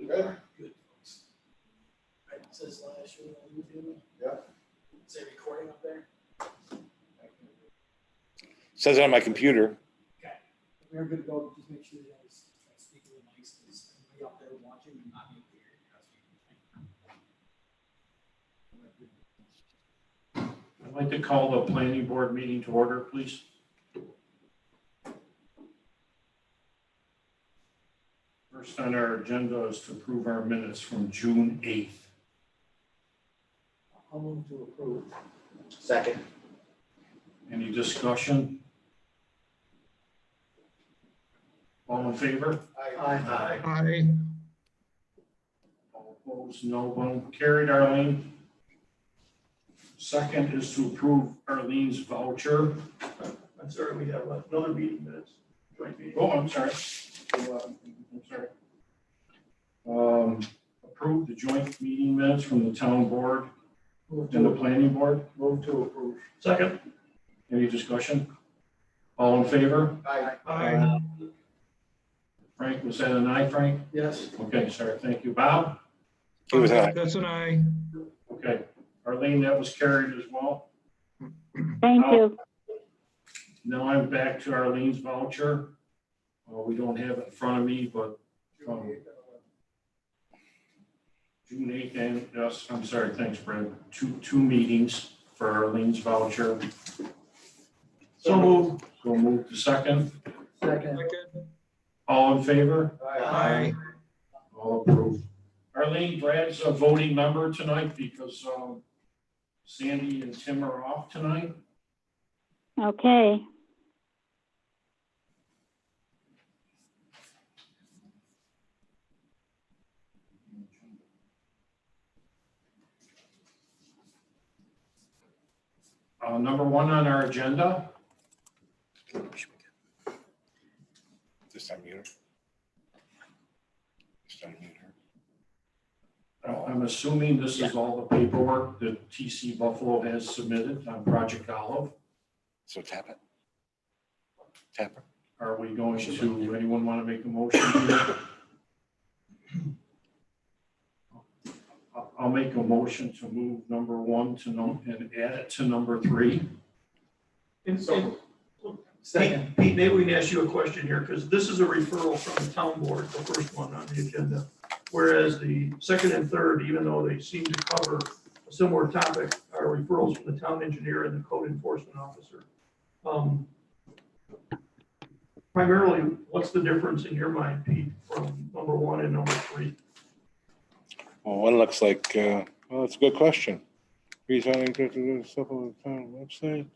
Good. Good, folks. Right, it says last year on YouTube. Yeah. Is it recording up there? Says it on my computer. Okay. We're good to go. Just make sure you guys try to speak to the mics because anybody up there watching will not be able to hear you. I'd like to call the planning board meeting to order, please. First on our agenda is to approve our minutes from June 8th. I'll move to approve. Second. Any discussion? All in favor? Aye. Aye. All opposed, no one. Carried, Arlene. Second is to approve Arlene's voucher. I'm sorry, we have another meeting minutes, joint meeting. Oh, I'm sorry. I'm sorry. Approve the joint meeting minutes from the town board Move and the to, planning board. move to approve. Second. Any discussion? All in favor? Aye. Frank, was that an aye, Frank? Yes. Okay, sorry, thank you. Bob? He was aye. That's an aye. Okay. Arlene, that was carried as well. Thank you. Now I'm back to Arlene's voucher. We don't have it in front of me, but from June 8th and, yes, I'm sorry, thanks, Brad. Two meetings for Arlene's voucher. So moved. Go move to second. Second. All in favor? Aye. All approved. Arlene, Brad's a voting member tonight because Sandy and Tim are off tonight. Okay. Number one on our agenda, Just unmute her. Just unmute her. I'm assuming this is all the paperwork that TC Buffalo has submitted on Project Olive. So tap it. Tap her. Are we going to, anyone want to make a motion here? I'll make a motion to move number one to and add it to number 3. Second. Pete, maybe we can ask you a question here, because this is a referral from the town board, the first one on the agenda. Whereas the second and third, even though they seem to cover a similar topic, are referrals from the town engineer and the code enforcement officer. Primarily, what's the difference in your mind, Pete, from number 1 and number 3? Well, one looks like, well, it's a good question. Rezoning stuff on the town website.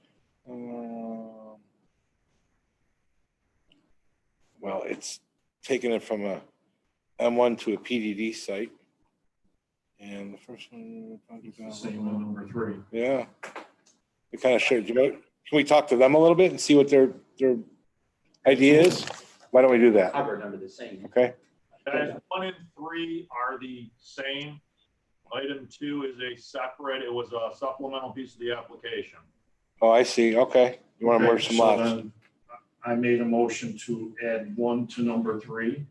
Well, it's taking it from a M1 to a PDD site. And the first one. Same on number 3. Yeah. It kind of showed, can we talk to them a little bit and see what their idea is? Why don't we do that? Covered under the same. Okay. Guys, 1 and 3 are the same. Item 2 is a separate, it was a supplemental piece of the application. Oh, I see. Okay. You want to merge some So lots. then I made a motion to add 1 to number 3.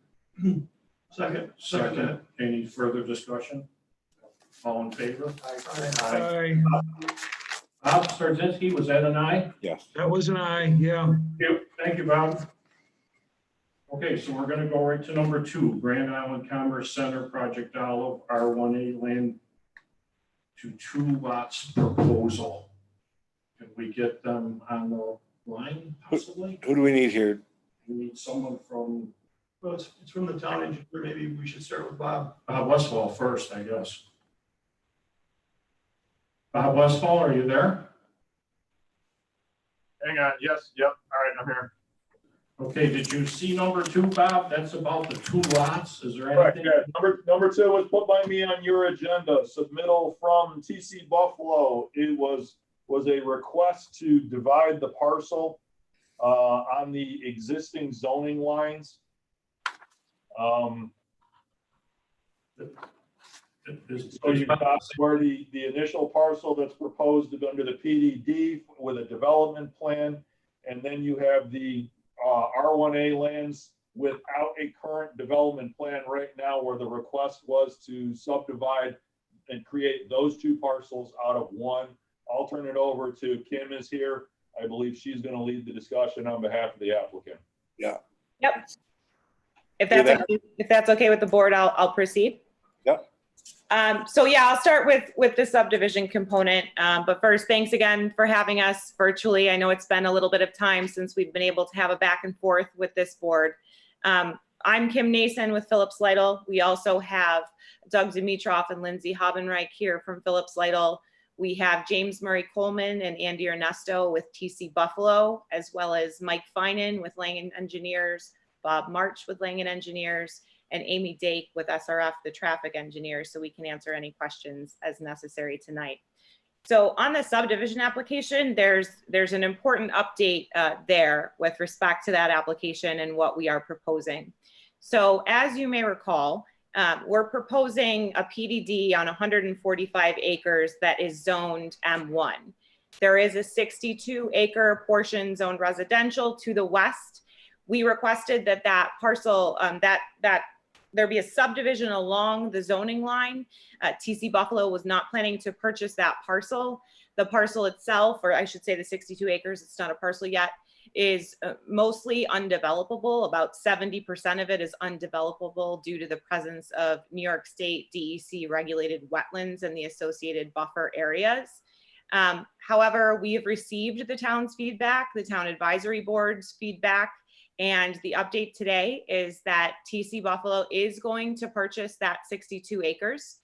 Second. Second, any further discussion? All in favor? Aye. Bob Starzinski, was that an aye? Yes. That was an aye, yeah. Thank you, Bob. Okay, so we're gonna go right to number 2, Grand Island Commerce Center, Project Olive, R1A land to 2 lots proposal. Can we get them on the line possibly? Who do we need here? We need someone from Well, it's from the town engineer. Maybe we should start with Bob. Westfall first, I guess. Bob Westfall, are you there? Hang on, yes, yep, all right, I'm here. Okay, did you see number 2, Bob? That's about the 2 lots. Is there Correct, anything? yeah. Number 2 was put by me on your agenda, submittal from TC Buffalo. It was a request to divide the parcel on the existing zoning lines. So you got where the initial parcel that's proposed under the PDD with a development plan, and then you have the R1A lands without a current development plan right now, where the request was to subdivide and create those two parcels out of one. I'll turn it over to Kim is here. I believe she's going to lead the discussion on behalf of the applicant. Yep. You If that's, there? okay, if that's okay with the board, I'll proceed. Yep. So yeah, I'll start with the subdivision component. But first, thanks again for having us virtually. I know it's been a little bit of time since we've been able to have a back and forth with this board. I'm Kim Nason with Phillips Lytle. We also have Doug Dimitrov and Lindsay Habenreich here from Phillips Lytle. We have James Murray Coleman and Andy Ernesto with TC Buffalo, as well as Mike Finan with Langen Engineers, Bob March with Langen Engineers, and Amy Dake with SRF, the traffic engineers, so we can answer any questions as necessary tonight. So on the subdivision application, there's an important update there with respect to that application and what we are proposing. So as you may recall, we're proposing a PDD on 145 acres that is zoned M1. There is a 62-acre portion zoned residential to the west. We requested that parcel, that there be a subdivision along the zoning line. TC Buffalo was not planning to purchase that parcel. The parcel itself, or I should say the 62 acres, it's not a parcel yet, is mostly undevelopable. About 70% of it is undevelopable due to the presence of New York State DEC regulated wetlands and the associated buffer areas. However, we have received the town's feedback, the town advisory board's feedback, and the update today is that TC Buffalo is going to purchase that 62 acres.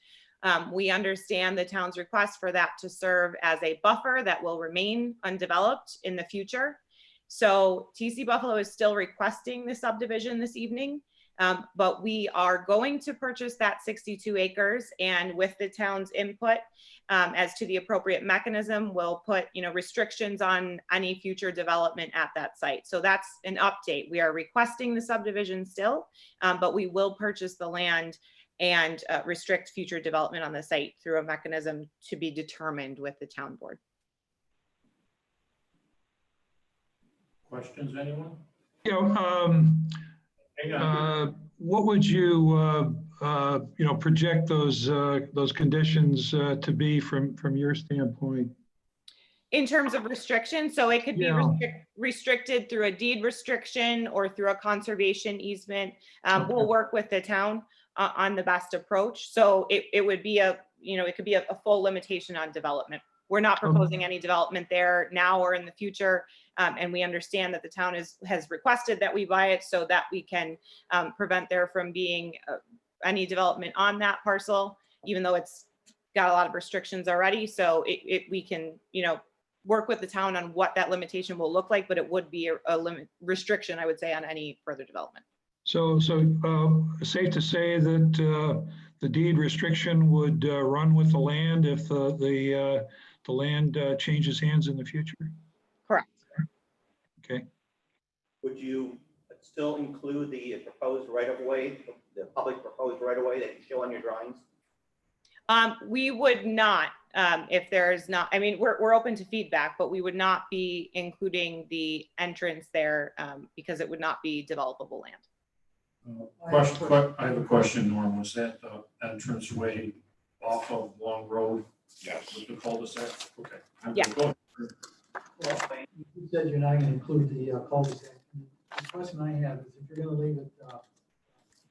We understand the town's request for that to serve as a buffer that will remain undeveloped in the future. So TC Buffalo is still requesting the subdivision this evening, but we are going to purchase that 62 acres, and with the town's input as to the appropriate mechanism, we'll put restrictions on any future development at that site. So that's an update. We are requesting the subdivision still, but we will purchase the land and restrict future development on the site through a mechanism to be determined with the town board. Questions, anyone? Hang on. What would you, project those conditions to be from your standpoint? In terms of restriction, so it could be restricted through a deed restriction or through a conservation easement. We'll work with the town on the best approach. So it would be it could be a full limitation on development. We're not proposing any development there now or in the future. And we understand that the town has requested that we buy it so that we can prevent there from being any development on that parcel, even though it's got a lot of restrictions already. So we can, work with the town on what that limitation will look like, but it would be a restriction, I would say, on any further development. So safe to say that the deed restriction would run with the land if the land changes hands in the future? Correct. Okay. Would you still include the proposed right-of-way, the public proposed right-of-way that you show on your drawings? We would not, if there's not, we're open to feedback, but we would not be including the entrance there because it would not be developable land. I have a question, Norm. Was that the entranceway off of Long Road? Yes. With the cul-de-sac? Okay. Yeah. Go ahead. Well, you said you're not going to include the cul-de-sac. The question I have is if you're going to leave it.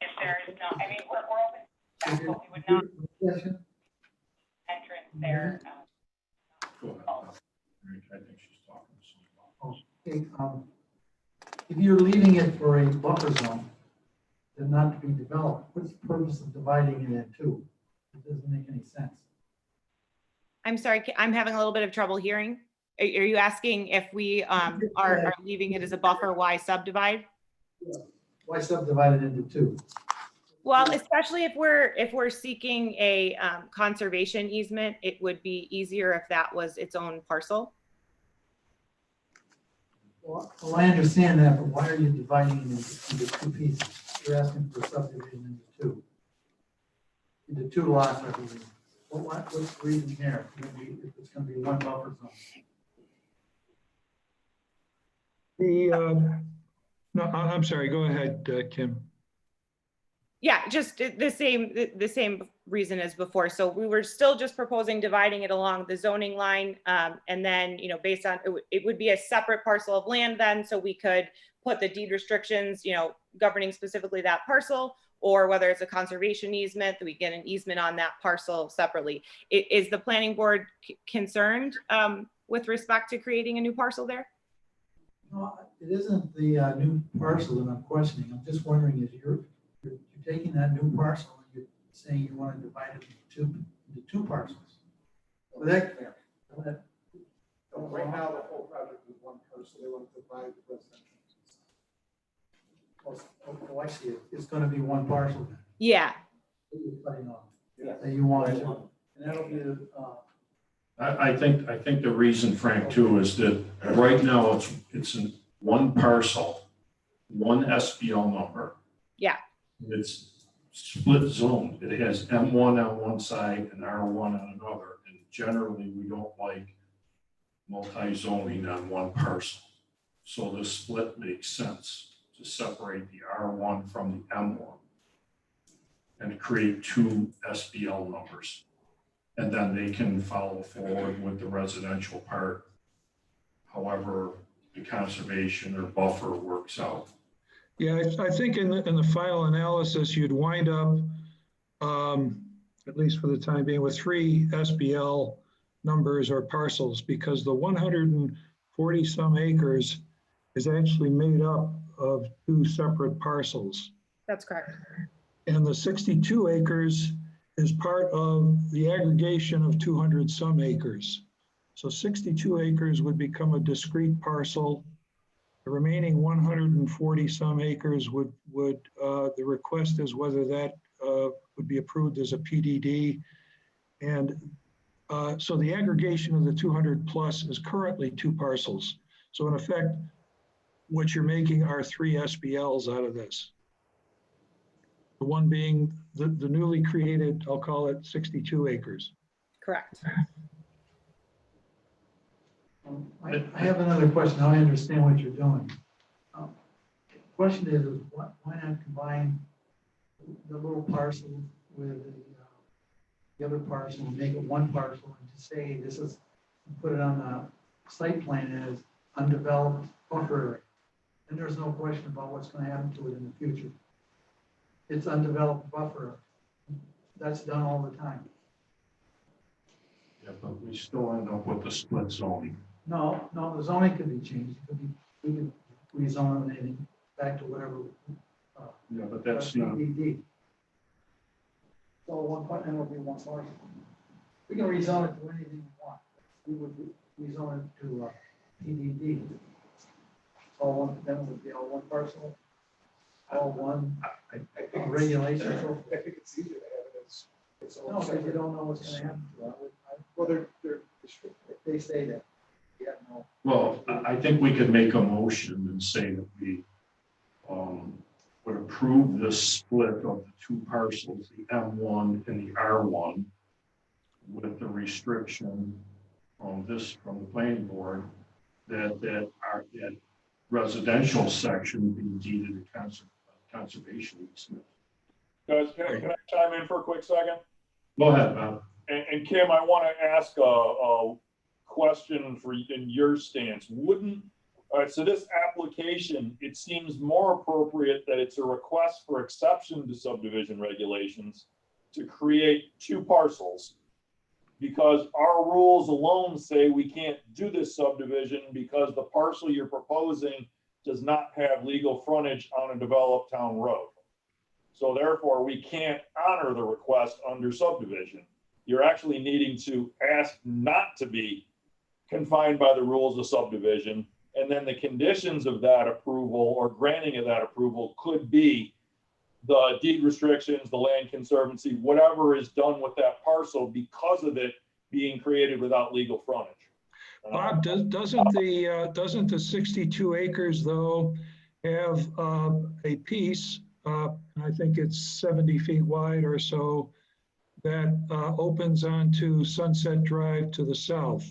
If there's not, we're open to feedback, but we would not Question? entrance there. Go ahead. I think she's talking to somebody. Okay, if you're leaving it for a buffer zone, then not to be developed, what's the purpose of dividing it in two? It doesn't make any sense. I'm sorry, I'm having a little bit of trouble hearing. Are you asking if we are leaving it as a buffer, why subdivide? Why subdivide it into two? Well, especially if we're seeking a conservation easement, it would be easier if that was its own parcel. Well, I understand that, but why are you dividing it into two pieces? You're asking for subdivision into two lots, I believe. What's the reason here? If it's going to be one buffer zone? No, I'm sorry, go ahead, Kim. Yeah, just the same reason as before. So we were still just proposing dividing it along the zoning line. And then, you know, based on, it would be a separate parcel of land then, so we could put the deed restrictions, you know, governing specifically that parcel, or whether it's a conservation easement, that we get an easement on that parcel separately. Is the planning board concerned with respect to creating a new parcel there? No, it isn't the new parcel that I'm questioning. I'm just wondering if you're taking that new parcel and you're saying you want to divide it into two parcels. Well, Right now, the whole project is one parcel, they want to divide the residential. Oh, I see it. It's going to be one parcel then. Yeah, that you're cutting off, Yeah. that you want to. And that'll be the, I think the reason, Frank, too, is that right now it's in one parcel, one SBL number. Yeah. It's split zoned. It has M1 on one side and R1 on another. And generally, we don't like multi-zoning on one parcel. So the split makes sense to separate the R1 from the M1 and create two SBL numbers. And then they can follow forward with the residential part, however the conservation or buffer works out. Yeah, I think in the final analysis, you'd wind up, at least for the time being, with 3 SBL numbers or parcels, because the 140 some acres is actually made up of 2 separate parcels. that's correct. And the 62 acres is part of the aggregation of 200 some acres. So 62 acres would become a discrete parcel. The remaining 140 some acres would the request is whether that would be approved as a PDD. And so the aggregation of the 200 plus is currently 2 parcels. So in effect, what you're making are 3 SBLs out of this. The one being the newly created, I'll call it 62 acres. Correct. I have another question. Now I understand what you're doing. The question is why not combine the little parcel with the other parcel and make it one parcel and just say this is, put it on the site plan as undeveloped buffer area. And there's no question about what's going to happen to it in the future. It's undeveloped buffer. That's done all the time. Yeah, but we still end up with the split zoning. No, the zoning could be changed. It could be, we could rezone anything back to whatever. Yeah, but that's not. PDD. So one part, and it'll be one parcel. We can rezone it to anything we want. We would rezone it to PDD. All one, then it would be all one parcel, all one I think regulation. I think it's easier to have it as its own. No, because you separate- don't know what's going to happen to it. Well, they're If they say that, yeah, no. Well, I think we could make a motion and say that we would approve the split of the 2 parcels, the M1 and the R1, with the restriction from the planning board that residential section be deeded a conservation easement. Guys, can I chime in for a quick second? Go ahead, Bob. And Kim, I want to ask a question in your stance. All right, so this application, it seems more appropriate that it's a request for exception to subdivision regulations to create 2 parcels, because our rules alone say we can't do this subdivision because the parcel you're proposing does not have legal frontage on a developed town road. So therefore, we can't honor the request under subdivision. You're actually needing to ask not to be confined by the rules of subdivision. And then the conditions of that approval or granting of that approval could be the deed restrictions, the land conservancy, whatever is done with that parcel because of it being created without legal frontage. Bob, doesn't the 62 acres though have a piece, I think it's 70 feet wide or so, that opens onto Sunset Drive to the south?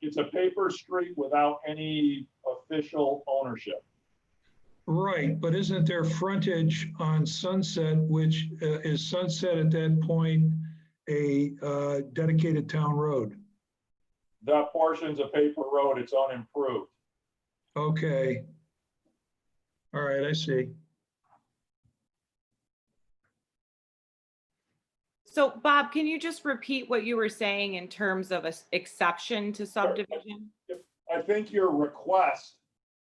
It's a paper street without any official ownership. Right, but isn't there frontage on Sunset, which is Sunset at that point a dedicated town road? That portion's a paper road, it's unimproved. Okay. All right, I see. So Bob, can you just repeat what you were saying in terms of an exception to subdivision? I think your request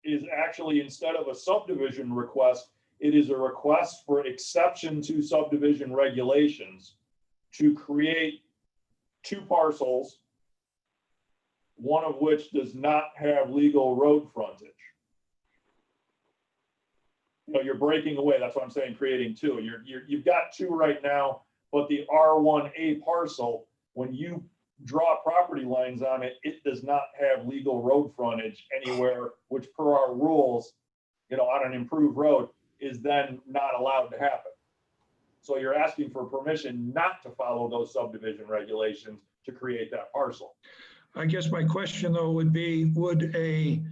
is actually, instead of a subdivision request, it is a request for exception to subdivision regulations to create two parcels, one of which does not have legal road frontage. You know, you're breaking away, that's what I'm saying, creating two. You've got two right now, but the R1A parcel, when you draw property lines on it, it does not have legal road frontage anywhere, which per our rules, you know, on an improved road is then not allowed to happen. So you're asking for permission not to follow those subdivision regulations to create that parcel. I guess my question though would be, would a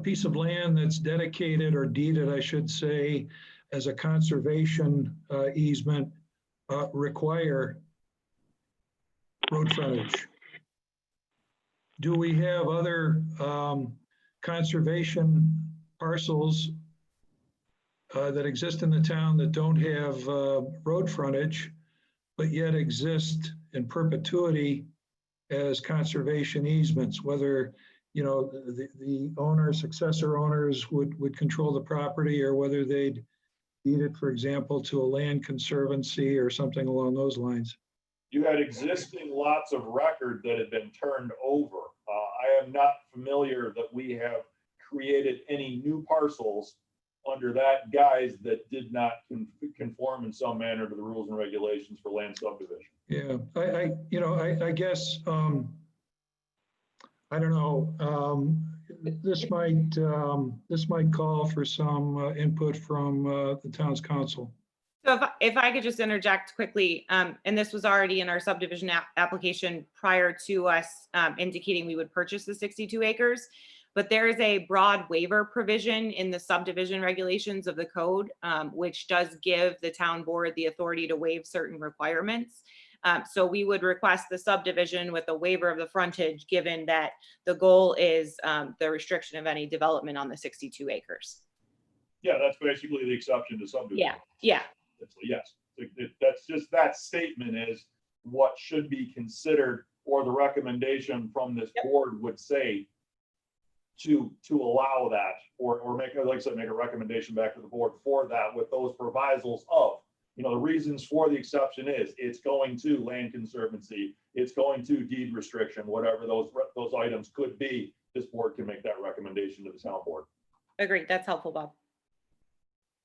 piece of land that's dedicated or deeded, I should say, as a conservation easement require road frontage? Do we have other conservation parcels that exist in the town that don't have road frontage, but yet exist in perpetuity as conservation easements, whether, you know, the owner, successor owners would control the property, or whether they'd deed it, for example, to a land conservancy or something along those lines? You had existing lots of record that had been turned over. I am not familiar that we have created any new parcels under that guise that did not conform in some manner to the rules and regulations for land subdivision. Yeah, I guess, I don't know, this might call for some input from the town's council. So if I could just interject quickly, and this was already in our subdivision application prior to us indicating we would purchase the 62 acres, but there is a broad waiver provision in the subdivision regulations of the code, which does give the town board the authority to waive certain requirements. So we would request the subdivision with a waiver of the frontage, given that the goal is the restriction of any development on the 62 acres. Yeah, that's basically the exception to subdivision. Yeah. Yes, that's just, that statement is what should be considered, or the recommendation from this board would say to allow that, or make, like I said, make a recommendation back to the board for that, with those provisos of, you know, the reasons for the exception is it's going to land conservancy, it's going to deed restriction, whatever those items could be. This board can make that recommendation to the town board. Agreed. That's helpful, Bob.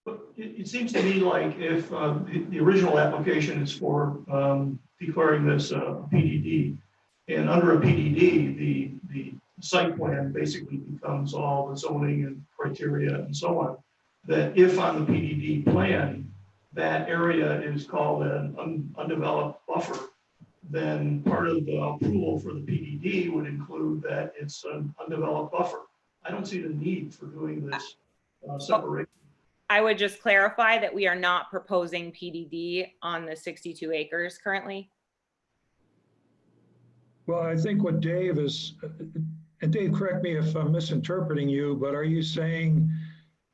But it seems to me like if the original application is for declaring this PDD, and under a PDD, the site plan basically becomes all the zoning and criteria and so on, that if on the PDD plan, that area is called an undeveloped buffer, then part of the approval for the PDD would include that it's an undeveloped buffer. I don't see the need for doing this separation. I would just clarify that we are not proposing PDD on the 62 acres currently. Well, I think what Dave is, and Dave, correct me if I'm misinterpreting you, but are you saying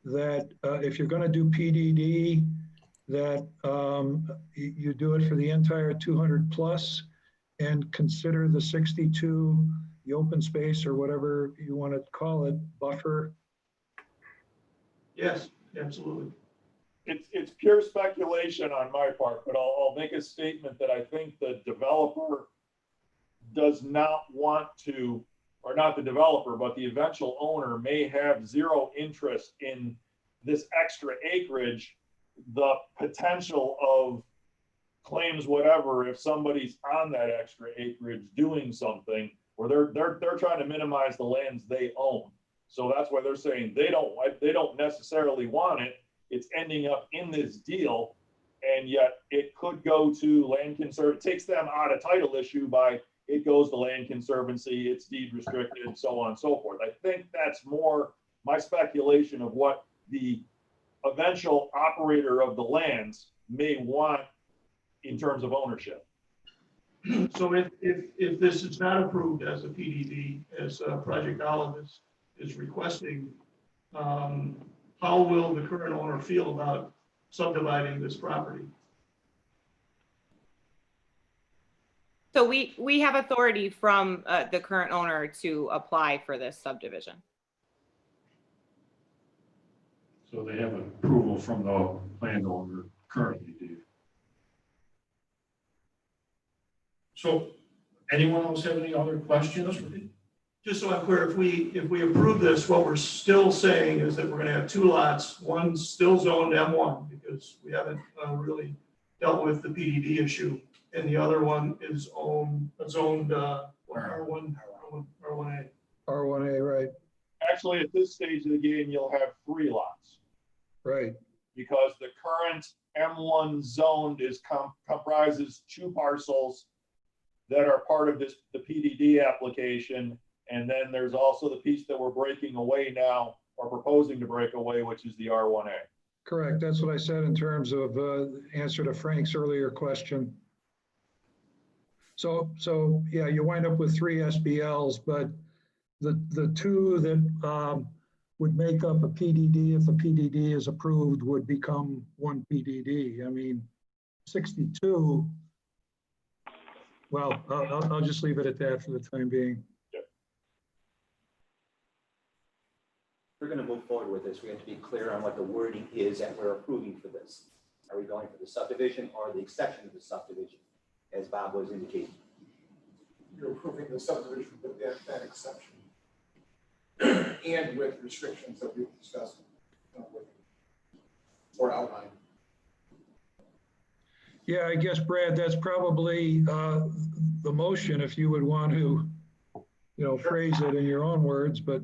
that if you're going to do PDD, that you do it for the entire 200 plus and consider the 62, the open space or whatever you want to call it, buffer? Yes, absolutely. It's pure speculation on my part, but I'll make a statement that I think the developer does not want to, or not the developer, but the eventual owner may have zero interest in this extra acreage, the potential of claims, whatever, if somebody's on that extra acreage doing something, or they're trying to minimize the lands they own. So that's why they're saying they don't necessarily want it. It's ending up in this deal, and yet it could go to land conservancy. It takes them out of title issue by it goes to land conservancy, it's deed restricted, so on and so forth. I think that's more my speculation of what the eventual operator of the lands may want in terms of ownership. So if this is not approved as a PDD, as Project Olive is requesting, how will the current owner feel about subdividing this property? So we have authority from the current owner to apply for this subdivision. So they have approval from the landowner currently, Dave. So anyone else have any other questions? Just so I'm clear, if we approve this, what we're still saying is that we're gonna have two lots, one still zoned M1, because we haven't really dealt with the PDD issue, and the other one is zoned R1A. R1A, right, Actually, at this stage of the game, you'll have 3 lots. right. Because the current M1 zone comprises 2 parcels that are part of the PDD application. And then there's also the piece that we're breaking away now, or proposing to break away, which is the R1A. Correct. That's what I said in terms of answer to Frank's earlier question. So yeah, you wind up with 3 SBLs, but the 2 that would make up a PDD, if a PDD is approved, would become 1 PDD. I mean, 62, well, I'll just leave it at that for the time being. We're gonna move forward with this. We have to be clear on what the wording is that we're approving for this. Are we going for the subdivision or the exception of the subdivision, as Bob was indicating? You're approving the subdivision with that exception. And with restrictions that we've discussed with or outlined. Yeah, I guess, Brad, that's probably the motion, if you would want to, phrase it in your own words, but.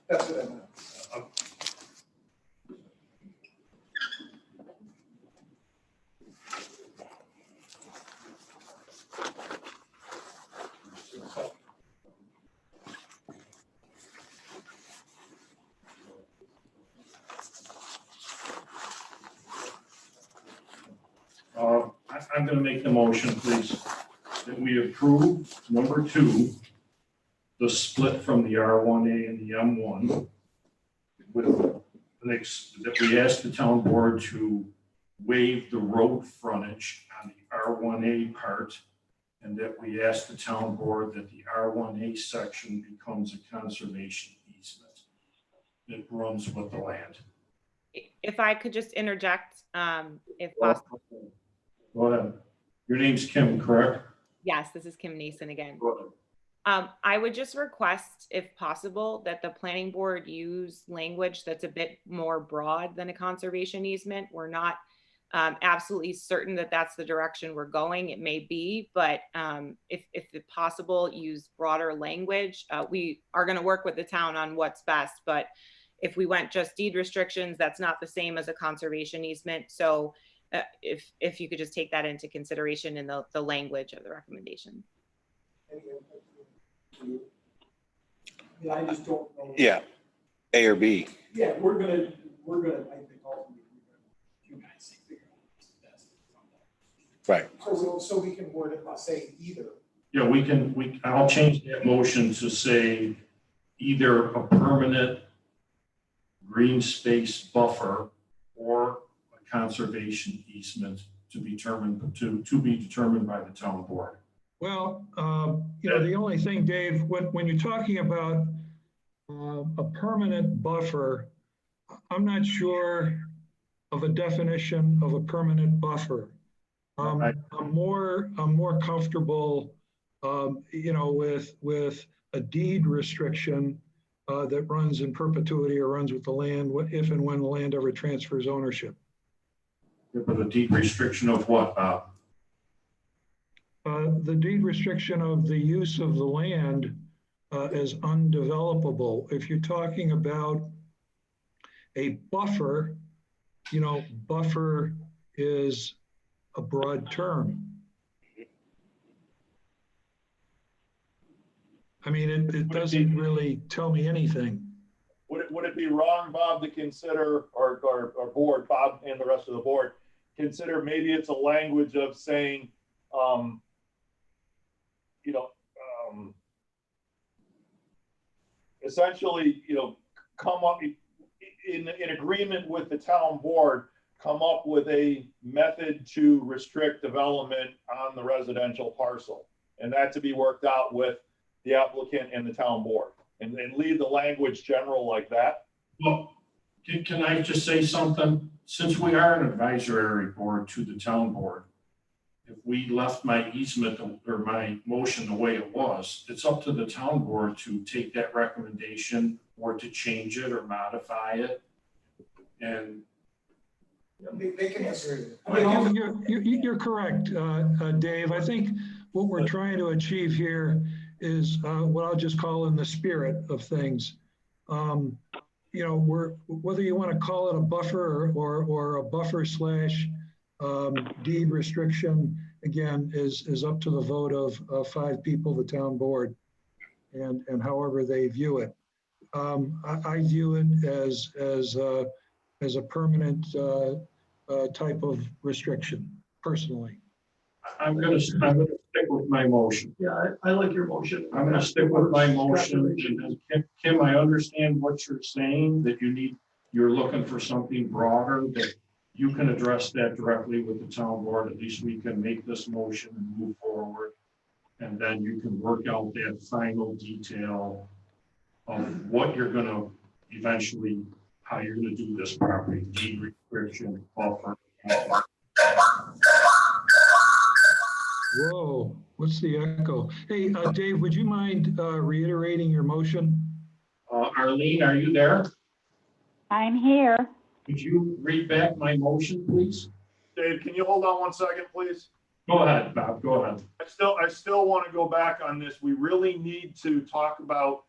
That's what I meant. I'm going to make the motion, please, that we approve number 2, the split from the R1A and the M1, with that we ask the town board to waive the road frontage on the R1A part, and that we ask the town board that the R1A section becomes a conservation easement that runs with the land. If I could just interject, if possible. Go ahead. Your name's Kim, correct? Yes, this is Kim Nason again. Go ahead. I would just request, if possible, that the planning board use language that's a bit more broad than a conservation easement. We're not absolutely certain that that's the direction we're going. It may be, but if possible, use broader language. We are going to work with the town on what's best, but if we went just deed restrictions, that's not the same as a conservation easement. So if you could just take that into consideration in the language of the recommendation. Yeah, I just don't know. Yeah, A or B. Yeah, we're gonna, I think ultimately, you guys figure out what's best. Right. So we can word it by saying either. Yeah, I'll change that motion to say either a permanent green space buffer or a conservation easement to be determined by the town board. Well, the only thing, Dave, when you're talking about a permanent buffer, I'm not sure of a definition of a permanent buffer. I'm more comfortable, with a deed restriction that runs in perpetuity or runs with the land if and when the land ever transfers ownership. But a deed restriction of what, Bob? The deed restriction of the use of the land as undevelopable. If you're talking about a buffer, you know, buffer is a broad term. I mean, it doesn't really tell me anything. Would it be wrong, Bob, to consider, or board, Bob and the rest of the board, consider maybe it's a language of saying, you know, essentially, you know, come up in agreement with the town board, come up with a method to restrict development on the residential parcel. And that to be worked out with the applicant and the town board, and leave the language general like that. Well, can I just say something? Since we are an advisory board to the town board, if we left my easement or my motion the way it was, it's up to the town board to take that recommendation or to change it or modify it. And They can answer. Well, you're correct, Dave. I think what we're trying to achieve here is what I'll just call in the spirit of things. You know, whether you want to call it a buffer or a buffer slash deed restriction, again, is up to the vote of 5 people, the town board, and however they view it. I view it as a permanent type of restriction, personally. I'm gonna stick with my motion. Yeah, I like your motion. I'm gonna stick with my motion. And Kim, I understand what you're saying, that you're looking for something broader, that you can address that directly with the town board. At least we can make this motion and move forward. And then you can work out that final detail of what you're gonna eventually, how you're gonna do this property, deed restriction, buffer. Whoa, what's the echo? Hey, Dave, would you mind reiterating your motion? Arlene, are you there? I'm here. Could you read back my motion, please? Dave, can you hold on 1 second, please? Go ahead, Bob, go ahead. I still want to go back on this. We really need to talk about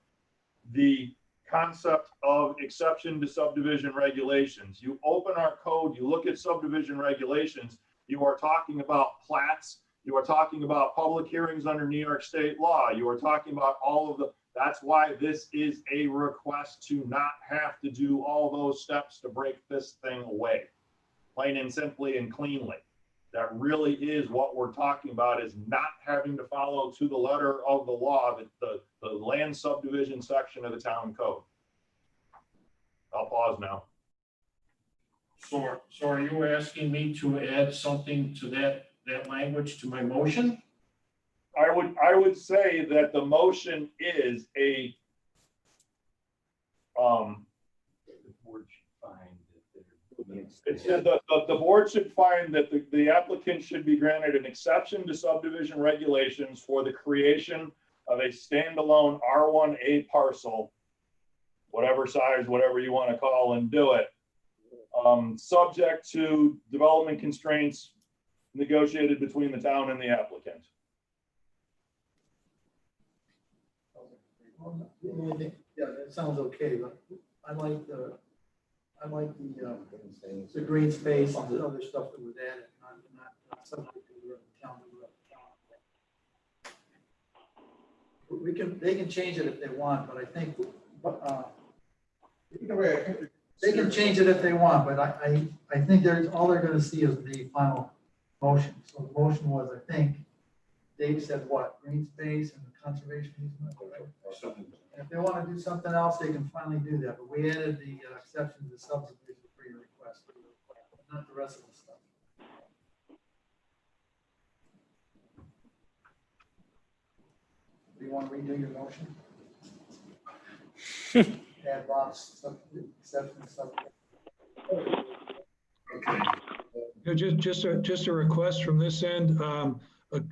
the concept of exception to subdivision regulations. You open our code, you look at subdivision regulations, you are talking about plats, you are talking about public hearings under New York state law, you are talking about all of that's why this is a request to not have to do all those steps to break this thing away, plain and simply and cleanly. That really is what we're talking about, is not having to follow to the letter of the law, the land subdivision section of the town code. I'll pause now. So are you asking me to add something to that language to my motion? I would say that the motion is a, the board should find that the applicant should be granted an exception to subdivision regulations for the creation of a standalone R1A parcel, whatever size, whatever you want to call and do it, subject to development constraints negotiated between the town and the applicant. Yeah, that sounds okay, but I like the green space and the other stuff that was added, not subject to the town. They can change it if they want, but I think, they can change it if they want, but I think all they're gonna see is the final motion. So the motion was, I think, Dave said what, green space and conservation easement? And if they want to do something else, they can finally do that, but we added the exception to subdivision for your request, not the rest of the stuff. Do you want to redo your motion? Add lots, exception to subdivision. Okay. Just a request from this end.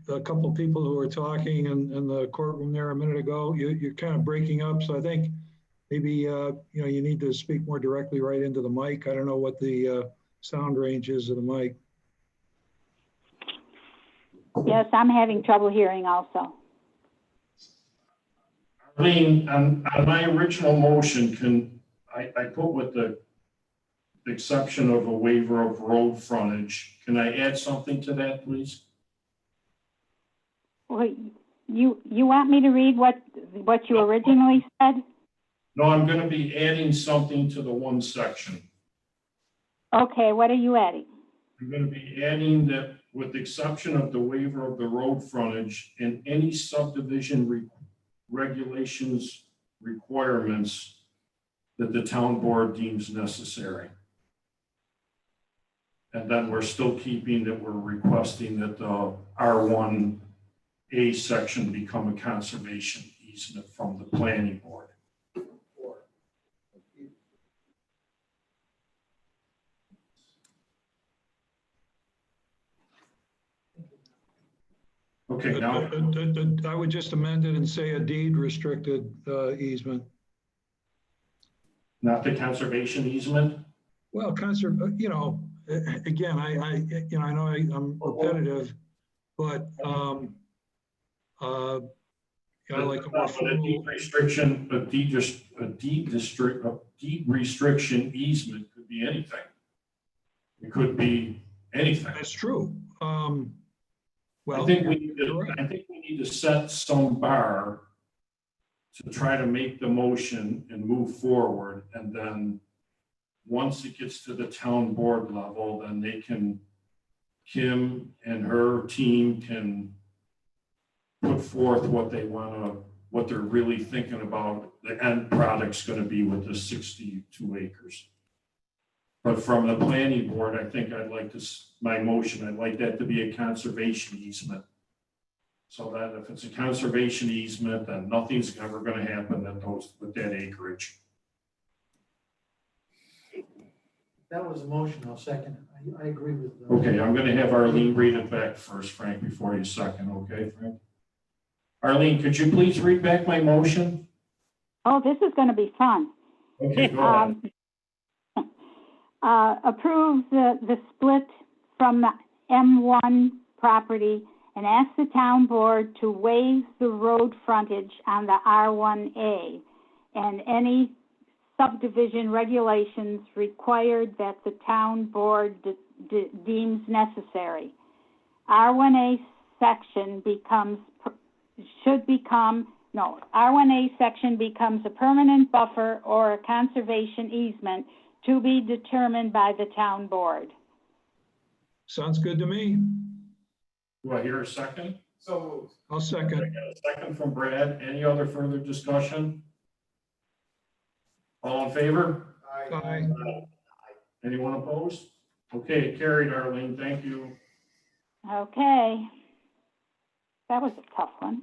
A couple of people who were talking in the courtroom there a minute ago, you're kind of breaking up. So I think maybe, you need to speak more directly right into the mic. I don't know what the sound range is of the mic. Yes, I'm having trouble hearing also. Arlene, on my original motion, I put with the exception of a waiver of road frontage. Can I add something to that, please? Well, you want me to read what you originally said? No, I'm gonna be adding something to the one section. Okay, what are you adding? I'm gonna be adding that with the exception of the waiver of the road frontage and any subdivision regulations, requirements that the town board deems necessary. And then we're still keeping that we're requesting that the R1A section become a conservation easement from the planning board. Okay, now, I would just amend it and say a deed restricted easement. not the conservation easement? Well, again, I know I'm repetitive, but I like a more A formal. deed restriction, a deed restriction easement could be anything. It could be anything. That's true. Well, I think we you're right. need to set some bar to try to make the motion and move forward. And then once it gets to the town board level, then they can, Kim and her team can put forth what they want to, what they're really thinking about the end product's going to be with the 62 acres. But from the planning board, I think I'd like to, my motion, I'd like that to be a conservation easement. So that if it's a conservation easement, then nothing's ever going to happen with that acreage. That was a motion, I'll second it. I agree with that. Okay, I'm going to have Arlene read it back first, Frank, before you second, okay, Frank? Arlene, could you please read back my motion? Oh, this is going to be fun. Okay, go ahead. Approve the split from the M1 property and ask the town board to waive the road frontage on the R1A and any subdivision regulations required that the town board deems necessary. R1A section R1A section becomes a permanent buffer or a conservation easement to be determined by the town board. Sounds good to me. Do I hear a second? So I'll I second. got a second from Brad. Any other further discussion? All in favor? Aye. Anyone opposed? Okay, carried, Arlene. Thank you. Okay. That was a tough one.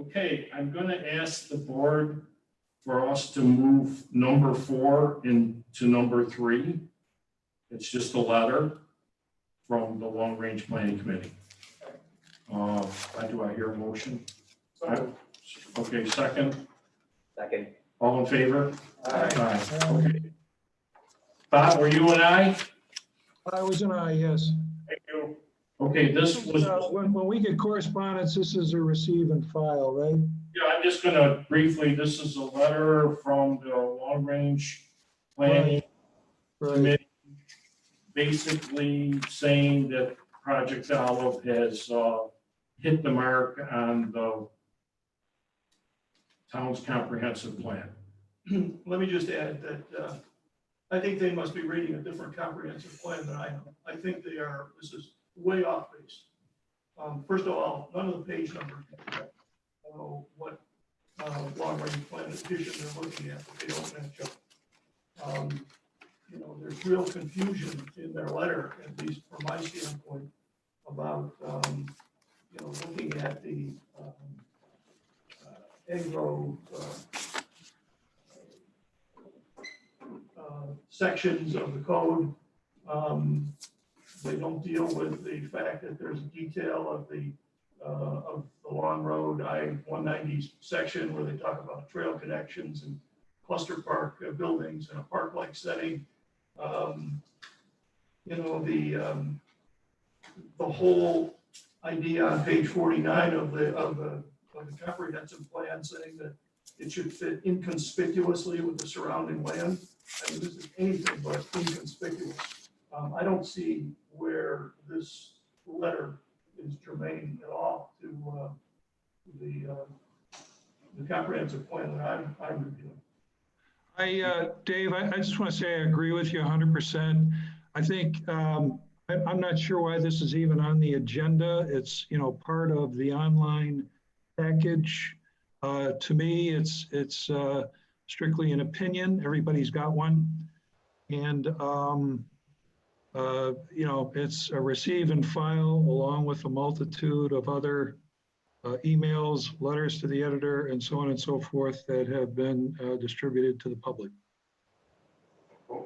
Okay, I'm going to ask the board for us to move number 4 into number 3. It's just a letter from the Long Range Planning Committee. Do I hear a motion? Okay, second. Second. All in favor? Aye. Okay. Bob, were you an aye? I was an aye, yes. Thank you. Okay, this was, When we get correspondence, this is a receive and file, right? yeah, I'm just gonna briefly, this is a letter from the Long Range Planning Right. Committee, basically saying that Project Olive has hit the mark on the town's comprehensive plan. Let me just add that I think they must be reading a different comprehensive plan than I am. I think they are, this is way off base. First of all, none of the page numbers what long range plan addition they're looking at, but they don't match up. There's real confusion in their letter, at least from my standpoint, about looking at the agro sections of the code. They don't deal with the fact that there's a detail of the Long Road I-190 section where they talk about trail connections and cluster park buildings in a park-like setting. The whole idea on page 49 of the like a comprehensive plan saying that it should fit inconspicuously with the surrounding land. I mean, this is anything but inconspicuous. I don't see where this letter is germane at all to the comprehensive plan that I'm reviewing. Dave, I just want to say I agree with you 100%. I think, I'm not sure why this is even on the agenda. It's, part of the online package. To me, it's strictly an opinion. Everybody's got one. And, it's a receive and file along with a multitude of other emails, letters to the editor, and so on and so forth that have been distributed to the public.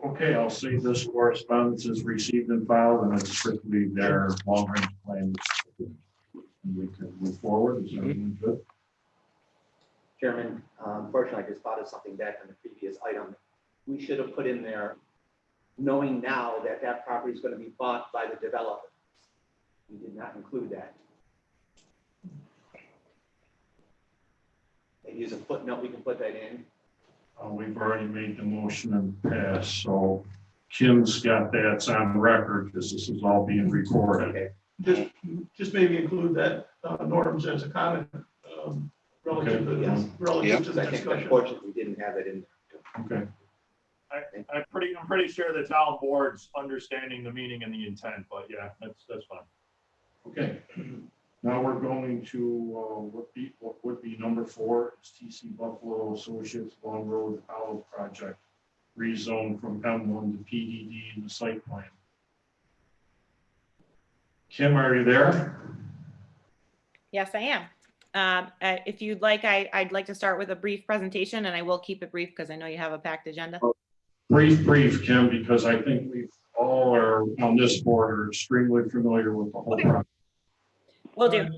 Okay, I'll say this correspondence is received and filed, and it's strictly their long-range plan. And we can move forward. Is everyone good? Chairman, unfortunately, I just thought of something back on the previous item. We should have put in there, knowing now that that property is going to be bought by the developer. We did not include that. Maybe use a footnote, we can put that in. We've already made the motion and passed, so Kim's got that, it's on record, because this is all being recorded. Okay. Just maybe include that, Norm's as a comment, relative to Yes. relative to the I think discussion. unfortunately, we didn't have it in. Okay. I'm pretty sure the town board's understanding the meaning and the intent, but yeah, that's fine. Okay. Now we're going to, what would be number 4, it's TC Buffalo Associates Long Road Olive Project, rezone from M1 to PDD in the site plan. Kim, are you there? Yes, I am. If you'd like, I'd like to start with a brief presentation, and I will keep it brief because I know you have a packed agenda. Brief, Kim, because I think we all are on this board are extremely familiar with the whole project. Will do.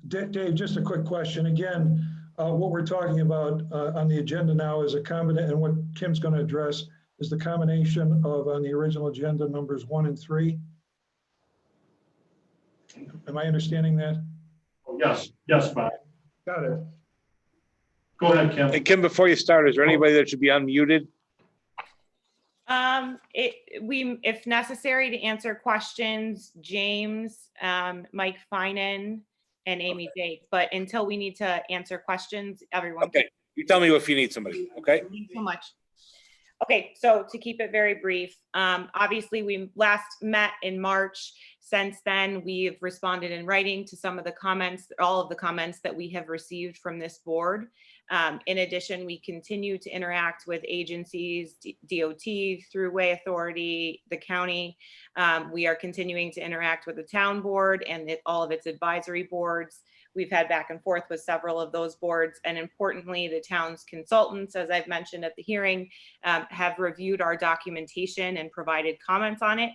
Dave, just a quick question. Again, what we're talking about on the agenda now is a combination, and what Kim's going to address is the combination of on the original agenda numbers 1 and 3. Am I understanding that? Oh, yes, Bob. Got it. Go ahead, Kim. Hey, Kim, before you start, is there anybody that should be unmuted? If necessary to answer questions, James, Mike Finan, and Amy Jake, but until we need to answer questions, everyone. Okay, you tell me if you need somebody, okay? Thank you so much. Okay, so to keep it very brief, obviously we last met in March. Since then, we've responded in writing to some of the comments, all of the comments that we have received from this board. In addition, we continue to interact with agencies, DOT, Thruway Authority, the county. We are continuing to interact with the town board and all of its advisory boards. We've had back and forth with several of those boards, and importantly, the town's consultants, as I've mentioned at the hearing, have reviewed our documentation and provided comments on it.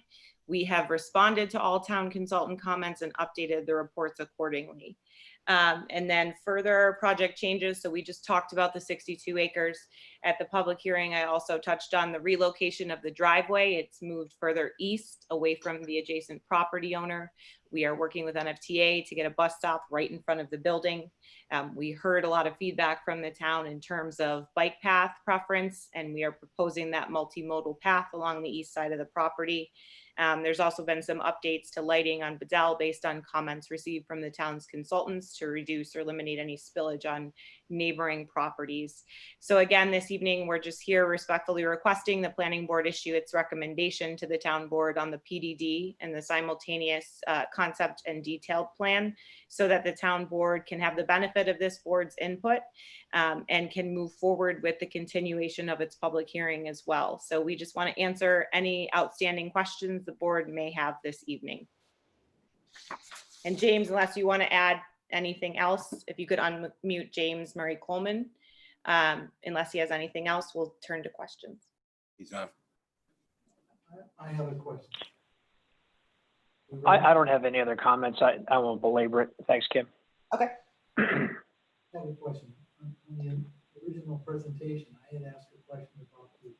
We have responded to all town consultant comments and updated the reports accordingly. And then further project changes. So we just talked about the 62 acres at the public hearing. I also touched on the relocation of the driveway. It's moved further east away from the adjacent property owner. We are working with NFTA to get a bus stop right in front of the building. We heard a lot of feedback from the town in terms of bike path preference, and we are proposing that multimodal path along the east side of the property. There's also been some updates to lighting on Bedell based on comments received from the town's consultants to reduce or eliminate any spillage on neighboring properties. So again, this evening, we're just here respectfully requesting the planning board issue its recommendation to the town board on the PDD and the simultaneous concept and detailed plan so that the town board can have the benefit of this board's input and can move forward with the continuation of its public hearing as well. So we just want to answer any outstanding questions the board may have this evening. And James, unless you want to add anything else, if you could unmute James Murray Coleman, unless he has anything else, we'll turn to questions. He's on. I have a question. I don't have any other comments. I won't belabor it. Thanks, Kim. Okay. I have a question. On the original presentation, I had asked a question about the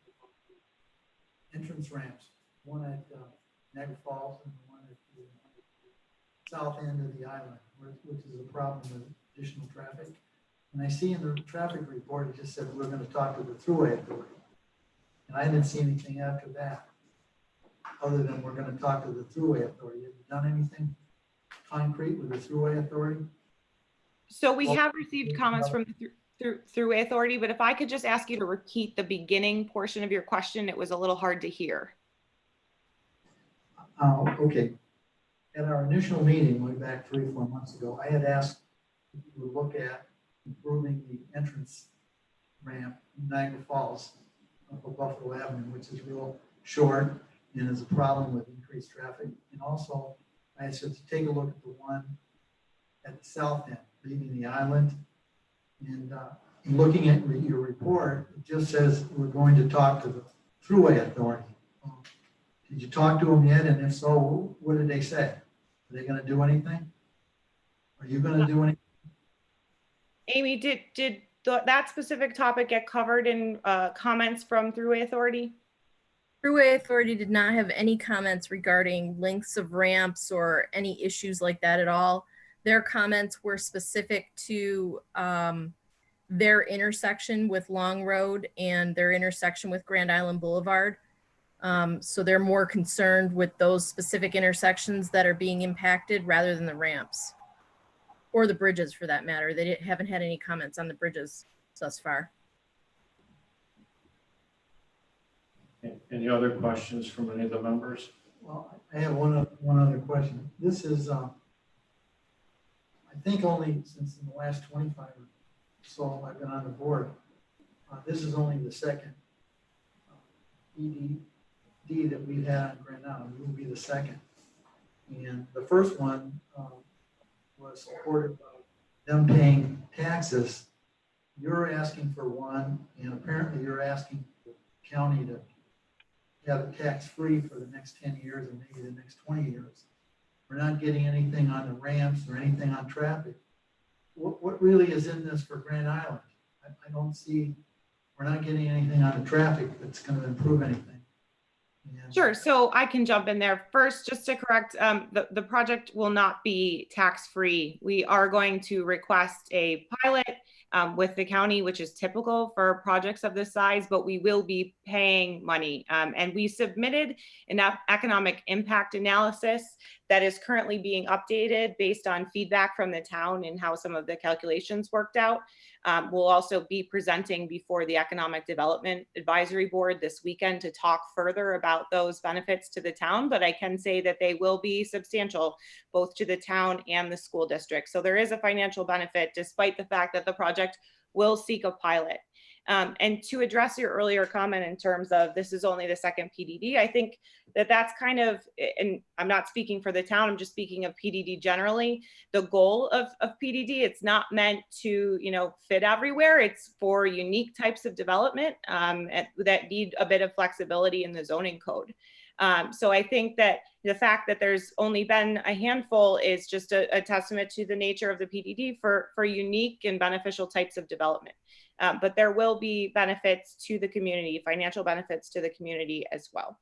entrance ramps, one at Niagara Falls and one at the south end of the island, which is a problem with additional traffic. And I see in the traffic report, it just said we're gonna talk to the Thruway Authority. And I didn't see anything after that, other than we're gonna talk to the Thruway Authority. Have you done anything concrete with the Thruway Authority? So we have received comments from the Thruway Authority, but if I could just ask you to repeat the beginning portion of your question, it was a little hard to hear. Okay. At our initial meeting, way back 3 or 4 months ago, I had asked if you would look at improving the entrance ramp in Niagara Falls up of Buffalo Avenue, which is real short and is a problem with increased traffic. And also, I said to take a look at the one at the south end, leaving the island. And in looking at your report, it just says we're going to talk to the Thruway Authority. Did you talk to them yet? And if so, what did they say? Are they gonna do anything? Are you gonna do anything? Amy, did that specific topic get covered in comments from Thruway Authority? Thruway Authority did not have any comments regarding lengths of ramps or any issues like that at all. Their comments were specific to their intersection with Long Road and their intersection with Grand Island Boulevard. So they're more concerned with those specific intersections that are being impacted rather than the ramps or the bridges for that matter. They haven't had any comments on the bridges thus far. Any other questions from any of the members? Well, I have one other question. This is, I think only since in the last 25 or so I've been on the board, this is only the second ED that we've had on Grand Island. It will be the second. And the first one was supported by them paying taxes. You're asking for one, and apparently you're asking the county to have it tax-free for the next 10 years and maybe the next 20 years. We're not getting anything on the ramps or anything on traffic. What really is in this for Grand Island? I don't see, we're not getting anything on the traffic that's going to improve anything. And Sure. So I can jump in there first, just to correct, the project will not be tax-free. We are going to request a pilot with the county, which is typical for projects of this size, but we will be paying money. And we submitted an economic impact analysis that is currently being updated based on feedback from the town and how some of the calculations worked out. We'll also be presenting before the Economic Development Advisory Board this weekend to talk further about those benefits to the town, but I can say that they will be substantial both to the town and the school district. So there is a financial benefit despite the fact that the project will seek a pilot. And to address your earlier comment in terms of this is only the second PDD, I think that that's kind of, and I'm not speaking for the town, I'm just speaking of PDD generally, the goal of PDD, it's not meant to, fit everywhere. It's for unique types of development that need a bit of flexibility in the zoning code. So I think that the fact that there's only been a handful is just a testament to the nature of the PDD for unique and beneficial types of development. But there will be benefits to the community, financial benefits to the community as well.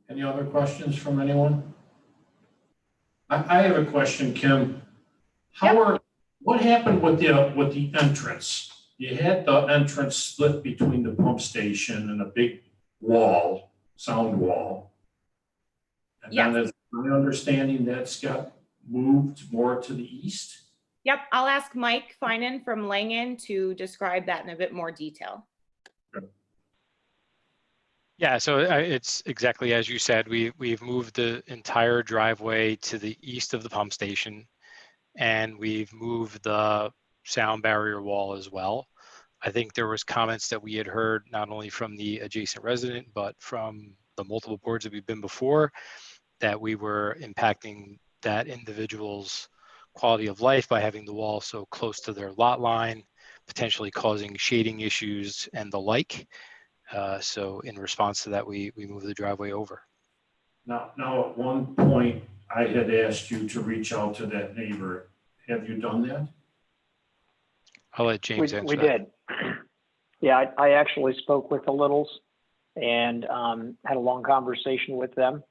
Any other questions from anyone? I have a question, Kim. What happened with the entrance? You had the entrance split between the pump station and a big wall, sound wall. And then as my understanding, that's got moved more to the east? Yep, I'll ask Mike Finan from Langen to describe that in a bit more detail. Yeah, so it's exactly as you said. We've moved the entire driveway to the east of the pump station, and we've moved the sound barrier wall as well. I think there was comments that we had heard not only from the adjacent resident, but from the multiple boards that we've been before, that we were impacting that individual's quality of life by having the wall so close to their lot line, potentially causing shading issues and the like. So in response to that, we moved the driveway over. Now at one point, I had asked you to reach out to that neighbor. Have you done that? I'll let James answer we that. did. Yeah, I actually spoke with the Littles and had a long conversation with them.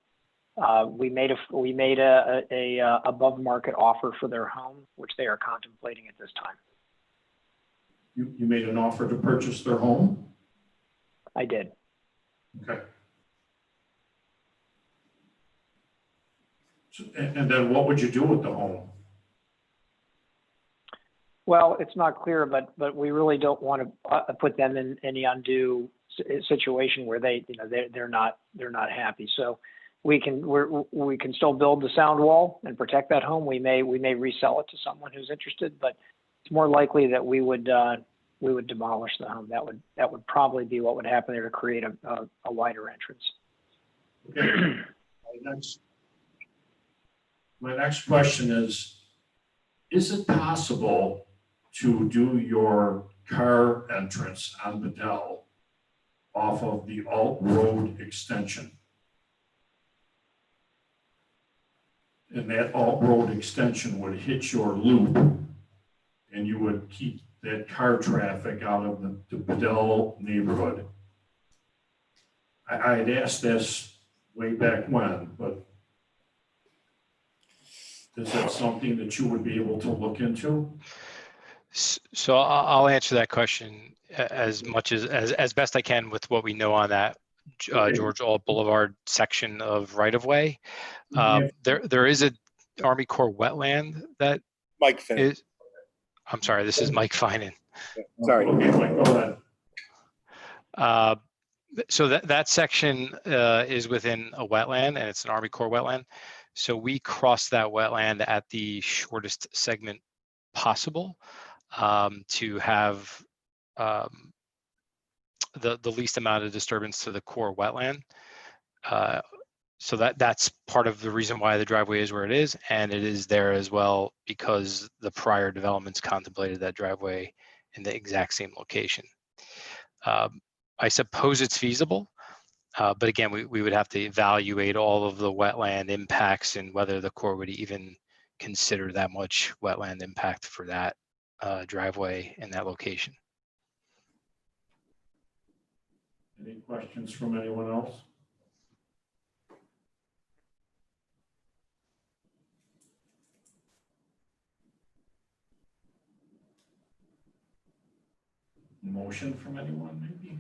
We made a above market offer for their home, which they are contemplating at this time. You made an offer to purchase their home? I did. Okay. And then what would you do with the home? Well, it's not clear, but we really don't want to put them in any undue situation where they're not happy. So we can still build the sound wall and protect that home. We may resell it to someone who's interested, but it's more likely that we would demolish the home. That would probably be what would happen there to create a wider entrance. Okay. My next question is it possible to do your car entrance on Bedell off of the Alt Road extension? And that Alt Road extension would hit your loop and you would keep that car traffic out of the Bedell neighborhood. I had asked this way back when, but is that something that you would be able to look into? So I'll answer that question as much as best I can with what we know on that George Alt Boulevard section of right-of-way. There is a Army Corps wetland that Mike Finn. I'm sorry, this is Mike Finan. Sorry. Okay, Mike, go ahead. So that section is within a wetland, and it's an Army Corps wetland. So we cross that wetland at the shortest segment possible to have the least amount of disturbance to the core wetland. So that's part of the reason why the driveway is where it is, and it is there as well because the prior developments contemplated that driveway in the exact same location. I suppose it's feasible, but again, we would have to evaluate all of the wetland impacts and whether the Corps would even consider that much wetland impact for that driveway in that location. Any questions from anyone else? Motion from anyone, maybe?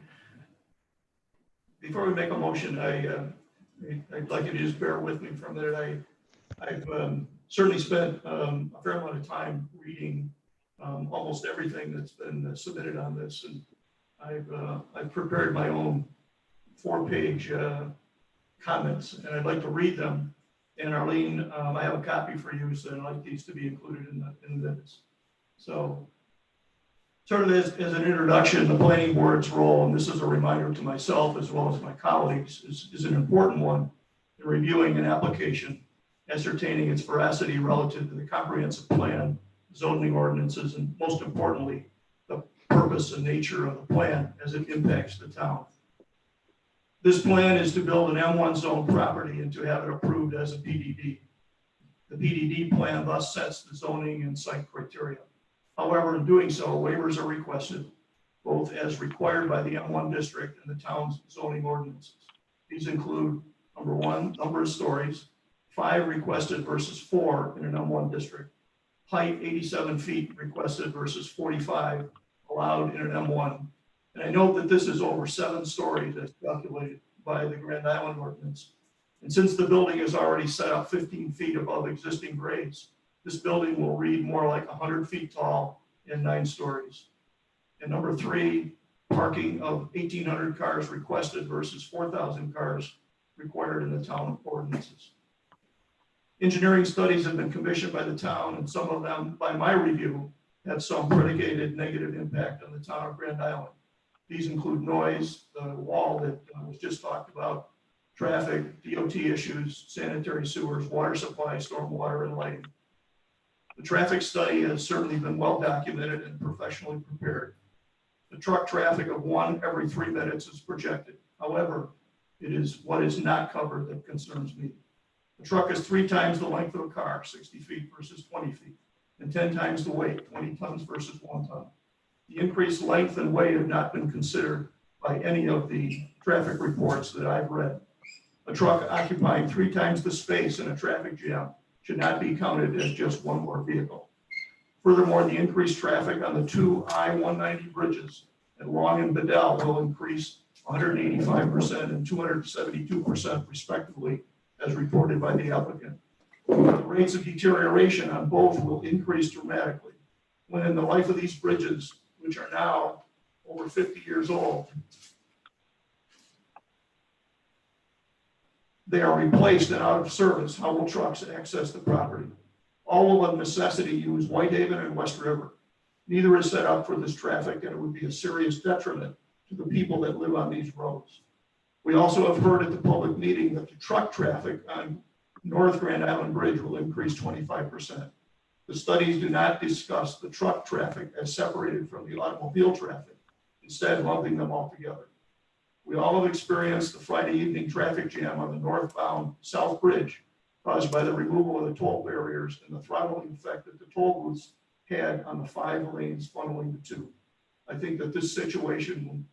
Before we make a motion, I'd like you to just bear with me for a minute. I've certainly spent a fair amount of time reading almost everything that's been submitted on this, and I've prepared my own 4-page comments, and I'd like to read them. And Arlene, I have a copy for you, so I'd like these to be included in the minutes. So, sort of as an introduction, the planning board's role, and this is a reminder to myself as well as my colleagues, is an important one in reviewing an application, ascertaining its veracity relative to the comprehensive plan, zoning ordinances, and most importantly, the purpose and nature of the plan as it impacts the town. This plan is to build an M1 zone property and to have it approved as a PDD. The PDD plan thus sets the zoning and site criteria. However, in doing so, waivers are requested, both as required by the M1 district and the town's zoning ordinances. These include, number 1, number of stories, 5 requested versus 4 in an M1 district, height 87 feet requested versus 45 allowed in an M1. And I note that this is over 7 stories as calculated by the Grand Island ordinance. And since the building is already set up 15 feet above existing grades, this building will read more like 100 feet tall and 9 stories. And number 3, parking of 1,800 cars requested versus 4,000 cars required in the town ordinances. Engineering studies have been commissioned by the town, and some of them, by my review, have some predicated negative impact on the town of Grand Island. These include noise, the wall that was just talked about, traffic, DOT issues, sanitary sewers, water supply, stormwater, and lighting. The traffic study has certainly been well documented and professionally prepared. The truck traffic of 1 every 3 minutes is projected. However, it is what is not covered that concerns me. The truck is 3 times the length of a car, 60 feet versus 20 feet, and 10 times the weight, 20 tons versus 1 ton. The increased length and weight have not been considered by any of the traffic reports that I've read. A truck occupying 3 times the space in a traffic jam should not be counted as just one more vehicle. Furthermore, the increased traffic on the 2 I-190 bridges at Long and Bedell will increase 185% and 272% respectively, as reported by the applicant. The rates of deterioration on both will increase dramatically when in the life of these bridges, which are now over 50 years old, they are replaced and out of service. How will trucks access the property? All will of necessity use Whitehaven and West River. Neither is set up for this traffic, and it would be a serious detriment to the people that live on these roads. We also have heard at the public meeting that the truck traffic on North Grand Island Bridge will increase 25%. The studies do not discuss the truck traffic as separated from the automobile traffic, instead lumping them all together. We all have experienced the Friday evening traffic jam on the northbound South Bridge caused by the removal of the toll barriers and the throttling effect that the toll booths had on the 5 lanes funneling the 2. I think that this situation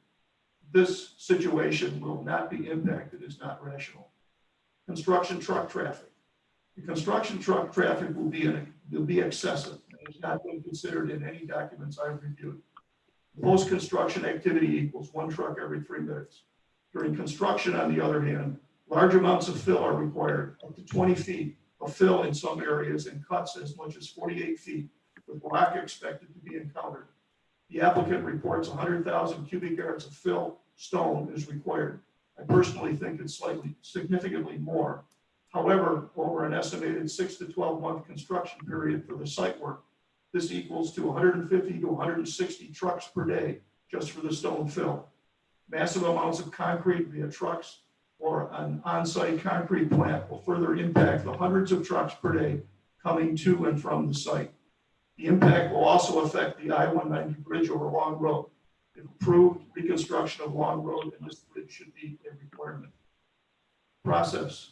will not be impacted as not rational. Construction truck traffic. The construction truck traffic will be excessive and has not been considered in any documents I've reviewed. Post-construction activity equals 1 truck every 3 minutes. During construction, on the other hand, large amounts of fill are required, up to 20 feet of fill in some areas and cuts as much as 48 feet, with rock expected to be encountered. The applicant reports 100,000 cubic yards of fill stone is required. I personally think it's significantly more. However, over an estimated 6 to 12 month construction period for the site work, this equals to 150 to 160 trucks per day just for the stone fill. Massive amounts of concrete via trucks or an on-site concrete plant will further impact the hundreds of trucks per day coming to and from the site. The impact will also affect the I-190 bridge over Long Road. If approved, reconstruction of Long Road and this bridge should be a requirement. Process.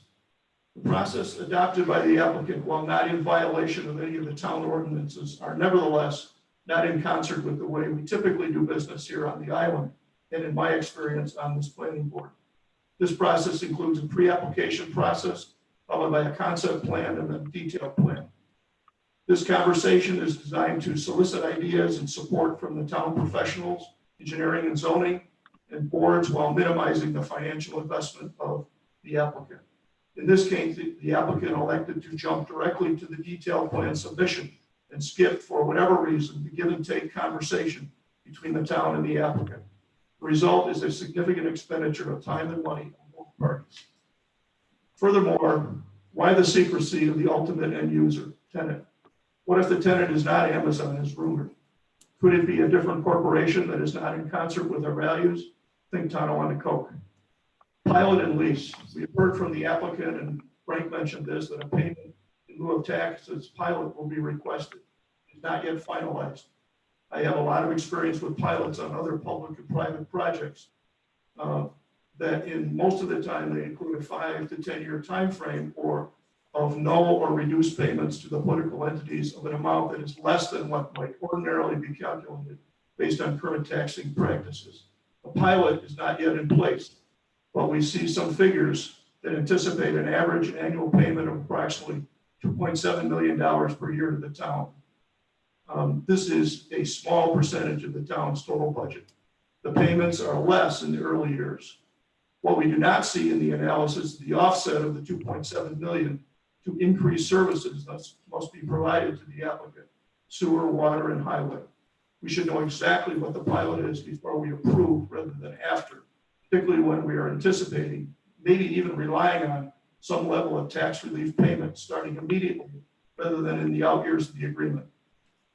The process adopted by the applicant, while not in violation of any of the town ordinances, are nevertheless not in concert with the way we typically do business here on the island and in my experience on this planning board. This process includes a pre-application process followed by a concept plan and a detailed plan. This conversation is designed to solicit ideas and support from the town professionals, engineering and zoning, and boards while minimizing the financial investment of the applicant. In this case, the applicant elected to jump directly to the detailed plan submission and skip, for whatever reason, the give and take conversation between the town and the applicant. The result is a significant expenditure of time and money on both parties. Furthermore, why the secrecy of the ultimate end user, tenant? What if the tenant is not Amazon as rumored? Could it be a different corporation that is not in concert with our values? Think Tonawanda-Coke. Pilot and lease. We have heard from the applicant, and Frank mentioned this, that a payment in lieu of taxes pilot will be requested. It's not yet finalized. I have a lot of experience with pilots on other public and private projects that in most of the time they include a 5 to 10 year time frame or of no or reduced payments to the political entities of an amount that is less than what might ordinarily be calculated based on current taxing practices. A pilot is not yet in place, but we see some figures that anticipate an average annual payment of approximately $2.7 million per year to the town. This is a small percentage of the town's total budget. The payments are less in the early years. What we do not see in the analysis is the offset of the $2.7 million to increase services that must be provided to the applicant, sewer, water, and highway. We should know exactly what the pilot is before we approve rather than after, particularly when we are anticipating, maybe even relying on some level of tax relief payment starting immediately rather than in the out years of the agreement.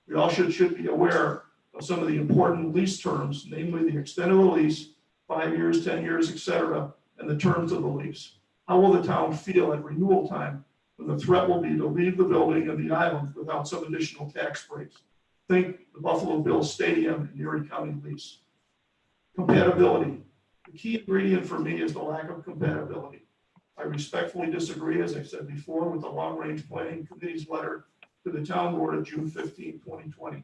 We all should be aware of some of the important lease terms, namely the extent of the lease, 5 years, 10 years, etc., and the terms of the lease. How will the town feel at renewal time when the threat will be to leave the building and the island without some additional tax breaks? Think the Buffalo Bills Stadium and Erie County lease. Compatibility. The key ingredient for me is the lack of compatibility. I respectfully disagree, as I said before, with the Long Range Planning Committee's letter to the town board of June 15, 2020.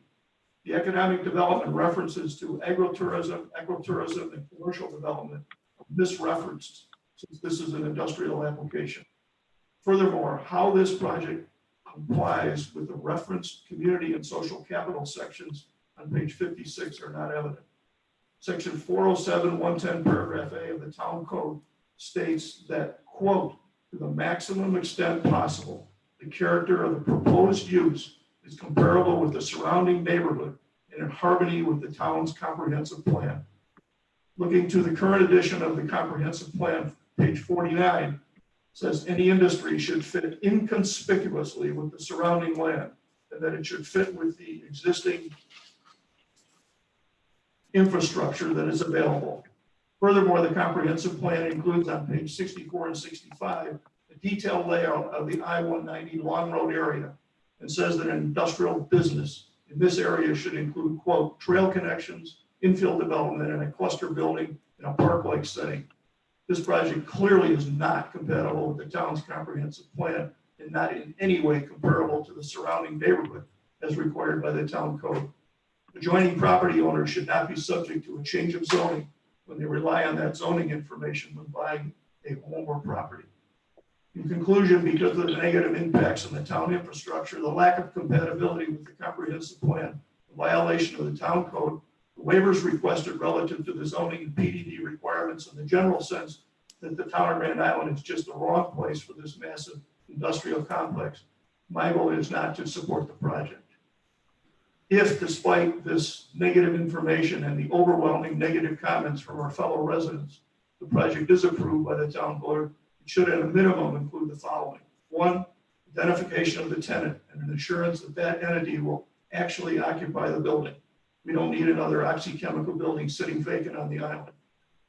The economic development references to agritourism, and commercial development misreferenced since this is an industrial application. Furthermore, how this project complies with the referenced community and social capital sections on page 56 are not evident. Section 407, 110, paragraph A of the town code states that, quote, to the maximum extent possible, the character of the proposed use is comparable with the surrounding neighborhood and in harmony with the town's comprehensive plan. Looking to the current edition of the comprehensive plan, page 49, says any industry should fit inconspicuously with the surrounding land and that it should fit with the existing infrastructure that is available. Furthermore, the comprehensive plan includes on page 64 and 65 a detailed layout of the I-190 Long Road area and says that an industrial business in this area should include, quote, trail connections, infill development, and a cluster building in a park-like setting. This project clearly is not compatible with the town's comprehensive plan and not in any way comparable to the surrounding neighborhood as required by the town code. Adjoining property owners should not be subject to a change of zoning when they rely on that zoning information when buying a home or property. In conclusion, because of the negative impacts on the town infrastructure, the lack of compatibility with the comprehensive plan, the violation of the town code, the waivers requested relative to the zoning and PDD requirements, and the general sense that the town of Grand Island is just the wrong place for this massive industrial complex, my goal is not to support the project. If, despite this negative information and the overwhelming negative comments from our fellow residents, the project is approved by the town board, it should at a minimum include the following. One, identification of the tenant and an assurance that that entity will actually occupy the building. We don't need another oxychemical building sitting vacant on the island.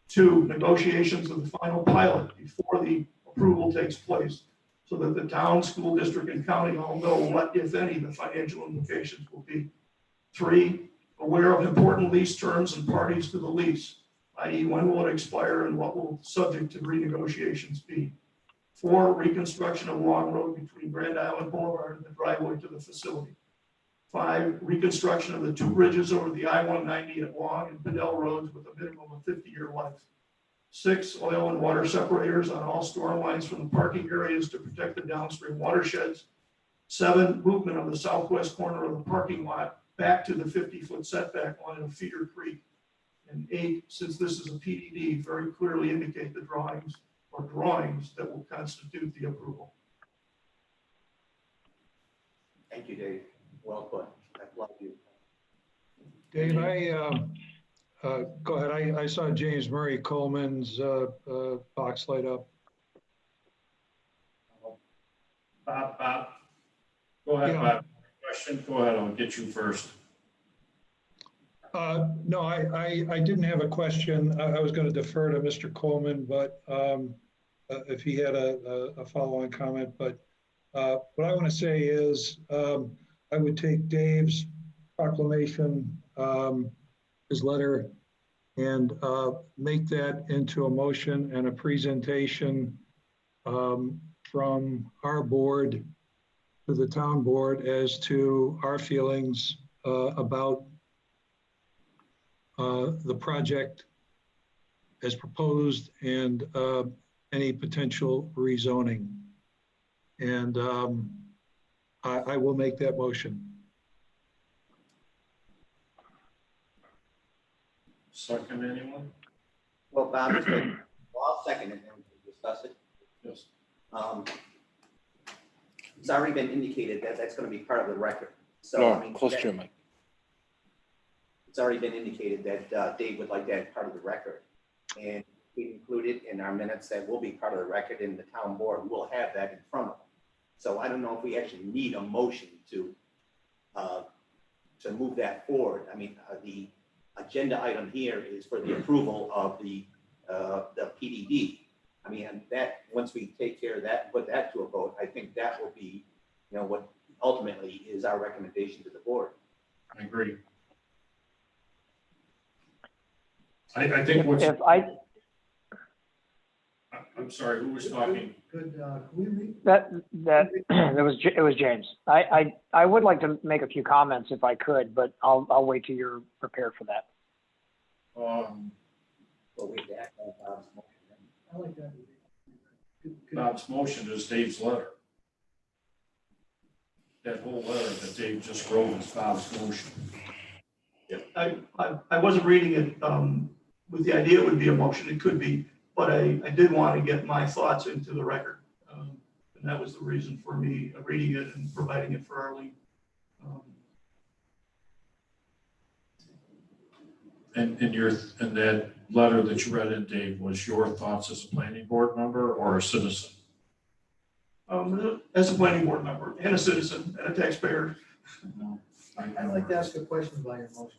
Two, negotiations of the final pilot before the approval takes place so that the town, school district, and county all know what, if any, the financial implications will be. Three, aware of important lease terms and parties to the lease, i.e. when will it expire and what will subject to renegotiations be. Four, reconstruction of Long Road between Grand Island Boulevard and the driveway to the facility. Five, reconstruction of the two bridges over the I-190 at Long and Bedell Roads with a minimum of 50-year life. Six, oil and water separators on all storm lines from the parking areas to protect the downstream watersheds. Seven, movement of the southwest corner of the parking lot back to the 50-foot setback line of Feeder Creek. And eight, since this is a PDD, very clearly indicate the drawings that will constitute the approval. Thank you, Dave. Well put. I love you. Dave, go ahead. I saw James Murray Coleman's box light up. Bob, go ahead, Yeah. Bob. Question, go ahead, I'll get you first. No, I didn't have a question. I was going to defer to Mr. Coleman, but if he had a follow-on comment. But what I want to say is I would take Dave's proclamation, his letter, and make that into a motion and a presentation from our board to the town board as to our feelings about the project as proposed and any potential rezoning. And I will make that motion. Second, anyone? Well, Bob, I'll second it and we can discuss it. Yes. It's already been indicated that that's going to be part of the record. So, No, I mean, close to your mic. it's already been indicated that Dave would like that part of the record. And we included in our minutes that will be part of the record, and the town board will have that in front of them. So I don't know if we actually need a motion to move that forward. I mean, the agenda item here is for the approval of the PDD. I mean, and that, once we take care of that, put that to a vote, I think that will be, you know, what ultimately is our recommendation to the board. I agree. I think what's, I'm sorry, who was talking? Could we read? It was James. I would like to make a few comments if I could, but I'll wait till you're prepared for that. Well, we have to act on Bob's motion. I like that. Bob's motion is Dave's letter. That whole letter that Dave just wrote is Bob's motion. I wasn't reading it with the idea it would be a motion, it could be, but I did want to get my thoughts into the record. And that was the reason for me reading it and providing it for Arlene. And that letter that you read in, Dave, was your thoughts as a planning board member or a citizen? As a planning board member and a citizen and a taxpayer. I'd like to ask a question about your motion.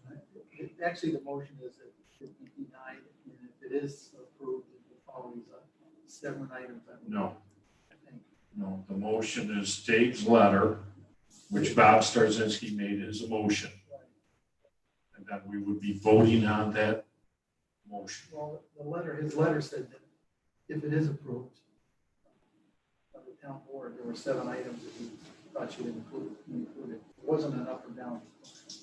Actually, the motion is that it be denied, and if it is approved, it follows 7 items. No. I think. No, the motion is Dave's letter, which Bob Starzinski made as a motion. And then we would be voting on that motion. Well, his letter said that if it is approved by the town board, there were 7 items that he thought should included. It wasn't an up or down.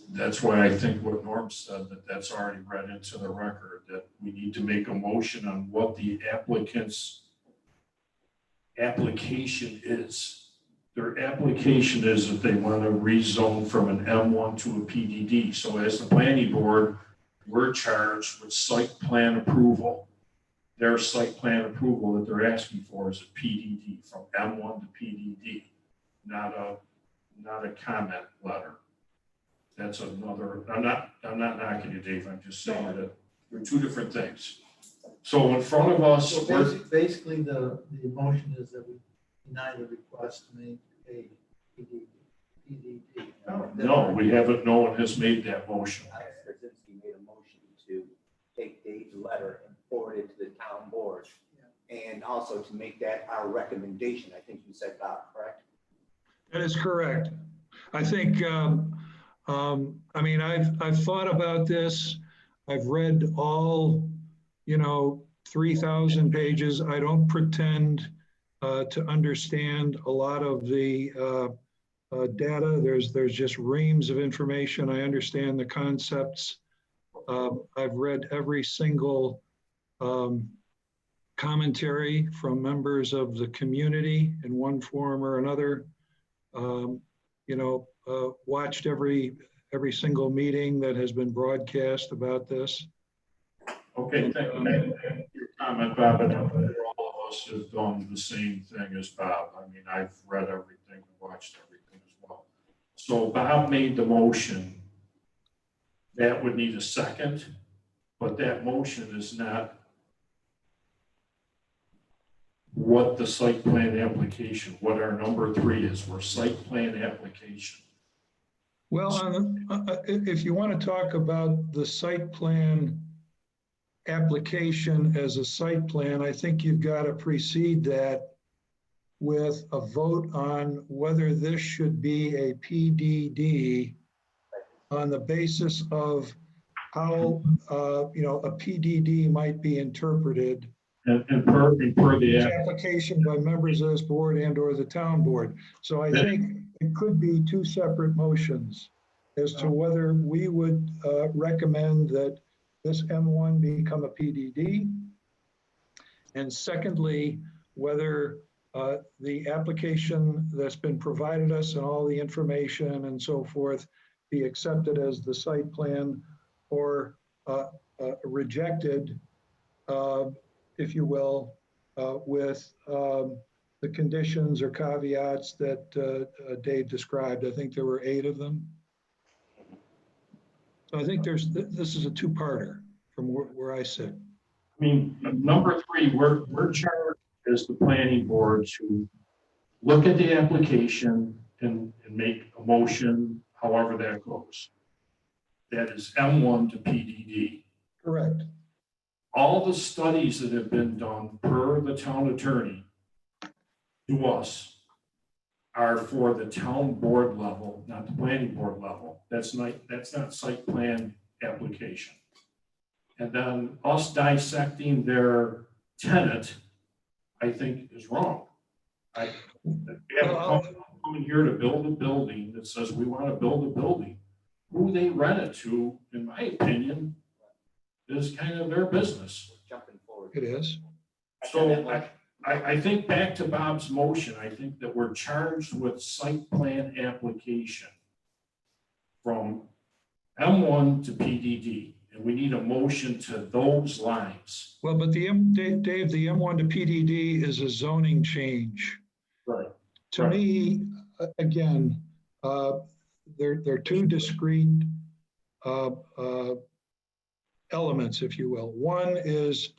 That's why I think what Norm said, that's already read into the record, that we need to make a motion on what the applicant's application is. Their application is that they want to rezone from an M1 to a PDD. So as the planning board, we're charged with site plan approval. Their site plan approval that they're asking for is a PDD, from M1 to PDD, not a comment letter. That's another, I'm not knocking you, Dave, I'm just saying that they're two different things. So in front of us, So basically, the motion is that we deny the request to make a PDD. no, we haven't, no one has made that motion. Straczynski made a motion to take Dave's letter and forward it to the town board. And also to make that our recommendation, I think you said, Bob, correct? That is correct. I think, I mean, I've thought about this. I've read all, 3,000 pages. I don't pretend to understand a lot of the data. There's just reams of information. I understand the concepts. I've read every single commentary from members of the community in one form or another. Watched every single meeting that has been broadcast about this. Okay, thank you for your comment, Bob. And all of us have done the same thing as Bob. I mean, I've read everything and watched everything as well. So Bob made the motion. That would need a second, but that motion is not what the site plan application, what our number 3 is. We're site plan application. Well, if you want to talk about the site plan application as a site plan, I think you've got to precede that with a vote on whether this should be a PDD on the basis of how, a PDD might be interpreted. And per the application by members of this board and or the town board. So I think it could be 2 separate motions as to whether we would recommend that this M1 become a PDD. And secondly, whether the application that's been provided us and all the information and so forth be accepted as the site plan or rejected, if you will, with the conditions or caveats that Dave described. I think there were 8 of them. So I think this is a 2-parter from where I sit. I mean, number 3, we're charged as the planning board to look at the application and make a motion, however that goes. That is M1 to PDD. Correct. All the studies that have been done per the town attorney to us are for the town board level, not the planning board level. That's not site plan application. And then us dissecting their tenant, I think is wrong. We have a company coming here to build a building that says we want to build a building. Who they rent it to, in my opinion, is kind of their business. Jumping forward. It is. So I think back to Bob's motion, I think that we're charged with site plan application from M1 to PDD, and we need a motion to those lines. Well, but Dave, the M1 to PDD is a zoning change. Right. To Right. me, again, they're two discrete elements, if you will. One is,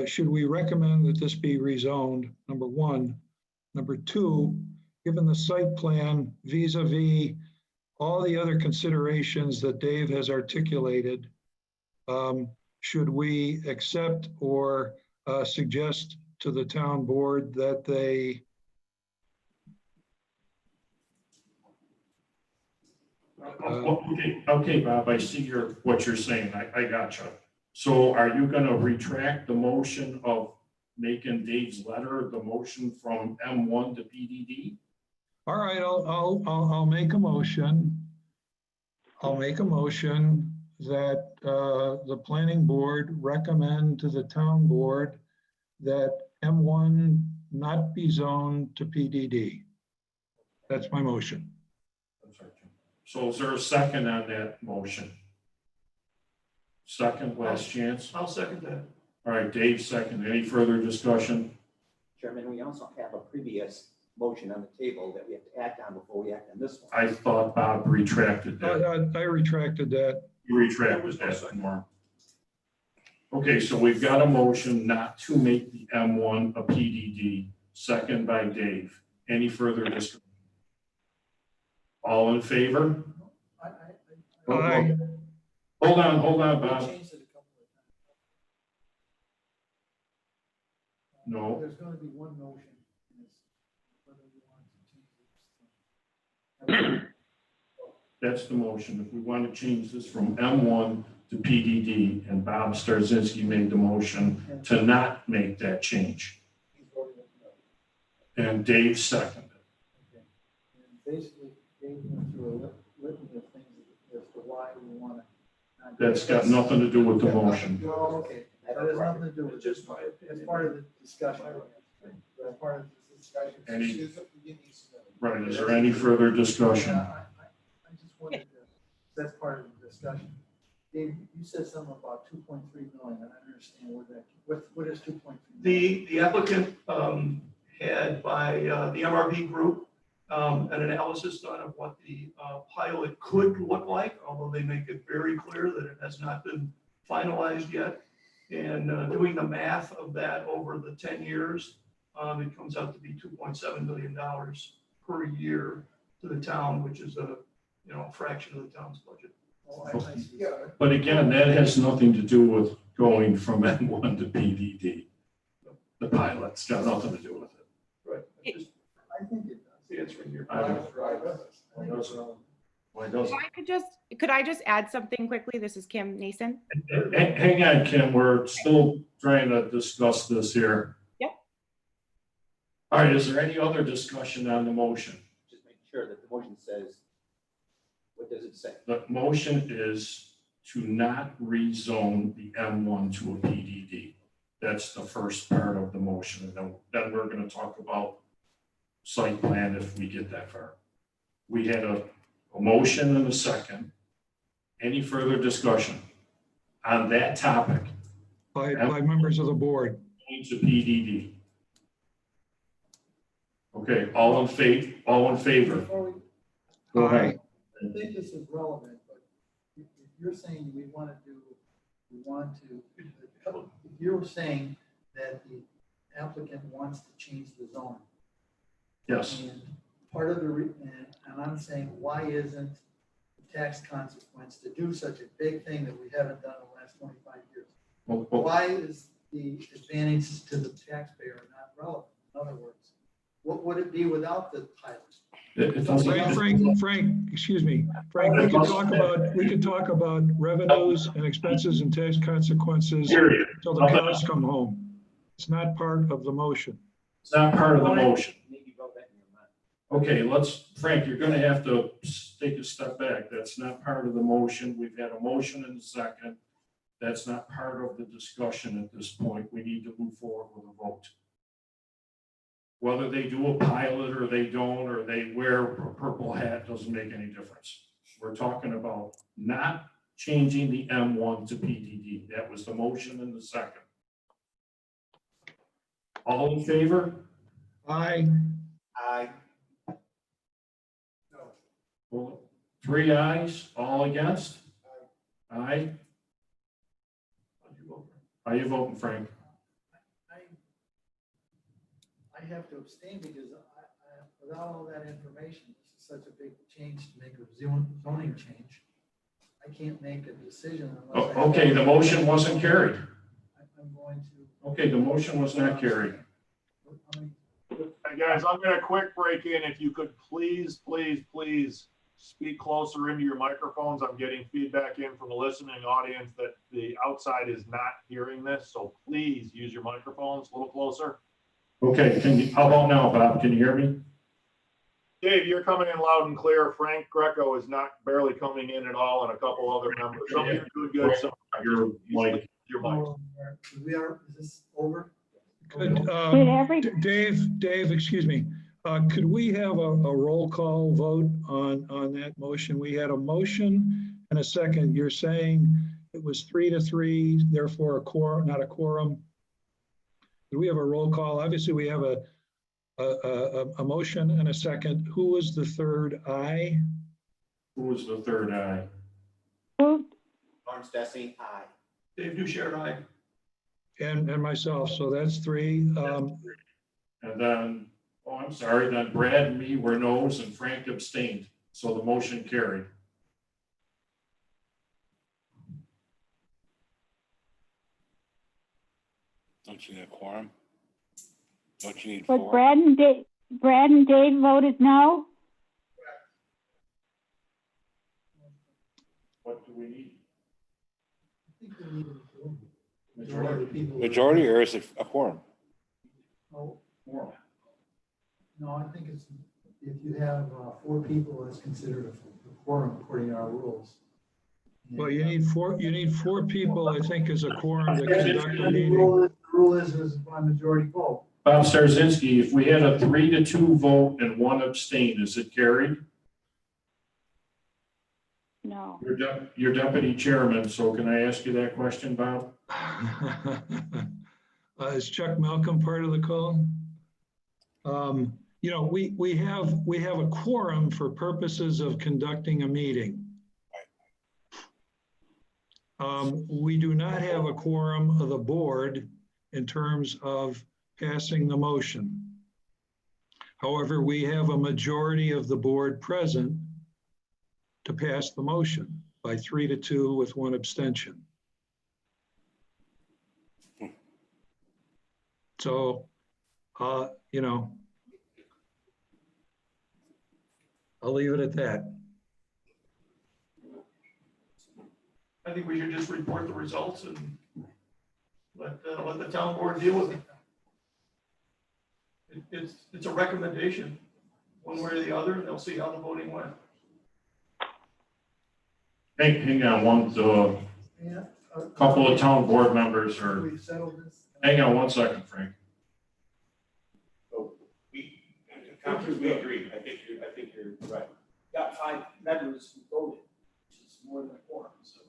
should we recommend that this be rezoned? Number one. Number two, given the site plan vis-a-vis all the other considerations that Dave has articulated, should we accept or suggest to the town board that they Okay, Bob, I see what you're saying. I gotcha. So are you gonna retract the motion of making Dave's letter, the motion from M1 to PDD? All right, I'll make a motion. I'll make a motion that the planning board recommend to the town board that M1 not be zoned to PDD. That's my motion. So is there a second on that motion? Second, last chance. I'll second that. All right, Dave, second. Any further discussion? Chairman, we also have a previous motion on the table that we have to act on before we act on this one. I thought Bob retracted that. I retracted that. You retracted that, Norm. Okay, so we've got a motion not to make the M1 a PDD, second by Dave. Any further discussion? All in favor? Aye. Hold on, Bob. Changed it a couple of times. No, There's gonna be one motion. and it's whether you want to change it. that's the motion. If we want to change this from M1 to PDD, and Bob Starzinski made the motion to not make that change. He's voting no. And Dave seconded. Okay. And basically, Dave went through a litany of things as to why we want to. That's got nothing to do with the motion. Well, okay, that has nothing to do with it. Just my opinion. That's part of the discussion. That's part of the discussion. Any- Right, is there any further discussion? I just wanted to, that's part of the discussion. Dave, you said something about 2.3 million. I don't understand what is 2.3? The applicant had by the MRB group an analysis done of what the pilot could look like, although they make it very clear that it has not been finalized yet. And doing the math of that over the 10 years, it comes out to be $2.7 million per year to the town, which is a fraction of the town's budget. Oh, I see. Yeah. But again, that has nothing to do with going from M1 to PDD. The pilot's got nothing to do with it. Right. I think it does. Answering your I don't- question. Why doesn't? Could I just add something quickly? This is Kim Nason. Hang on, Kim, we're still trying to discuss this here. Yep. All right, is there any other discussion on the motion? Just make sure that the motion says, what does it say? The motion is to not rezone the M1 to a PDD. That's the first part of the motion, and then we're gonna talk about site plan if we get that far. We had a motion and a second. Any further discussion on that topic? By members of the board. Going to PDD. Okay, all in favor? Before we, Go ahead. I think this is relevant, but if you're saying if you're saying that the applicant wants to change the zone. Yes. And part of and I'm saying, why isn't the tax consequence to do such a big thing that we haven't done in the last 25 years? Well, Why is the advantage to the taxpayer not relevant? In other words, what would it be without the pilot? it doesn't- Frank, excuse me. Frank, we could talk about revenues and expenses and tax consequences Period. until the cows come home. It's not part of the motion. It's not part of the motion. Maybe wrote that in your mind. Okay, Frank, you're gonna have to take a step back. That's not part of the motion. We've had a motion and a second. That's not part of the discussion at this point. We need to move forward with a vote. Whether they do a pilot or they don't, or they wear a purple hat, doesn't make any difference. We're talking about not changing the M1 to PDD. That was the motion in the second. All in favor? Aye. Aye. Well, 3 ayes, all against? Aye. How you voting, Frank? I have to abstain because without all that information, this is such a big change to make a zoning change. I can't make a decision unless. I have Okay, the motion wasn't carried. I'm going to. Okay, the motion was not carried. Hey, guys, I'm gonna quick break in. If you could please speak closer into your microphones. I'm getting feedback in from the listening audience that the outside is not hearing this, so please use your microphones a little closer. Okay, how about now, Bob? Can you hear me? Dave, you're coming in loud and clear. Frank Greco is not barely coming in at all, and a couple other members. Some of you are doing good. Some Your mic. your mic. Is this over? Could, Did every, Dave, excuse me. Could we have a roll call vote on that motion? We had a motion and a second. You're saying it was 3-3, therefore a quorum, not a quorum. Do we have a roll call? Obviously, we have a motion and a second. Who was the third aye? Who was the third aye? moved, Lawrence Desi, aye. Dave Duchard, aye. And myself, so that's 3. And then, oh, I'm sorry, then Brad and me were no's and Frank abstained. So the motion carried. Don't you need a quorum? Don't you need but 4? Brad and Dave voted no? What do we need? I think we need a majority of people. Majority, or is it a quorum? No, More. no, I think it's, if you have 4 people, it's considered a quorum according to our rules. Well, you need 4 people, I think, as a quorum to conduct a The meeting. rule is by majority vote. Bob Starzinski, if we had a 3-2 vote and 1 abstain, is it carried? No. You're deputy chairman, so can I ask you that question, Bob? Is Chuck Malcolm part of the call? You know, we have a quorum for purposes of conducting a meeting. We do not have a quorum of the board in terms of passing the motion. However, we have a majority of the board present to pass the motion by 3-2 with 1 abstention. So, you know, I'll leave it at that. I think we should just report the results and let the town board deal with it. It's a recommendation, one way or the other, and they'll see how the voting went. Hang on, Yeah. couple of town board members are, We've settled this. hang on 1 second, Frank. We agree. I think you're right. Got 5 members who voted, which is more than a quorum, so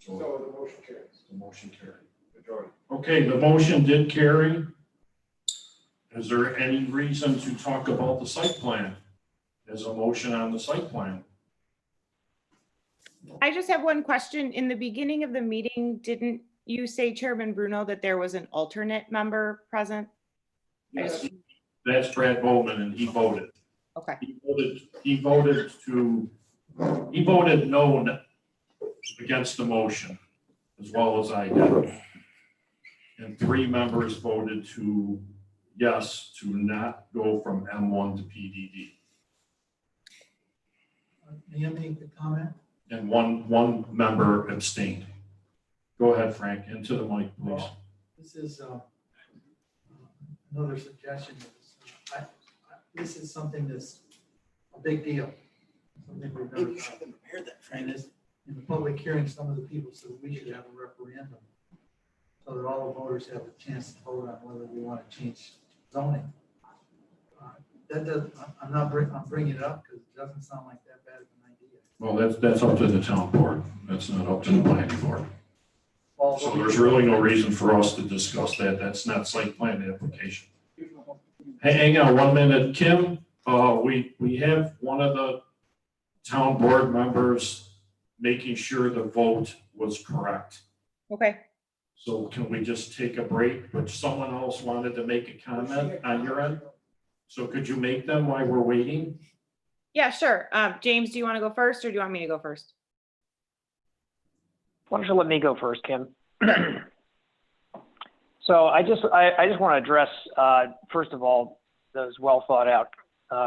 the motion carries. The motion carried. Majority. Okay, the motion did carry. Is there any reason to talk about the site plan? There's a motion on the site plan. I just have one question. In the beginning of the meeting, didn't you say, Chairman Bruno, that there was an alternate member present? Yes. That's Brad Bowman, and he voted. Okay. He voted no against the motion, as well as I did. And 3 members voted to yes, to not go from M1 to PDD. May I make the comment? And one member abstained. Go ahead, Frank, into the mic, please. Well, this is another suggestion. This is something that's a big deal. Something we've never done. And in the public hearing, some of the people said we should have a referendum so that all the voters have a chance to vote on whether we want to change zoning. that does, I'm bringing it up because it doesn't sound like that bad of an idea. Well, that's up to the town board. That's not up to the planning board. Well, So there's really no reason for us to discuss that. That's not site plan application. Hey, hang on 1 minute, Kim. We have one of the town board members making sure the vote was correct. Okay. So can we just take a break? But someone else wanted to make a comment on your end. So could you make them while we're waiting? Yeah, sure. James, do you want to go first or do you want me to go first? Why don't you let me go first, Kim? So I just want to address, first of all, those well thought out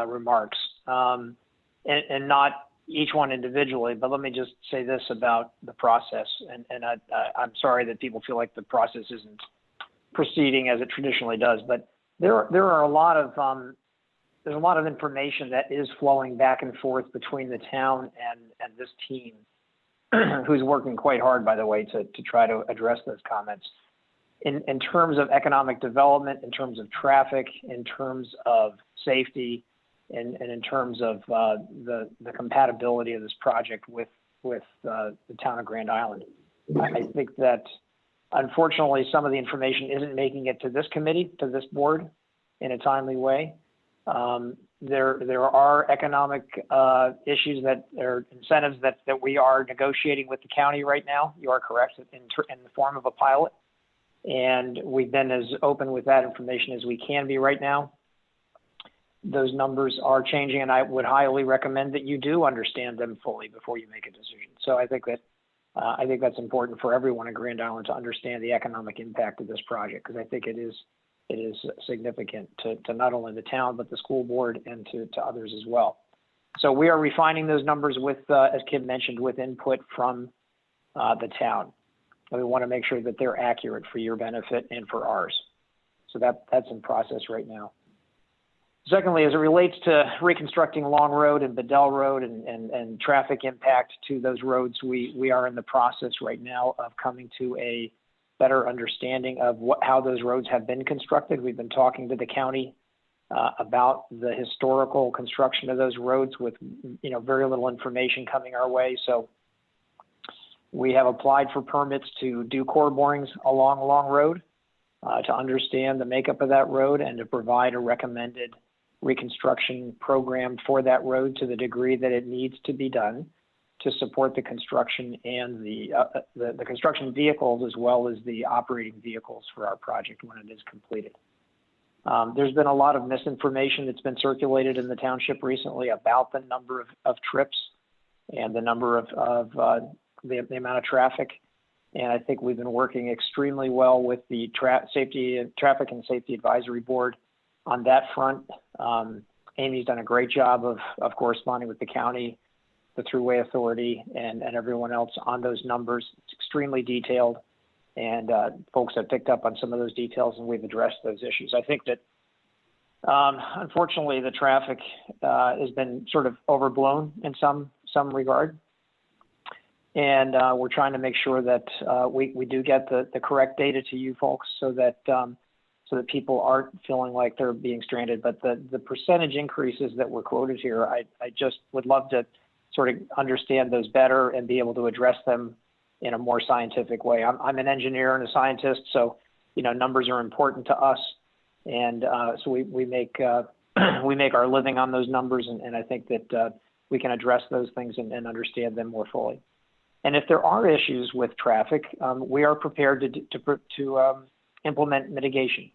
remarks, and not each one individually, but let me just say this about the process. And I'm sorry that people feel like the process isn't proceeding as it traditionally does, but there are a lot of, there's a lot of information that is flowing back and forth between the town and this team, who's working quite hard, by the way, to try to address those comments. In terms of economic development, in terms of traffic, in terms of safety, and in terms of the compatibility of this project with the town of Grand Island. I think that unfortunately some of the information isn't making it to this committee, to this board in a timely way. There are economic issues that are incentives that we are negotiating with the county right now. You are correct, in the form of a pilot. And we've been as open with that information as we can be right now. Those numbers are changing, and I would highly recommend that you do understand them fully before you make a decision. So I think that's important for everyone in Grand Island to understand the economic impact of this project, because I think it is significant to not only the town, but the school board and to others as well. So we are refining those numbers with, as Kim mentioned, with input from the town. And we want to make sure that they're accurate for your benefit and for ours. So that's in process right now. Secondly, as it relates to reconstructing Long Road and Bedell Road and traffic impact to those roads, we are in the process right now of coming to a better understanding of how those roads have been constructed. We've been talking to the county about the historical construction of those roads with very little information coming our way. So we have applied for permits to do core borings along Long Road to understand the makeup of that road and to provide a recommended reconstruction program for that road to the degree that it needs to be done to support the construction and the construction vehicles as well as the operating vehicles for our project when it is completed. There's been a lot of misinformation that's been circulated in the township recently about the number of trips and the number of the amount of traffic. And I think we've been working extremely well with the Traffic and Safety Advisory Board on that front. Amy's done a great job of corresponding with the county, the Thruway Authority, and everyone else on those numbers. It's extremely detailed, and folks have picked up on some of those details, and we've addressed those issues. I think that unfortunately the traffic has been sort of overblown in some regard. And we're trying to make sure that we do get the correct data to you folks so that people aren't feeling like they're being stranded. But the percentage increases that were quoted here, I just would love to sort of understand those better and be able to address them in a more scientific way. I'm an engineer and a scientist, so numbers are important to us, and so we make our living on those numbers, and I think that we can address those things and understand them more fully. And if there are issues with traffic, we are prepared to implement mitigation.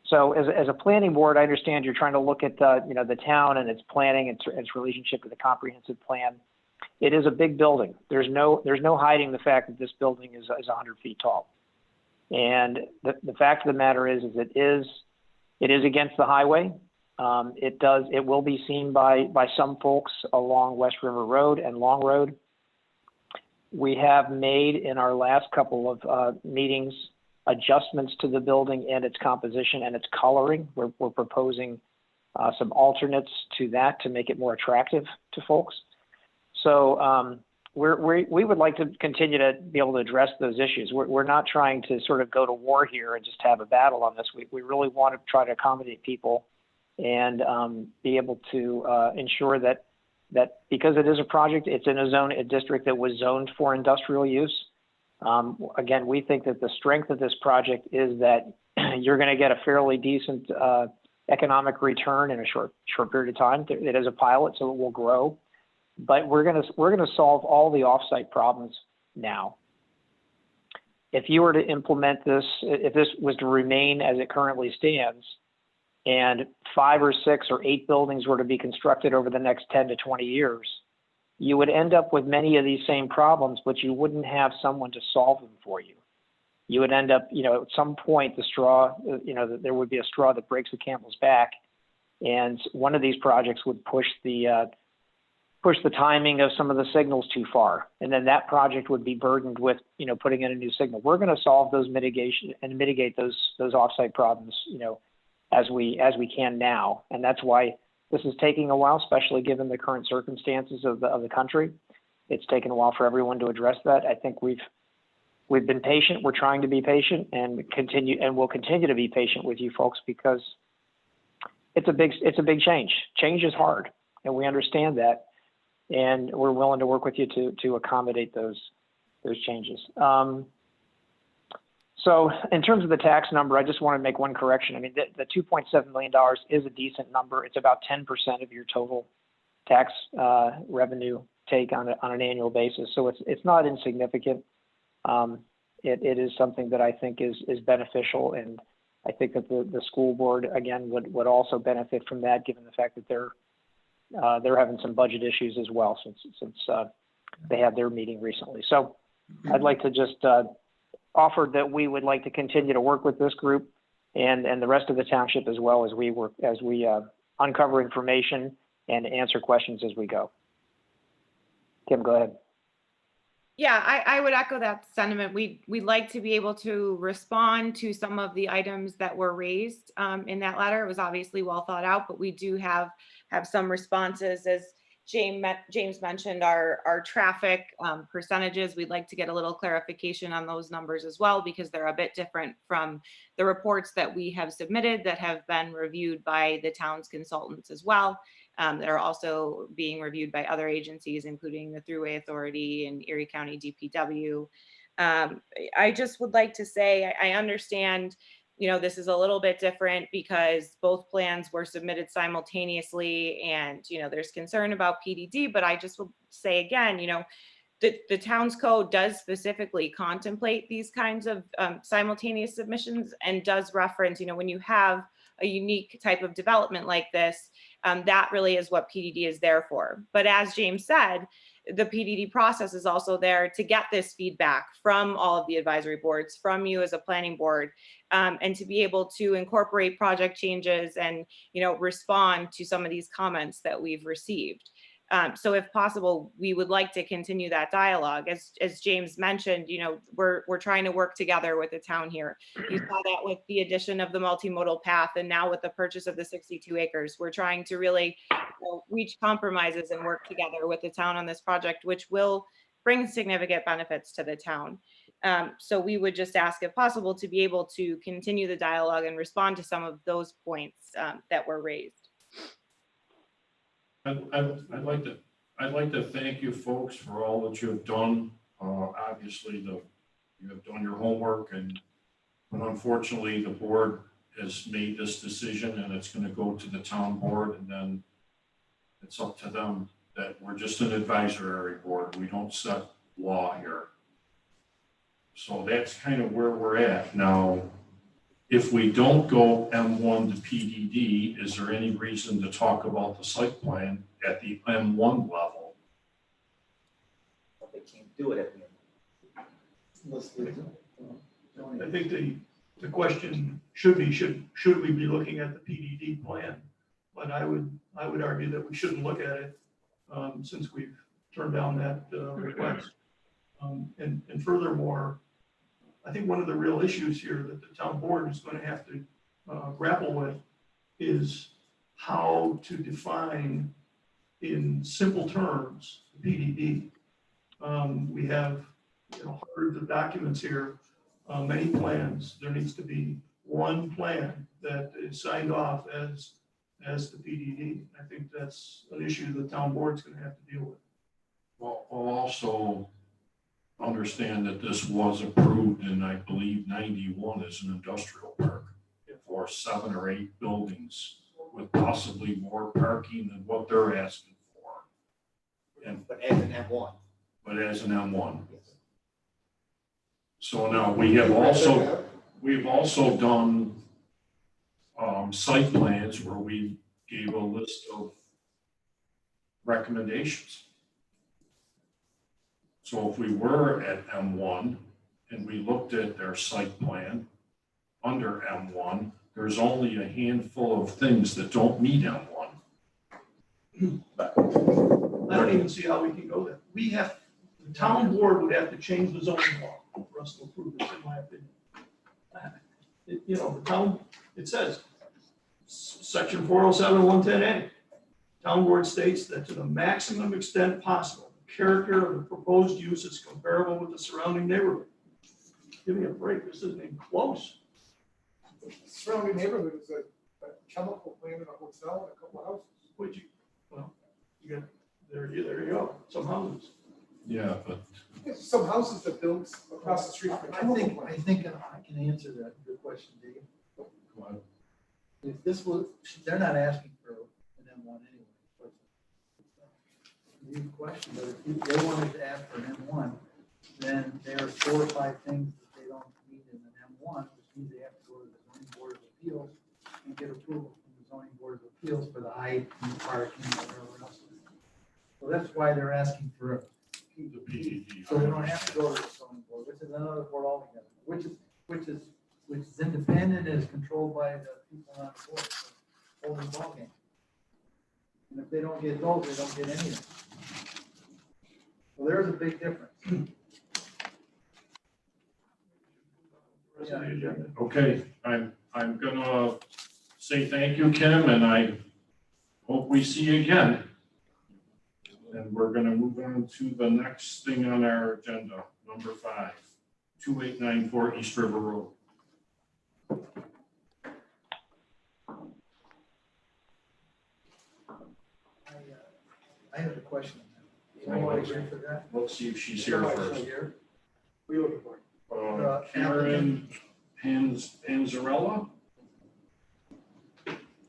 So as a planning board, I understand you're trying to look at the town and its planning and its relationship to the comprehensive plan. It is a big building. There's no hiding the fact that this building is 100 feet tall. And the fact of the matter is it is against the highway. It will be seen by some folks along West River Road and Long Road. We have made in our last couple of meetings adjustments to the building and its composition and its coloring. We're proposing some alternates to that to make it more attractive to folks. So we would like to continue to be able to address those issues. We're not trying to sort of go to war here and just have a battle on this. We really want to try to accommodate people and be able to ensure that because it is a project, it's in a district that was zoned for industrial use. Again, we think that the strength of this project is that you're going to get a fairly decent economic return in a short period of time. It is a pilot, so it will grow, but we're going to solve all the offsite problems now. If you were to implement this, if this was to remain as it currently stands, and 5 or 6 or 8 buildings were to be constructed over the next 10 to 20 years, you would end up with many of these same problems, but you wouldn't have someone to solve them for you. You would end up, at some point, the straw, there would be a straw that breaks the camel's back, and one of these projects would push the timing of some of the signals too far, and then that project would be burdened with, putting in a new signal. We're going to solve those mitigate those offsite problems, as we can now, and that's why this is taking a while, especially given the current circumstances of the country. It's taken a while for everyone to address that. I think we've been patient. We're trying to be patient and we'll continue to be patient with you folks, because it's a big change. Change is hard, and we understand that, and we're willing to work with you to accommodate those changes. So in terms of the tax number, I just want to make one correction. I mean, the $2.7 million is a decent number. It's about 10% of your total tax revenue take on an annual basis. So it's not insignificant. It is something that I think is beneficial, and I think that the school board, again, would also benefit from that, given the fact that they're having some budget issues as well, since they had their meeting recently. So I'd like to just offer that we would like to continue to work with this group and the rest of the township as well, as we uncover information and answer questions as we go. Kim, go ahead. Yeah, I would echo that sentiment. We'd like to be able to respond to some of the items that were raised in that letter. It was obviously well thought out, but we do have some responses. As James mentioned, our traffic percentages, we'd like to get a little clarification on those numbers as well, because they're a bit different from the reports that we have submitted that have been reviewed by the town's consultants as well. That are also being reviewed by other agencies, including the Thruway Authority and Erie County DPW. I just would like to say, I understand, this is a little bit different because both plans were submitted simultaneously, and, there's concern about PDD, but I just will say again, the town's code does specifically contemplate these kinds of simultaneous submissions, and does reference, when you have a unique type of development like this, that really is what PDD is there for. But as James said, the PDD process is also there to get this feedback from all of the advisory boards, from you as a planning board, and to be able to incorporate project changes and, respond to some of these comments that we've received. So if possible, we would like to continue that dialogue. As James mentioned, we're trying to work together with the town here. You saw that with the addition of the multimodal path, and now with the purchase of the 62 acres. We're trying to really reach compromises and work together with the town on this project, which will bring significant benefits to the town. So we would just ask, if possible, to be able to continue the dialogue and respond to some of those points that were raised. I'd like to thank you folks for all that you have done. Obviously, you have done your homework, but unfortunately, the board has made this decision, and it's going to go to the town board, and then it's up to them. That we're just an advisory board. We don't set law here. So that's kind of where we're at now. If we don't go M1 to PDD, is there any reason to talk about the site plan at the M1 level? But they can't do it at the end. I think the question should be, should we be looking at the PDD plan? But I would argue that we shouldn't look at it since we've turned down that request. And furthermore, I think one of the real issues here that the town board is going to have to grapple with is how to define in simple terms the PDD. We have hundreds of documents here, many plans. There needs to be one plan that is signed off as as the PDD. I think that's an issue the town board's gonna have to deal with. Well, I'll also understand that this was approved in, I believe, 91 as an industrial park for 7 or 8 buildings with possibly more parking than what they're asking for, But as an M1. but as an M1. So now we've also done site plans where we gave a list of recommendations. So if we were at M1 and we looked at their site plan under M1, there's only a handful of things that don't meet M1. I don't even see how we can go there. The town board would have to change the zoning law for us to approve this, in my opinion. The town, it says, section 407, 110A. Town board states that to the maximum extent possible, the character of the proposed use is comparable with the surrounding neighborhood. Give me a break, this isn't even close. The surrounding neighborhood is a chemical plant and a hotel and a couple of houses. You got, there you go, some houses. Yeah, but There's some houses that built across the street from a chemical plant. I think I can answer that, your question, Dave. If this was, they're not asking for an M1 anyway. But it's a new question, but if they wanted to ask for an M1, then there are 4 or 5 things that they don't meet in an M1, which means they have to go to the zoning board of appeals and get approval from the zoning board of appeals for the height and the parking and whatever else. So that's why they're asking for the PDD. so they don't have to go to the zoning board, which is another board altogether, which is independent and is controlled by the people on the board, so holding ballgame. And if they don't get those, they don't get anything. So there's a big difference. Rest of the agenda. Okay, I'm gonna say thank you, Kim, and I hope we see you again. And we're gonna move on to the next thing on our agenda, number 5, 2894 East River Road. I have a question. Anyone agree for that? Let's see if she's here first. We looking for. Karen Panzarella,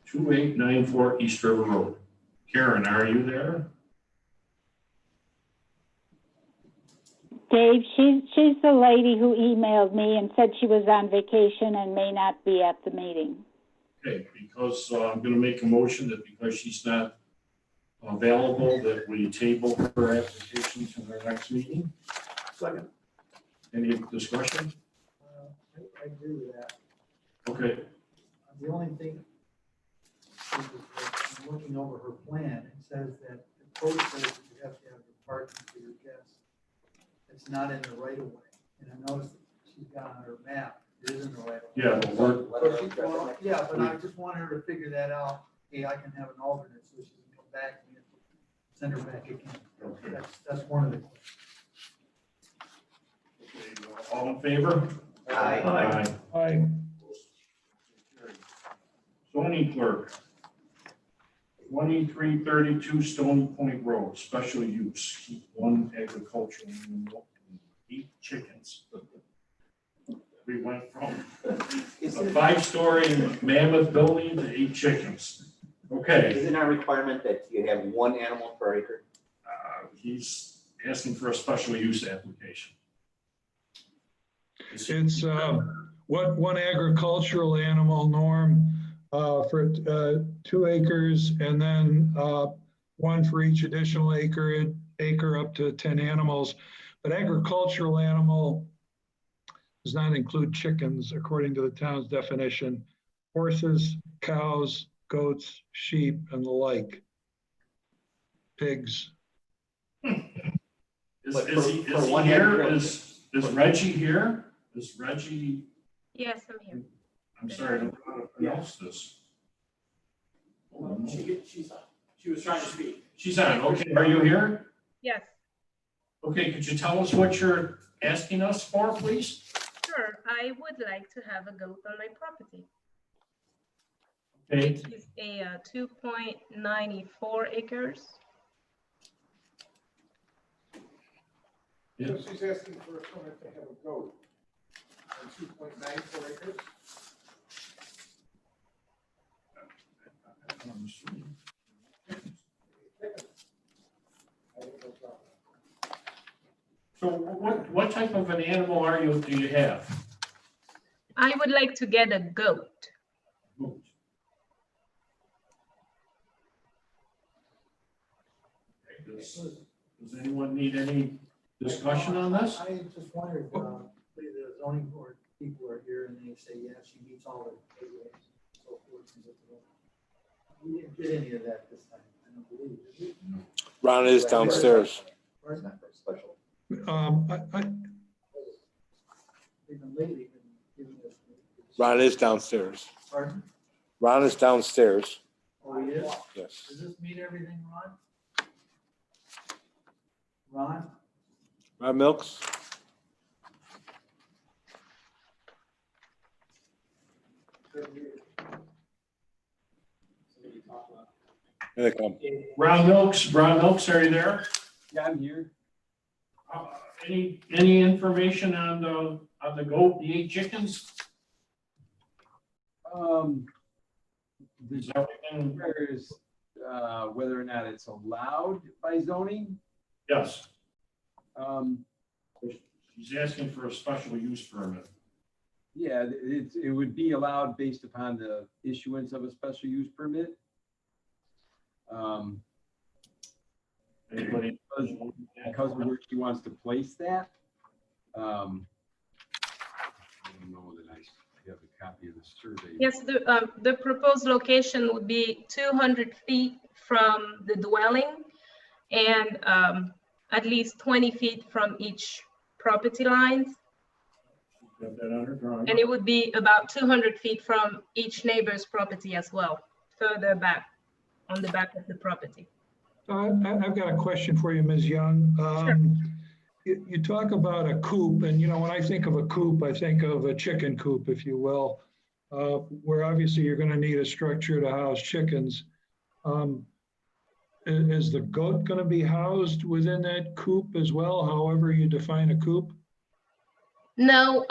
2894 East River Road. Karen, are you there? Dave, she's the lady who emailed me and said she was on vacation and may not be at the meeting. Okay, because I'm going to make a motion that because she's not available, that we table her application to our next meeting. Second. Any discussion? I agree with that. Okay, The only thing is that I'm looking over her plan, it says that the code says that you have to have the parking for your guests. It's not in the right of way, and I noticed that she's got on her map, it is in the right of way. yeah, but we're, Yeah, but I just want her to figure that out, hey, I can have an alternate, so she can come back and send her back again. That's one of the questions. all in favor? Aye. Aye. Zoning clerk. 2332 Stony Point Road, special use, keep 1 agricultural animal and 8 chickens. We went from a 5-story mammoth building to 8 chickens. Okay. Isn't our requirement that you have 1 animal per acre? He's asking for a special use application. It's one agricultural animal, Norm, for 2 acres, and then 1 for each additional acre up to 10 animals. But agricultural animal does not include chickens, according to the town's definition. Horses, cows, goats, sheep, and the like. Pigs. Is he here? Is Reggie here? Is Reggie? Yes, I'm here. I'm sorry, I don't know how to pronounce this. She was trying to speak. She's on, okay, are you here? Yes, Okay, could you tell us what you're asking us for, please? sure. I would like to have a goat on my property. Okay, It is a 2.94 acres. yeah. So she's asking for a permit to have a goat on 2.94 acres. So what type of an animal do you have? I would like to get a goat. Does anyone need any discussion on this? I just wondered, the zoning board people are here and they say, yeah, she meets all the regulations and so forth. We didn't get any of that this time, I don't believe, did we? Ron is downstairs. It's not for special. They've been lately been giving us. Ron is downstairs. Pardon? Ron is downstairs. Oh, he is? Yes. Does this meet everything, Ron? Ron? Ron Milks? Here they come. Ron Milks, are you there? Yeah, I'm here. Any information on the goat, the 8 chickens? The Everything? is whether or not it's allowed by zoning. Yes. Um, She's asking for a special use permit. yeah, it would be allowed based upon the issuance of a special use permit. Anybody? Because of where she wants to place that. I don't know that I have a copy of the survey. Yes, the proposed location would be 200 feet from the dwelling and at least 20 feet from each property lines. Got that on her drawing. And it would be about 200 feet from each neighbor's property as well, further back, on the back of the property. I've got a question for you, Ms. Young. You talk about a coop, and you know, when I think of a coop, I think of a chicken coop, if you will, where obviously you're going to need a structure to house chickens. Is the goat going to be housed within that coop as well, however you define a coop? No,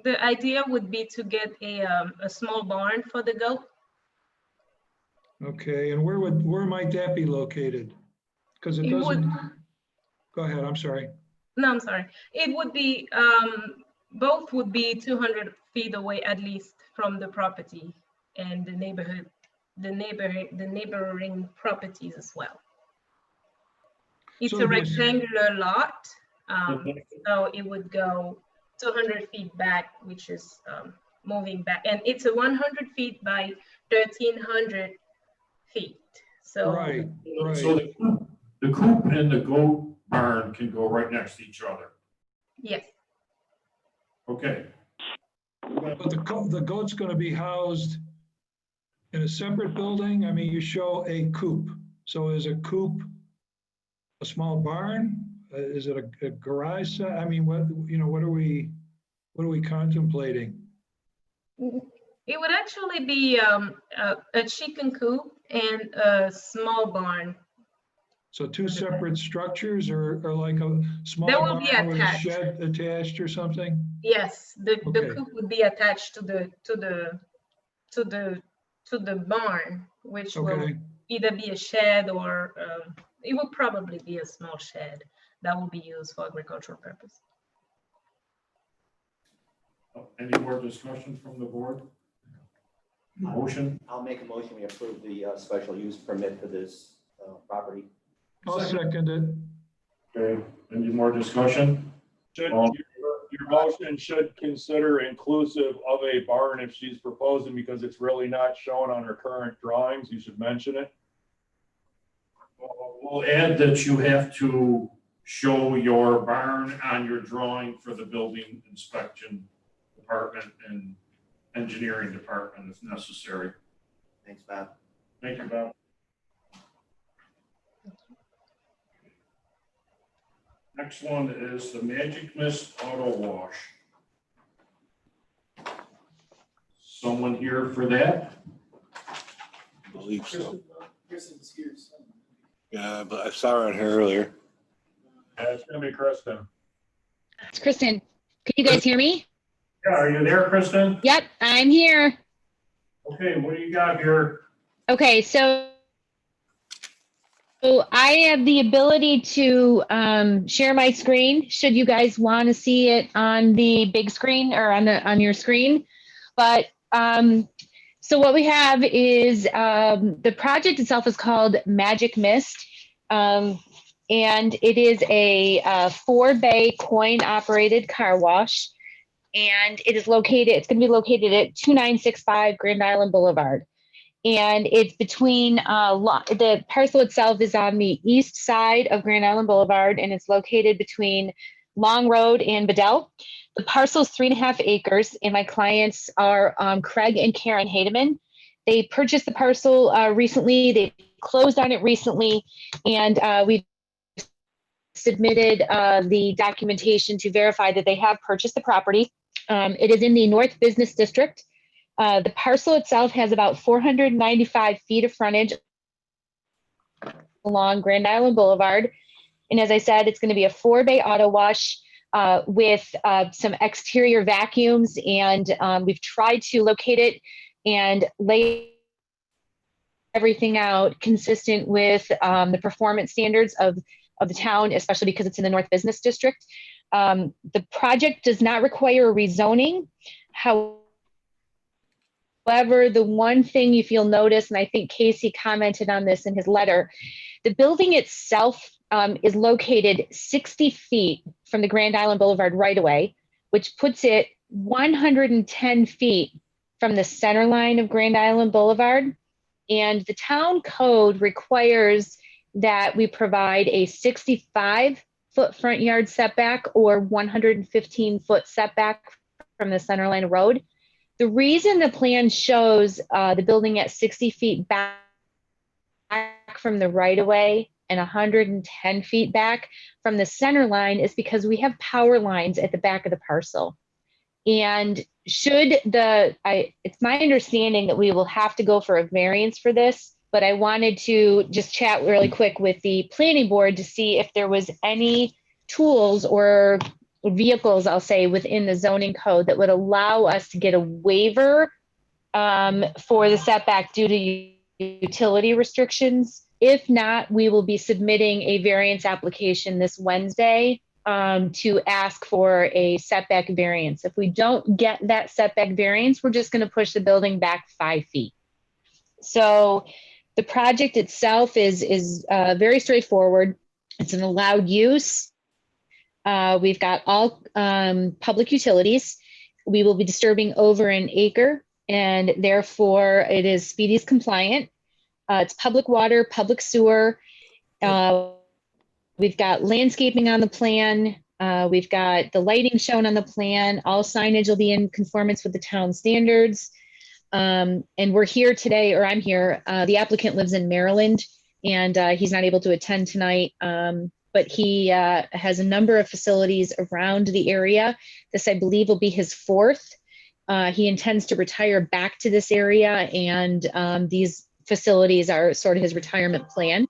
the idea would be to get a small barn for the goat. Okay, and where might that be located? Because it doesn't. Go ahead, I'm sorry. No, I'm sorry. It would be, both would be 200 feet away at least from the property and the neighborhood, the neighboring properties as well. It's So a this- rectangular lot, so it would go 200 feet back, which is moving back. And it's a 100 feet by 1,300 feet. So Right, So right. the coop and the goat barn can go right next to each other. yes, Okay. But the goat's going to be housed in a separate building? I mean, you show a coop. So is a coop a small barn? Is it a garage? I mean, what are we contemplating? it would actually be a chicken coop and a small barn. So two separate structures or like a small They will be barn with a attached. shed attached or something? Yes, the Okay. coop would be attached to the barn, which will Okay, either be a shed or it will probably be a small shed that will be used for agricultural purpose. Any more discussion from the board? Motion? I'll make a motion, we approve the special use permit for this property. I'll second it. Okay, any more discussion? Should, Oh. your motion should consider inclusive of a barn if she's proposing, because it's really not shown on her current drawings. You should mention it. We'll add that you have to show your barn on your drawing for the building inspection department and engineering department if necessary. Thanks, Bob. Thank you, Bob. Next one is the Magic Mist Auto Wash. someone here for that? I believe so. Kristen's here, so. Yeah, but I saw her on here earlier. It's gonna be Kristen. It's Kristen. Can you guys hear me? Yeah, are you there, Kristen? Yep, I'm here. Okay, what do you got here? Okay, so I have the ability to share my screen should you guys want to see it on the big screen or on your screen. But so what we have is the project itself is called Magic Mist. And it is a 4-bay coin-operated car wash. And it's going to be located at 2965 Grand Island Boulevard. And it's between, the parcel itself is on the east side of Grand Island Boulevard, and it's located between Long Road and Bedell. The parcel is 3.5 acres, and my clients are Craig and Karen Hademan. They purchased the parcel recently. They closed on it recently, and we submitted the documentation to verify that they have purchased the property. It is in the North Business District. The parcel itself has about 495 feet of frontage along Grand Island Boulevard. And as I said, it's going to be a 4-bay auto wash with some exterior vacuums. And we've tried to locate it and lay everything out consistent with the performance standards of the town, especially because it's in the North Business District. The project does not require a rezoning. However, the one thing if you'll notice, and I think Casey commented on this in his letter, the building itself is located 60 feet from the Grand Island Boulevard right-of-way, which puts it 110 feet from the center line of Grand Island Boulevard. And the town code requires that we provide a 65-foot front yard setback or 115-foot setback from the center line of road. The reason the plan shows the building at 60 feet back from the right-of-way and 110 feet back from the center line is because we have power lines at the back of the parcel. And it's my understanding that we will have to go for a variance for this, but I wanted to just chat really quick with the planning board to see if there was any tools or vehicles, I'll say, within the zoning code that would allow us to get a waiver for the setback due to utility restrictions. If not, we will be submitting a variance application this Wednesday to ask for a setback variance. If we don't get that setback variance, we're just going to push the building back 5 feet. So the project itself is very straightforward. It's an allowed use. We've got all public utilities. We will be disturbing over an acre, and therefore it is SPDES compliant. It's public water, public sewer. We've got landscaping on the plan. We've got the lighting shown on the plan. All signage will be in conformance with the town standards. And we're here today, or I'm here. The applicant lives in Maryland, and he's not able to attend tonight. But he has a number of facilities around the area. This, I believe, will be his 4th. He intends to retire back to this area, and these facilities are sort of his retirement plan.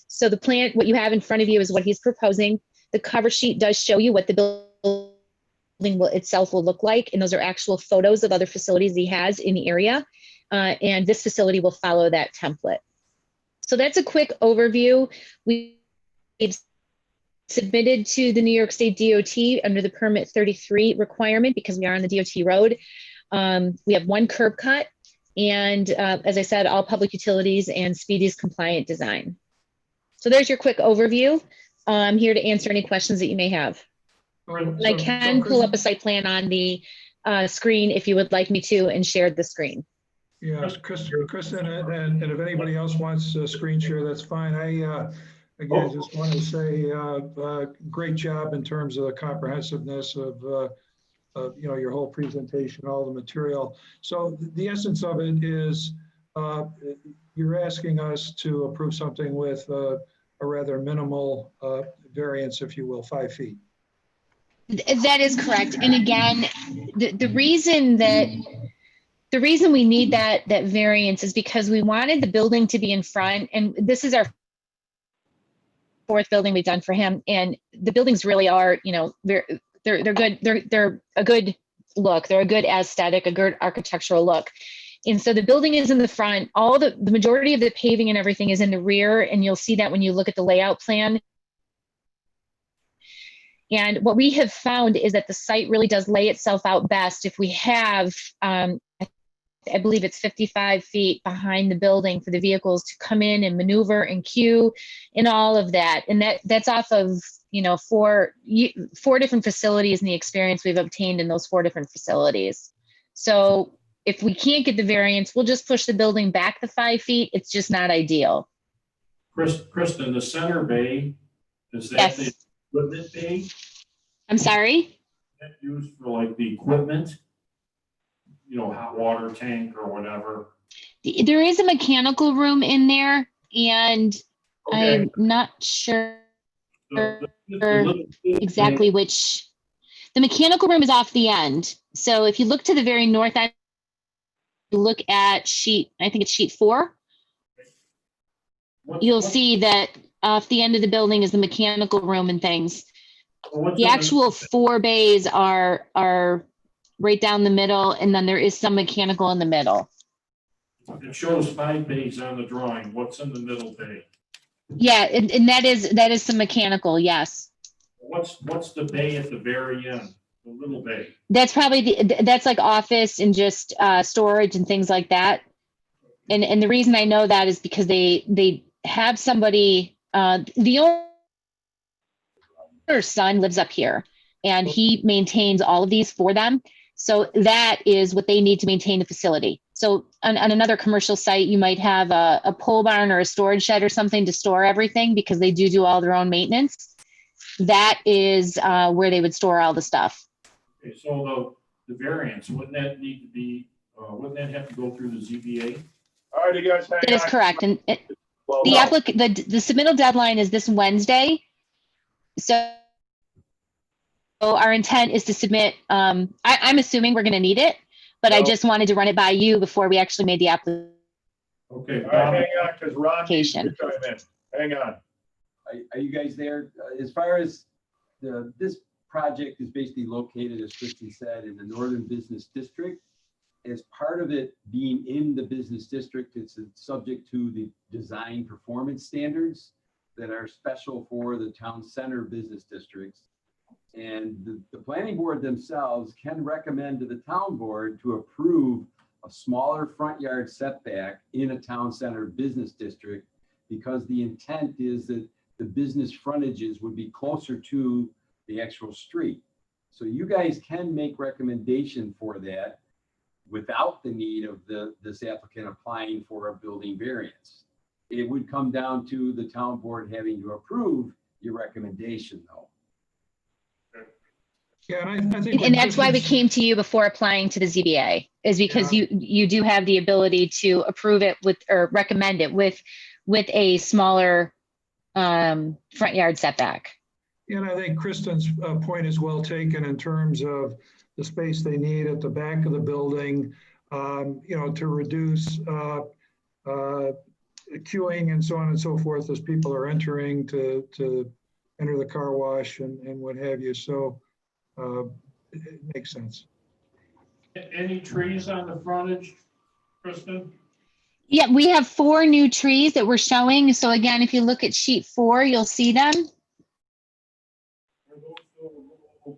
So the plan, what you have in front of you is what he's proposing. The cover sheet does show you what the building itself will look like, and those are actual photos of other facilities he has in the area. And this facility will follow that template. So that's a quick overview. We've submitted to the New York State DOT under the permit 33 requirement because we are on the DOT road. We have 1 curb cut, and as I said, all public utilities and SPDES compliant design. So there's your quick overview. I'm here to answer any questions that you may have. I can pull up a site plan on the screen if you would like me to, and share the screen. Yeah, Kristen, and if anybody else wants to screen share, that's fine. Again, just want to say great job in terms of the comprehensiveness of your whole presentation, all the material. So the essence of it is you're asking us to approve something with a rather minimal variance, if you will, 5 feet. That is correct. And again, the reason that the reason we need that variance is because we wanted the building to be in front, and this is our fourth building we've done for him, and the buildings really are, you know, they're good. They're a good look. They're a good aesthetic, a good architectural look. And so the building is in the front. All the majority of the paving and everything is in the rear, and you'll see that when you look at the layout plan. And what we have found is that the site really does lay itself out best if we have, I believe it's 55 feet behind the building for the vehicles to come in and maneuver and queue and all of that. And that's off of, you know, four different facilities and the experience we've obtained in those 4 different facilities. So if we can't get the variance, we'll just push the building back the 5 feet. It's just not ideal. Kristen, the center bay, is that Yes. the equipment bay? I'm sorry? That used for like the equipment? You know, hot water tank or whatever? There is a mechanical room in there, and Okay. I'm not sure The little exactly which. The mechanical room is off the end. So if you look to the very north end, you look at I think it's sheet 4, you'll see that off the end of the building is the mechanical room and things. The actual 4 bays are right down the middle, and then there is some mechanical in the middle. It shows 5 bays on the drawing. What's in the middle bay? Yeah, and that is some mechanical, yes. What's the bay at the very end? The little bay? That's probably that's like office and just storage and things like that. And the reason I know that is because they have somebody, the owner's son lives up here, and he maintains all of these for them. So that is what they need to maintain the facility. So on another commercial site, you might have a pole barn or a storage shed or something to store everything, because they do all their own maintenance. That is where they would store all the stuff. Okay, so the variance, wouldn't that need to be, wouldn't that have to go through the ZBA? All right, you guys. That is correct. And the submittal deadline is this Wednesday. So our intent is to submit, I'm assuming we're going to need it, but I just wanted to run it by you before we actually made the application. Okay. All right, hang on, because Ron needs to chime in. Hang on. Are you guys there? As far as this project is basically located, as Kristen said, in the Northern Business District. As part of it being in the business district, it's subject to the design performance standards that are special for the town center business districts. And the planning board themselves can recommend to the town board to approve a smaller front yard setback in a town center business district, because the intent is that the business frontages would be closer to the actual street. So you guys can make recommendation for that without the need of this applicant applying for a building variance. It would come down to the town board having to approve your recommendation, though. Yeah, and I think. And that's why we came to you before applying to the ZBA, is because you do have the ability to approve it with, or recommend it with a smaller front yard setback. And I think Kristen's point is well taken in terms of the space they need at the back of the building, to reduce queuing and so on and so forth as people are entering to enter the car wash and what have you. So it makes sense. Any trees on the frontage, Kristen? Yeah, we have 4 new trees that we're showing. So again, if you look at sheet 4, you'll see them.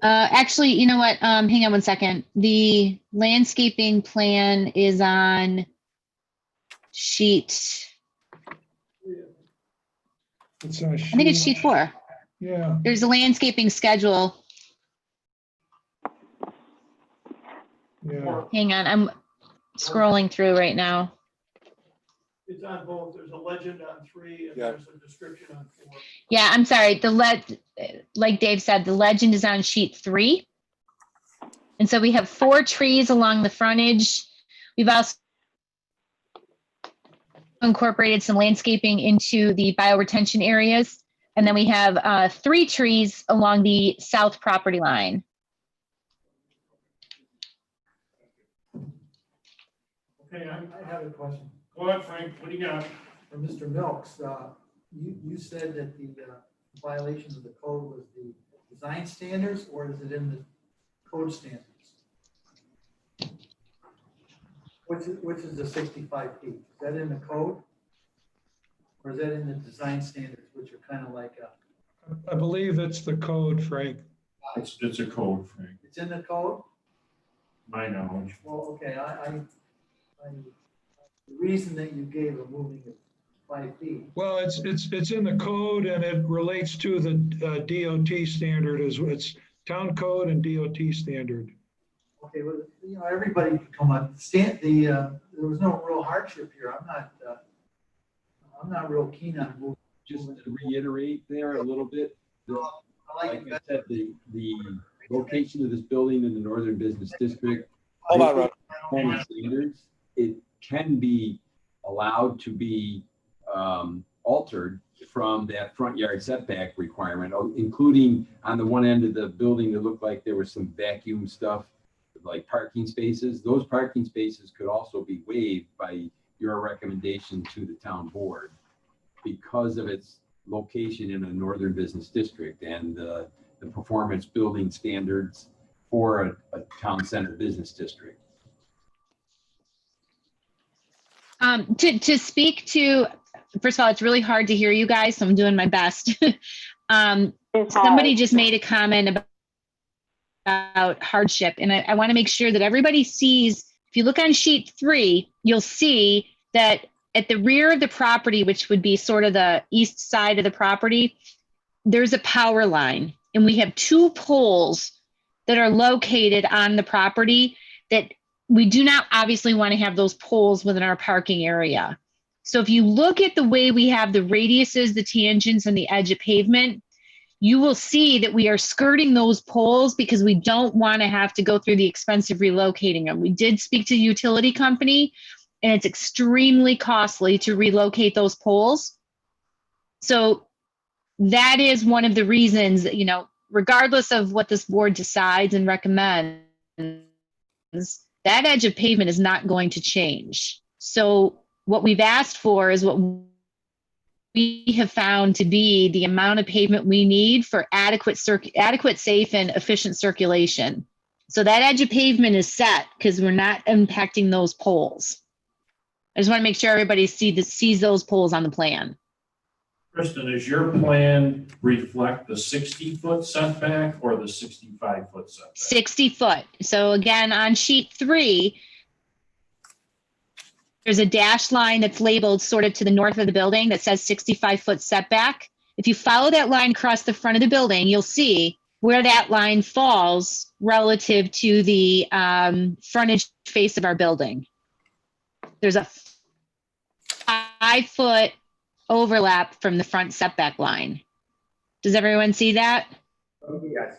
Actually, you know what? Hang on one second. The landscaping plan is on sheet. I think it's sheet 4. Yeah. There's a landscaping schedule. Yeah. Hang on, I'm scrolling through right now. It's on both. There's a legend on 3 and there's a description on 4. Yeah, I'm sorry. Like Dave said, the legend is on sheet 3. And so we have 4 trees along the frontage. We've also incorporated some landscaping into the bioretention areas. And then we have 3 trees along the south property line. Okay, I have a question go ahead, Frank, what do you got? for Mr. Milks. You said that the violations of the code was the design standards, or is it in the code standards? Which is the 65 feet? Is that in the code? Or is that in the design standards, which are kind of like I believe it's the code, Frank. It's a code, Frank, it's in the code? my knowledge. Well, okay, the reason that you gave of moving it 5 feet. Well, it's in the code and it relates to the DOT standard as it's town code and DOT standard. Okay, well, everybody can come up, there was no real hardship here. I'm not real keen on moving. Just to reiterate there a little bit, like I said, the location of this building in the Northern Business District. Hold on, Ron. Home standards, it can be allowed to be altered from that front yard setback requirement, including on the one end of the building, it looked like there was some vacuum stuff, like parking spaces. Those parking spaces could also be waived by your recommendation to the town board because of its location in a Northern Business District and the performance building standards for a town center business district. To speak to, first of all, it's really hard to hear you guys, so I'm doing my best. Somebody just made a comment about hardship, and I want to make sure that everybody sees, if you look on sheet 3, you'll see that at the rear of the property, which would be sort of the east side of the property, there's a power line, and we have 2 poles that are located on the property that we do not obviously want to have those poles within our parking area. So if you look at the way we have the radiuses, the tangents, and the edge of pavement, you will see that we are skirting those poles because we don't want to have to go through the expense of relocating them. We did speak to the utility company, and it's extremely costly to relocate those poles. So that is one of the reasons that, regardless of what this board decides and recommends, that edge of pavement is not going to change. So what we've asked for is what we have found to be the amount of pavement we need for adequate, safe, and efficient circulation. So that edge of pavement is set because we're not impacting those poles. I just want to make sure everybody sees those poles on the plan. Kristen, does your plan reflect the 60-foot setback or the 65-foot setback? 60 foot. So again, on sheet 3, there's a dashed line that's labeled sort of to the north of the building that says 65-foot setback. If you follow that line across the front of the building, you'll see where that line falls relative to the frontage face of our building. There's a 5-foot overlap from the front setback line. Does everyone see that? Yes.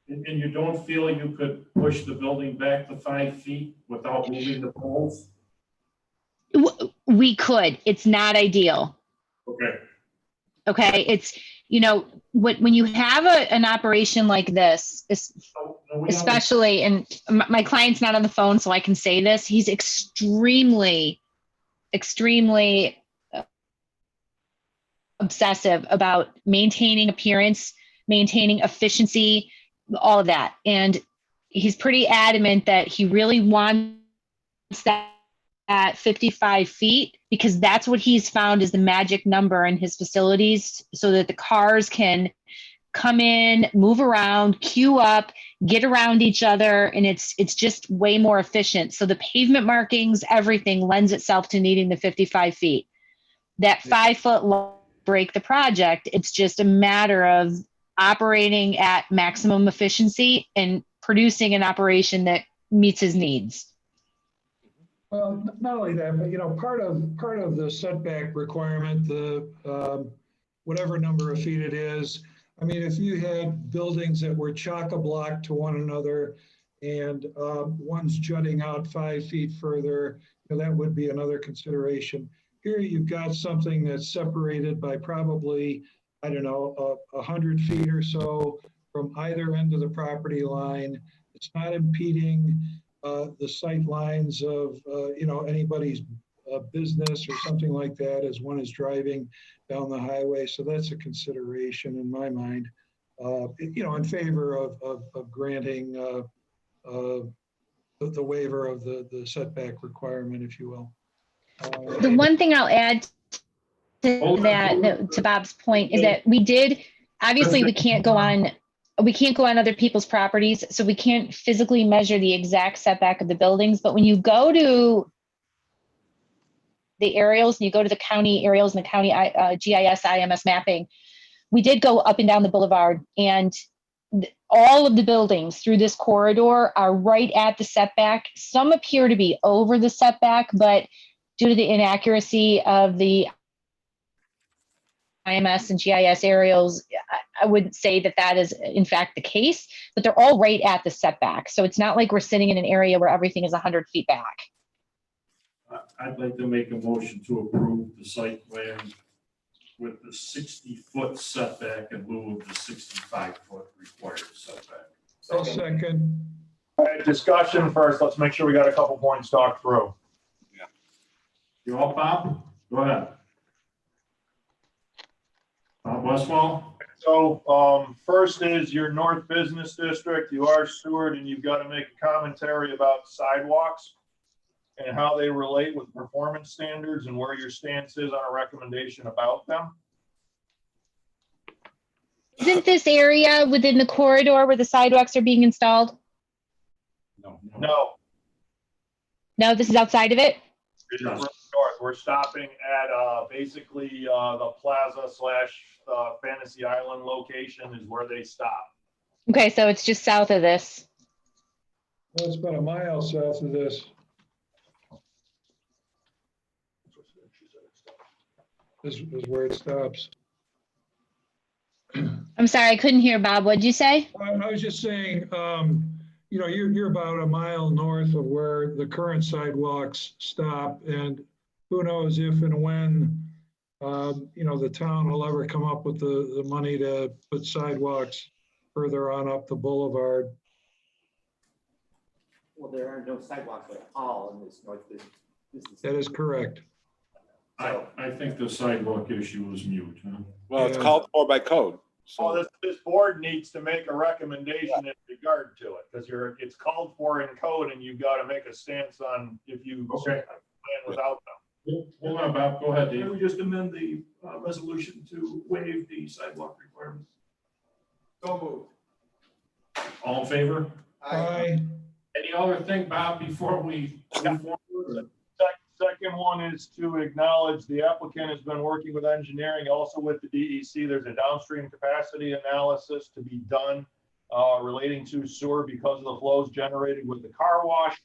And you don't feel you could push the building back to 5 feet without moving the poles? We could. It's not ideal. Okay. Okay. It's, when you have an operation like this, especially, and my client's not on the phone, so I can say this, he's extremely obsessive about maintaining appearance, maintaining efficiency, all of that. And he's pretty adamant that he really wants that at 55 feet because that's what he's found is the magic number in his facilities so that the cars can come in, move around, queue up, get around each other, and it's just way more efficient. So the pavement markings, everything lends itself to needing the 55 feet. That 5-foot break the project. It's just a matter of operating at maximum efficiency and producing an operation that meets his needs. Well, not only that, but part of the setback requirement, the whatever number of feet it is. I mean, if you had buildings that were chock-a-block to one another and one's jutting out 5 feet further, that would be another consideration. Here you've got something that's separated by probably, 100 feet or so from either end of the property line. It's not impeding the sight lines of, anybody's business or something like that as one is driving down the highway. So that's a consideration in my mind, in favor of granting the waiver of the setback requirement, if you will. The one thing I'll add to that, to Bob's point, is that we did, obviously we can't go on other people's properties, so we can't physically measure the exact setback of the buildings. But when you go to the aerials and you go to the county aerials and the county GIS, IMS mapping, we did go up and down the boulevard, and all of the buildings through this corridor are right at the setback. Some appear to be over the setback, but due to the inaccuracy of the IMS and GIS aerials, I wouldn't say that is in fact the case, but they're all right at the setback. So it's not like we're sitting in an area where everything is 100 feet back. I'd like to make a motion to approve the site plan with the 60-foot setback in lieu of the 65-foot required setback. I'll second. All right, discussion first. Let's make sure we got a couple points talked through. You all, Bob? Go ahead. Bob Westfall? So first is your North Business District. You are Stewart, and you've got to make a commentary about sidewalks and how they relate with performance standards and where your stance is on a recommendation about them. Isn't this area within the corridor where the sidewalks are being installed? No. No, this is outside of it? It's north. We're stopping at basically the plaza / Fantasy Island location is where they stop. Okay, so it's just south of this. Well, it's about a mile south of this. This is where it stops. I'm sorry, I couldn't hear, Bob. What'd you say? I was just saying, you're about a mile north of where the current sidewalks stop, and who knows if and when, the town will ever come up with the money to put sidewalks further on up the boulevard. Well, there are no sidewalks at all in this North Business. That is correct. I think the sidewalk issue is mute, huh? Well, it's called for by code. So this board needs to make a recommendation in regard to it, because it's called for in code, and you've got to make a stance on if you plan without them. Hold on, Bob. Go ahead, Maybe Dave. we just amend the resolution to waive the sidewalk requirements. So moved. All in favor? Aye. Any other thing, Bob, before we move forward? Second one is to acknowledge the applicant has been working with engineering, also with the DEC. There's a downstream capacity analysis to be done relating to sewer because of the flows generated with the car wash,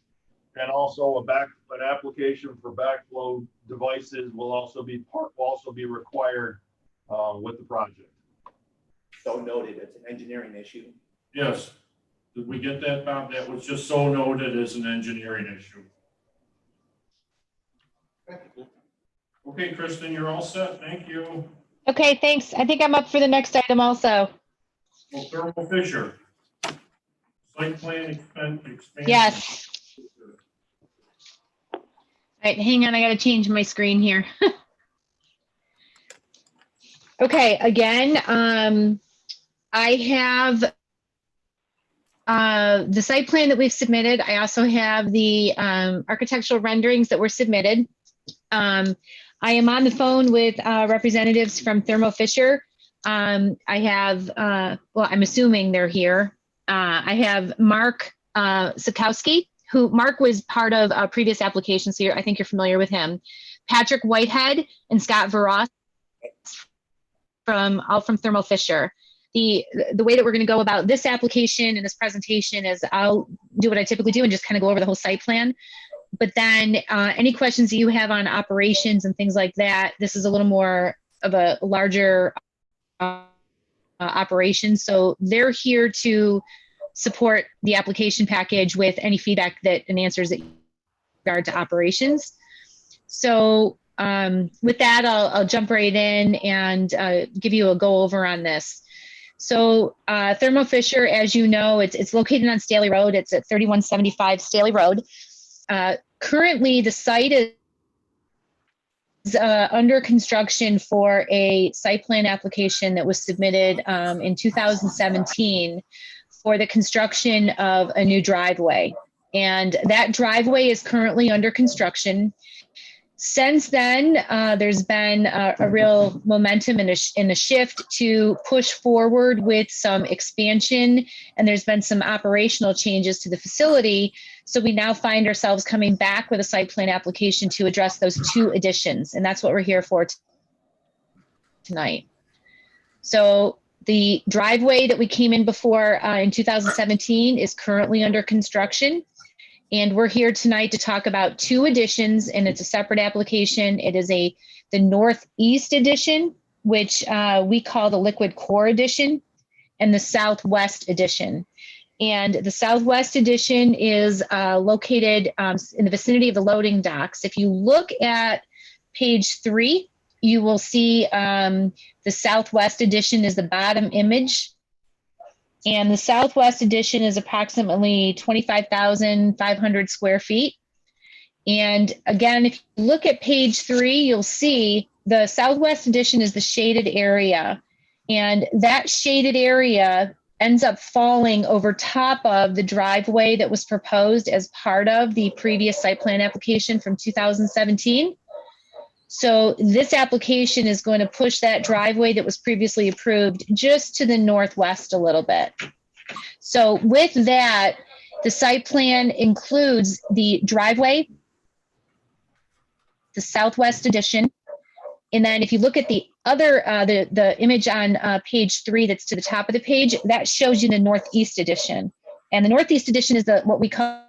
and also an application for backflow devices will also be required with the project. So noted, it's an engineering issue. Yes. Did we get that, Bob? That was just so noted as an engineering issue. Okay, Kristen, you're all set. Thank you. Okay, thanks. I think I'm up for the next item also. Well, Thermo Fisher. Site plan expansion. Yes. All right, hang on. I got to change my screen here. Okay, again, I have the site plan that we've submitted. I also have the architectural renderings that were submitted. I am on the phone with representatives from Thermo Fisher. I have, well, I'm assuming they're here. I have Mark Sikowski, who Mark was part of a previous application, so I think you're familiar with him. Patrick Whitehead and Scott Varos from Thermo Fisher. The way that we're going to go about this application and this presentation is I'll do what I typically do and just kind of go over the whole site plan. But then any questions that you have on operations and things like that, this is a little more of a larger operation. So they're here to support the application package with any feedback and answers that in regard to operations. So with that, I'll jump right in and give you a go over on this. So Thermo Fisher, as you know, it's located on Staley Road. It's at 3175 Staley Road. Currently, the site is under construction for a site plan application that was submitted in 2017 for the construction of a new driveway. And that driveway is currently under construction. Since then, there's been a real momentum and a shift to push forward with some expansion, and there's been some operational changes to the facility. So we now find ourselves coming back with a site plan application to address those two additions, and that's what we're here for tonight. So the driveway that we came in before in 2017 is currently under construction. And we're here tonight to talk about two additions, and it's a separate application. It is the Northeast Edition, which we call the Liquid Core Edition, and the Southwest Edition. And the Southwest Edition is located in the vicinity of the loading docks. If you look at page 3, you will see the Southwest Edition is the bottom image. And the Southwest Edition is approximately 25,500 square feet. And again, if you look at page 3, you'll see the Southwest Edition is the shaded area. And that shaded area ends up falling over top of the driveway that was proposed as part of the previous site plan application from 2017. So this application is going to push that driveway that was previously approved just to the northwest a little bit. So with that, the site plan includes the driveway, the Southwest Edition, and then if you look at the other, the image on page 3 that's to the top of the page, that shows you the Northeast Edition. And the Northeast Edition is what we call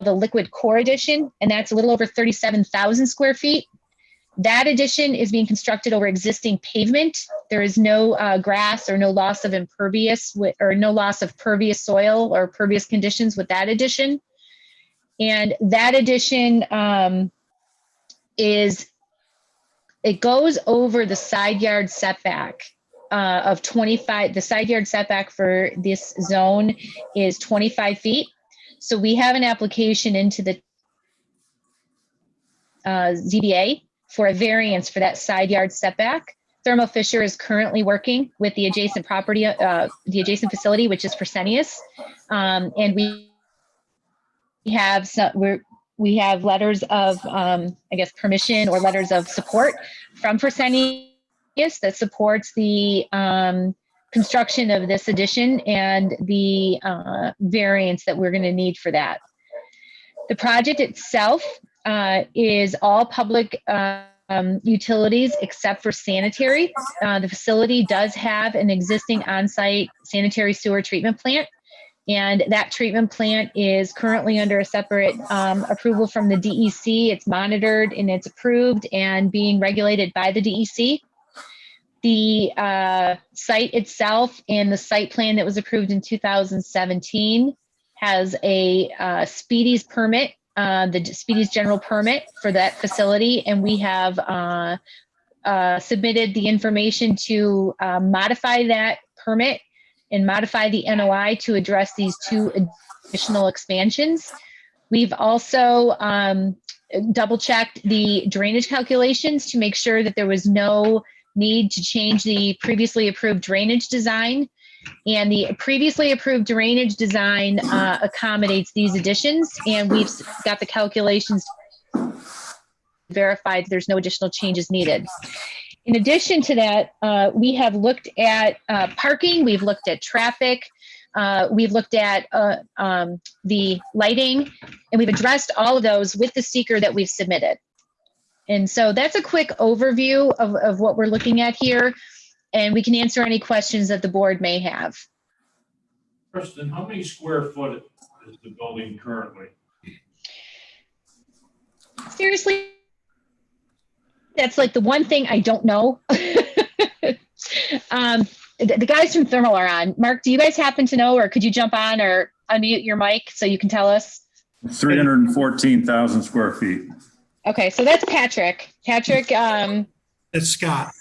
the Liquid Core Edition, and that's a little over 37,000 square feet. That addition is being constructed over existing pavement. There is no grass or no loss of impervious or no loss of pervious soil or pervious conditions with that addition. And that addition it goes over the side yard setback of 25. The side yard setback for this zone is 25 feet. So we have an application into the ZBA for a variance for that side yard setback. Thermo Fisher is currently working with the adjacent property, the adjacent facility, which is Fresenius. And we have letters of, I guess, permission or letters of support from Fresenius that supports the construction of this addition and the variance that we're going to need for that. The project itself is all public utilities except for sanitary. The facility does have an existing on-site sanitary sewer treatment plant, and that treatment plant is currently under a separate approval from the DEC. It's monitored and it's approved and being regulated by the DEC. The site itself and the site plan that was approved in 2017 has a Speedy's permit, the Speedy's general permit for that facility, and we have submitted the information to modify that permit and modify the NOI to address these two additional expansions. We've also double-checked the drainage calculations to make sure that there was no need to change the previously approved drainage design. And the previously approved drainage design accommodates these additions, and we've got the calculations verified there's no additional changes needed. In addition to that, we have looked at parking, we've looked at traffic, we've looked at the lighting, and we've addressed all of those with the seeker that we've submitted. And so that's a quick overview of what we're looking at here, and we can answer any questions that the board may have. Kristen, how many square foot is the building currently? Seriously, that's like the one thing I don't know. The guys from Thermal are on. Mark, do you guys happen to know, or could you jump on or unmute your mic so you can tell us? 314,000 square feet. Okay, so that's Patrick. Patrick, It's Scott.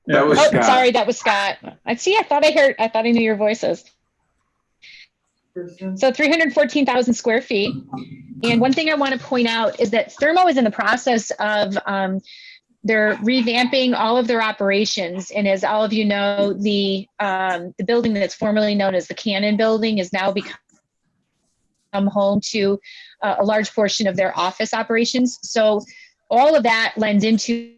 That was Oh, Scott. sorry, that was Scott. I see. I thought I knew your voices. So 314,000 square feet. And one thing I want to point out is that Thermo is in the process of they're revamping all of their operations. And as all of you know, the building that's formerly known as the Cannon Building is now become home to a large portion of their office operations. So all of that lends into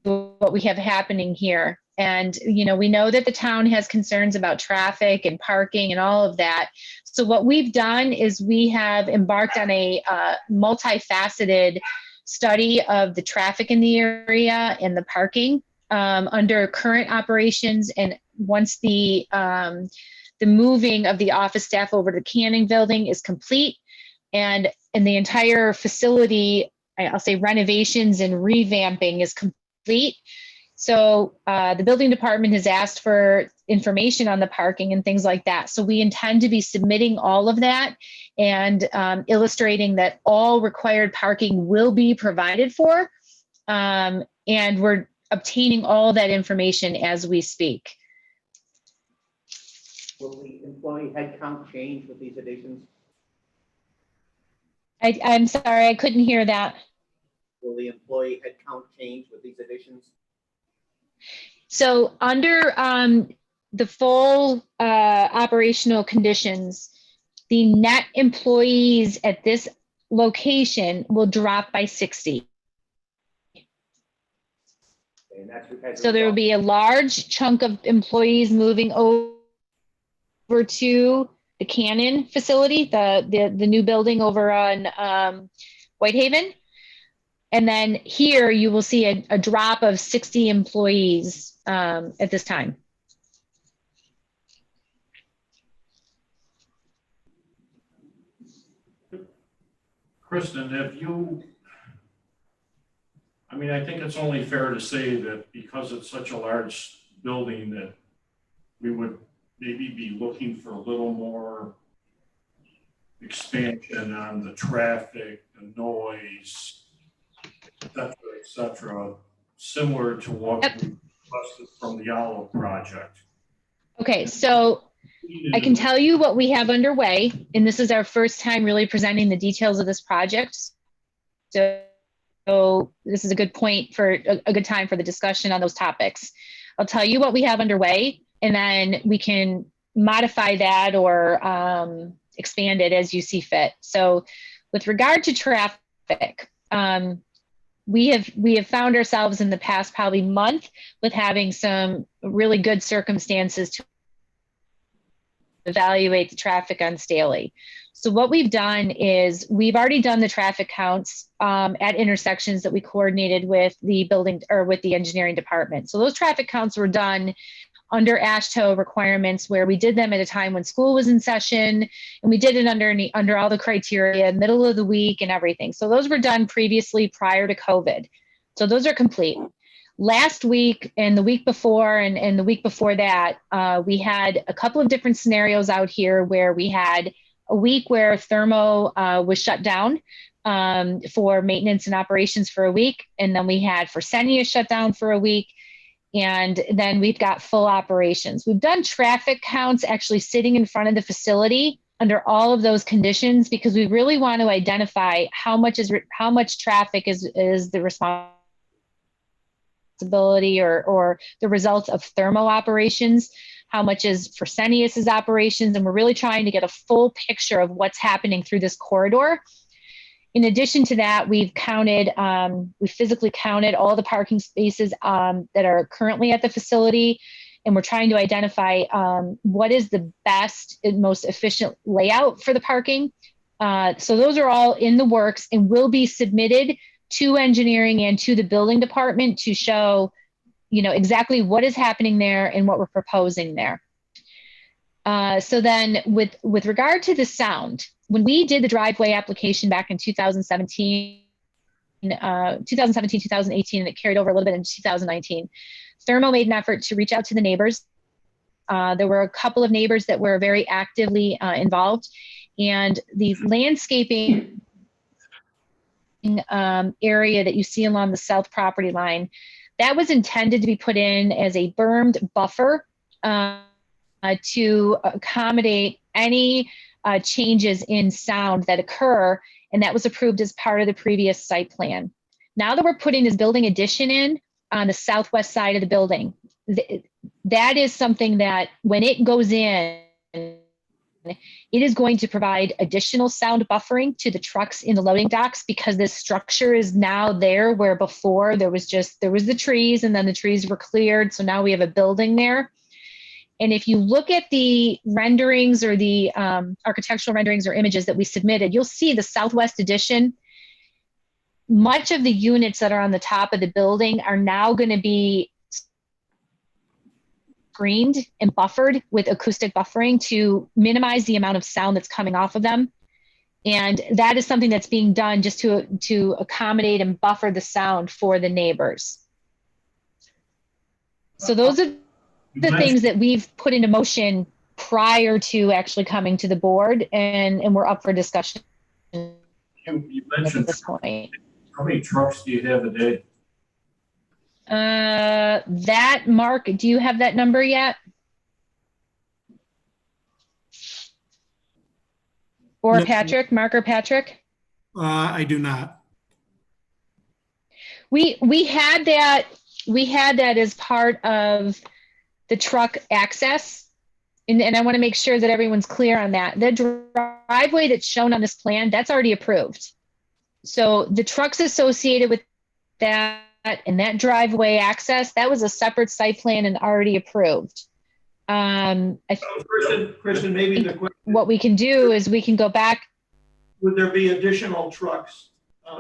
what we have happening here. And, you know, we know that the town has concerns about traffic and parking and all of that. So what we've done is we have embarked on a multifaceted study of the traffic in the area and the parking under current operations. And once the moving of the office staff over to the Canning Building is complete, and the entire facility, I'll say renovations and revamping is complete. So the building department has asked for information on the parking and things like that. So we intend to be submitting all of that and illustrating that all required parking will be provided for. And we're obtaining all that information as we speak. Will the employee headcount change with these additions? I'm sorry, I couldn't hear that. Will the employee headcount change with these additions? So under the full operational conditions, the net employees at this location will drop by 60. And that's because So there will be a large chunk of employees moving over to the Cannon facility, the new building over on Whitehaven. And then here you will see a drop of 60 employees at this time. Kristen, I think it's only fair to say that because it's such a large building that we would maybe be looking for a little more expansion on the traffic, the noise, et cetera, similar to what we requested from the Olive project. Okay, so I can tell you what we have underway, and this is our first time really presenting the details of this project. So this is a good point for a good time for the discussion on those topics. I'll tell you what we have underway, and then we can modify that or expand it as you see fit. So with regard to traffic, we have found ourselves in the past probably month with having some really good circumstances to evaluate the traffic on Staley. So what we've done is we've already done the traffic counts at intersections that we coordinated with the building or with the engineering department. So those traffic counts were done under AASHTO requirements, where we did them at a time when school was in session, and we did it under all the criteria, middle of the week and everything. So those were done previously prior to COVID. So those are complete. Last week and the week before and the week before that, we had a couple of different scenarios out here where we had a week where Thermo was shut down for maintenance and operations for a week. And then we had Fresenius shut down for a week. And then we've got full operations. We've done traffic counts actually sitting in front of the facility under all of those conditions, because we really want to identify how much traffic is the responsibility or the results of Thermo operations, how much is Fresenius's operations, and we're really trying to get a full picture of what's happening through this corridor. In addition to that, we physically counted all the parking spaces that are currently at the facility, and we're trying to identify what is the best and most efficient layout for the parking. So those are all in the works and will be submitted to engineering and to the building department to show, exactly what is happening there and what we're proposing there. So then with regard to the sound, when we did the driveway application back in 2017, 2018, and it carried over a little bit in 2019, Thermo made an effort to reach out to the neighbors. There were a couple of neighbors that were very actively involved, and the landscaping area that you see along the south property line, that was intended to be put in as a bermed buffer to accommodate any changes in sound that occur, and that was approved as part of the previous site plan. Now that we're putting this building addition in on the southwest side of the building, that is something that when it goes in, it is going to provide additional sound buffering to the trucks in the loading docks, because this structure is now there where before there was the trees and then the trees were cleared. So now we have a building there. And if you look at the renderings or the architectural renderings or images that we submitted, you'll see the southwest addition. Much of the units that are on the top of the building are now going to be screened and buffered with acoustic buffering to minimize the amount of sound that's coming off of them. And that is something that's being done just to accommodate and buffer the sound for the neighbors. So those are the things that we've put into motion prior to actually coming to the board, and we're up for discussion You at mentioned, this point. how many trucks do you have a day? That, Mark, do you have that number yet? Or No. Patrick, Mark or Patrick? I do not. We had that as part of the truck access. And I want to make sure that everyone's clear on that. The driveway that's shown on this plan, that's already approved. So the trucks associated with that and that driveway access, that was a separate site plan and already approved. Kristen, maybe the question, What we can do is we can go back. would there be additional trucks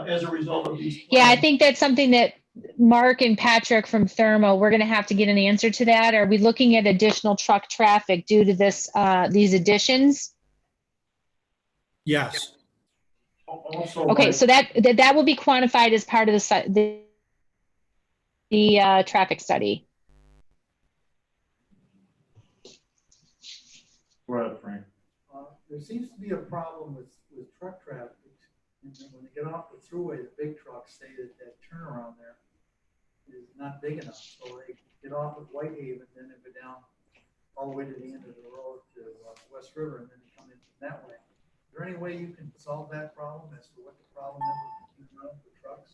as a result of these? Yeah, I think that's something that Mark and Patrick from Thermo, we're going to have to get an answer to that. Are we looking at additional truck traffic due to this, these additions? Yes. Also, Okay, so that will be quantified as part of the traffic study. Go ahead, Frank. There seems to be a problem with truck traffic. And then when they get off the thruway, the big trucks say that turnaround there is not big enough. So they get off at Whitehaven, then they go down all the way to the end of the road to West River, and then they come in that way. Is there any way you can solve that problem as to what the problem is with the trucks?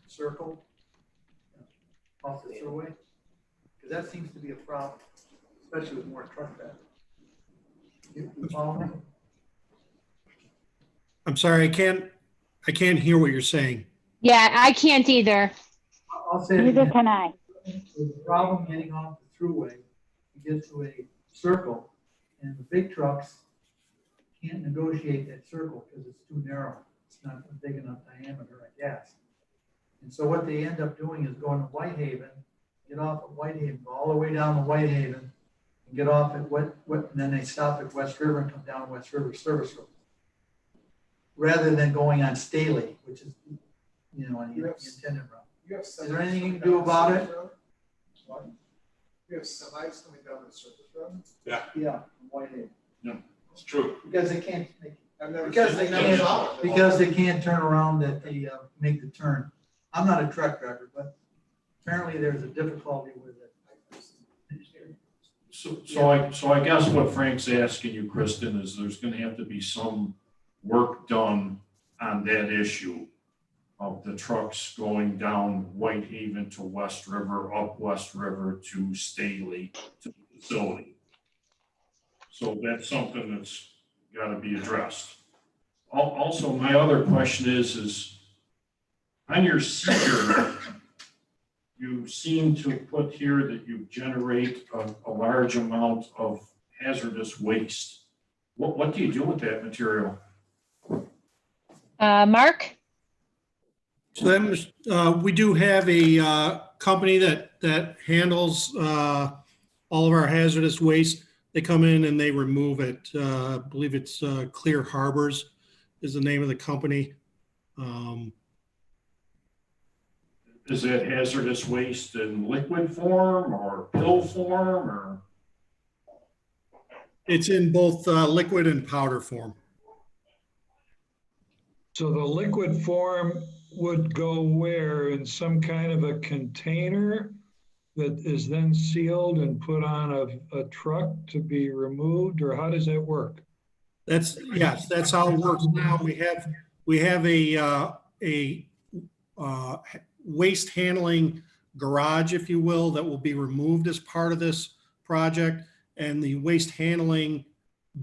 Circle off the thruway? Because that seems to be a problem, especially with more truck traffic. You follow me? I'm sorry, I can't hear what you're saying. Yeah, I can't either. I'll say it Neither again. can I. There's a problem getting off the thruway to get to a circle, and the big trucks can't negotiate that circle because it's too narrow. It's not a big enough diameter, I guess. And so what they end up doing is going to Whitehaven, get off at Whitehaven, go all the way down to Whitehaven, and get off at and then they stop at West River and come down West River Service Road, rather than going on Staley, which is, you know, on the intended route. Is there anything you can do about it? What? You have semis coming down the surface road? Yeah, Yeah, from Whitehaven. it's true. Because they can't, I've never because seen they it. Never can't, saw it. because they can't turn around at the, make the turn. I'm not a truck driver, but apparently there's a difficulty with it. So I guess what Frank's asking you, Kristen, is there's gonna have to be some work done on that issue of the trucks going down Whitehaven to West River, up West River to Staley, to the facility. So that's something that's gotta be addressed. Also, my other question is on your seeker, you seem to put here that you generate a large amount of hazardous waste. What do you do with that material? Mark? So that we do have a company that handles all of our hazardous waste. They come in and they remove it. I believe it's Clear Harbors is the name of the company. Is that hazardous waste in liquid form or pill form or? It's in both liquid and powder form. So the liquid form would go where? In some kind of a container that is then sealed and put on a truck to be removed, or how does that work? Yes, that's how it works now. We have a waste handling garage, if you will, that will be removed as part of this project. And the waste handling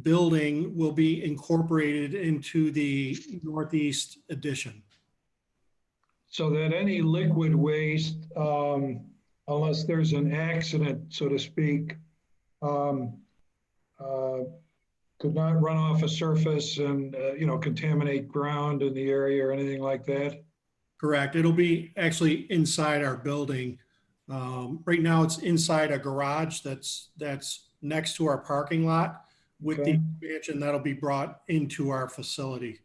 building will be incorporated into the northeast addition. So that any liquid waste, unless there's an accident, so to speak, could not run off a surface and, contaminate ground in the area or anything like that? Correct. It'll be actually inside our building. Right now, it's inside a garage that's next to our parking lot. With the expansion, that'll be brought into our facility.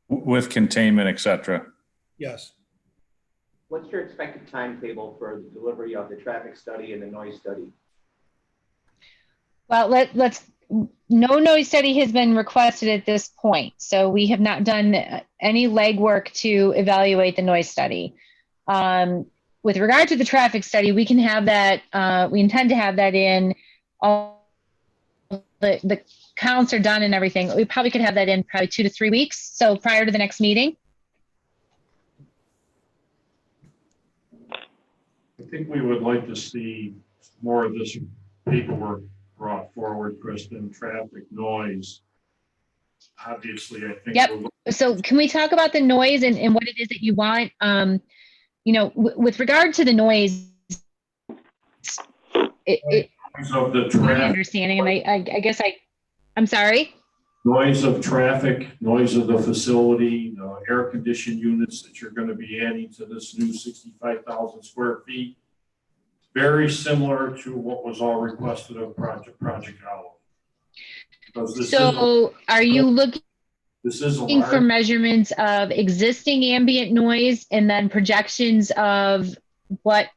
With containment, et cetera. Yes. What's your expected timetable for the delivery of the traffic study and the noise study? Well, no noise study has been requested at this point. So we have not done any legwork to evaluate the noise study. With regard to the traffic study, we can have that, we intend to have that in, all the counts are done and everything. We probably could have that in probably 2 to 3 weeks. So prior to the next meeting. I think we would like to see more of this paperwork brought forward, Kristen, traffic, noise. Obviously, I think. Yep. So can we talk about the noise and what it is that you want? With regard to the noise, Of the my traffic, understanding, and I guess I'm sorry. noise of traffic, noise of the facility, air conditioned units that you're going to be adding to this new 65,000 square feet. Very similar to what was all requested of Project Olive. So are you looking for for measurements of existing ambient noise and then projections of what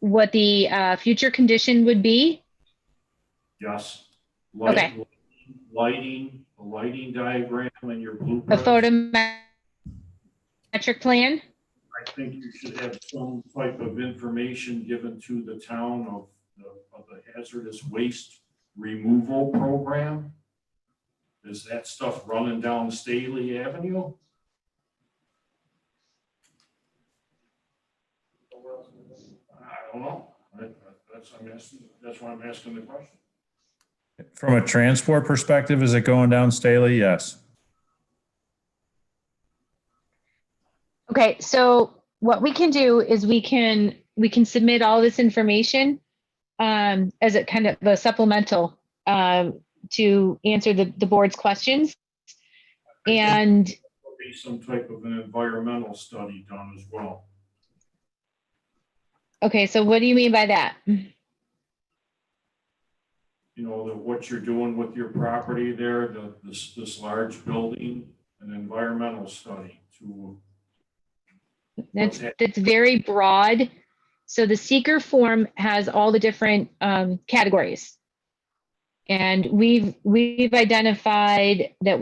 the future condition would be? Yes. Okay. A lighting diagram in your A blueprint. photometric plan? I think you should have some type of information given to the town of the hazardous waste removal program. Is that stuff running down Staley Avenue? I don't know. That's why I'm asking the question. From a transport perspective, is it going down Staley? Yes. Okay, so what we can do is we can submit all this information as a kind of a supplemental to answer the board's questions. And There'll be some type of an environmental study done as well. okay, so what do you mean by that? What you're doing with your property there, this large building, an environmental study to. That's very broad. So the seeker form has all the different categories. And we've identified that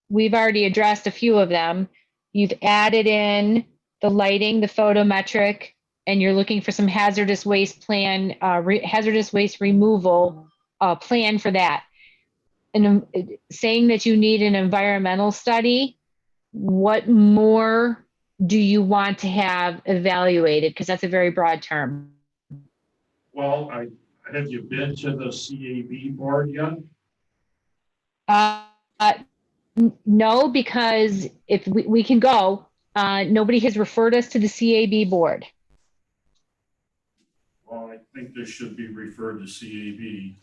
we've already addressed a few of them. You've added in the lighting, the photometric, and you're looking for some hazardous waste plan, hazardous waste removal plan for that. And saying that you need an environmental study, what more do you want to have evaluated? Because that's a very broad term. Well, have you been to the CAB board yet? No, because if we can go, nobody has referred us to the CAB board. Well, I think this should be referred to CAB.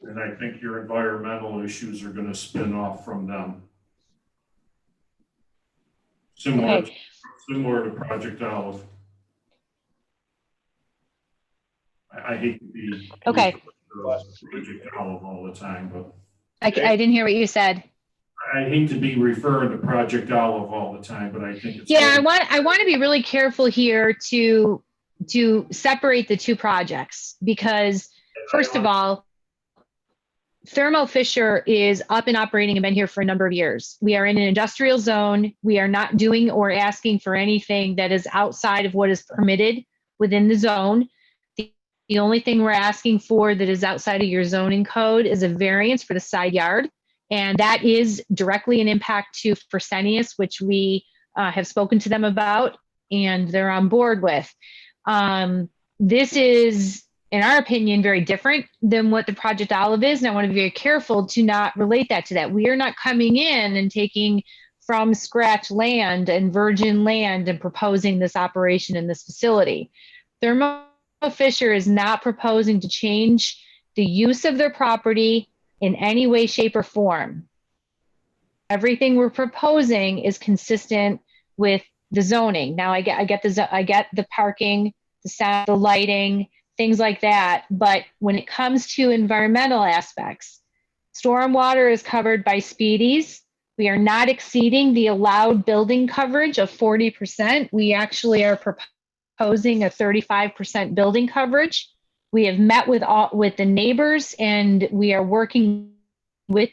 And I think your environmental issues are going to spin off from them. Similar to Project Olive. I hate to be Okay. Project Olive all the time, but I didn't hear what you said. I hate to be referring to Project Olive all the time, but I think it's. Yeah, I want to be really careful here to separate the two projects because first of all, Thermo Fisher is up and operating and been here for a number of years. We are in an industrial zone. We are not doing or asking for anything that is outside of what is permitted within the zone. The only thing we're asking for that is outside of your zoning code is a variance for the side yard. And that is directly an impact to Fresenius, which we have spoken to them about and they're on board with. This is, in our opinion, very different than what the Project Olive is. And I want to be very careful to not relate that to that. We are not coming in and taking from scratch land and virgin land and proposing this operation in this facility. Thermo Fisher is not proposing to change the use of their property in any way, shape, or form. Everything we're proposing is consistent with the zoning. Now, I get the parking, the sound, the lighting, things like that. But when it comes to environmental aspects, stormwater is covered by Speedies. We are not exceeding the allowed building coverage of 40%. We actually are proposing a 35% building coverage. We have met with the neighbors, and we are working with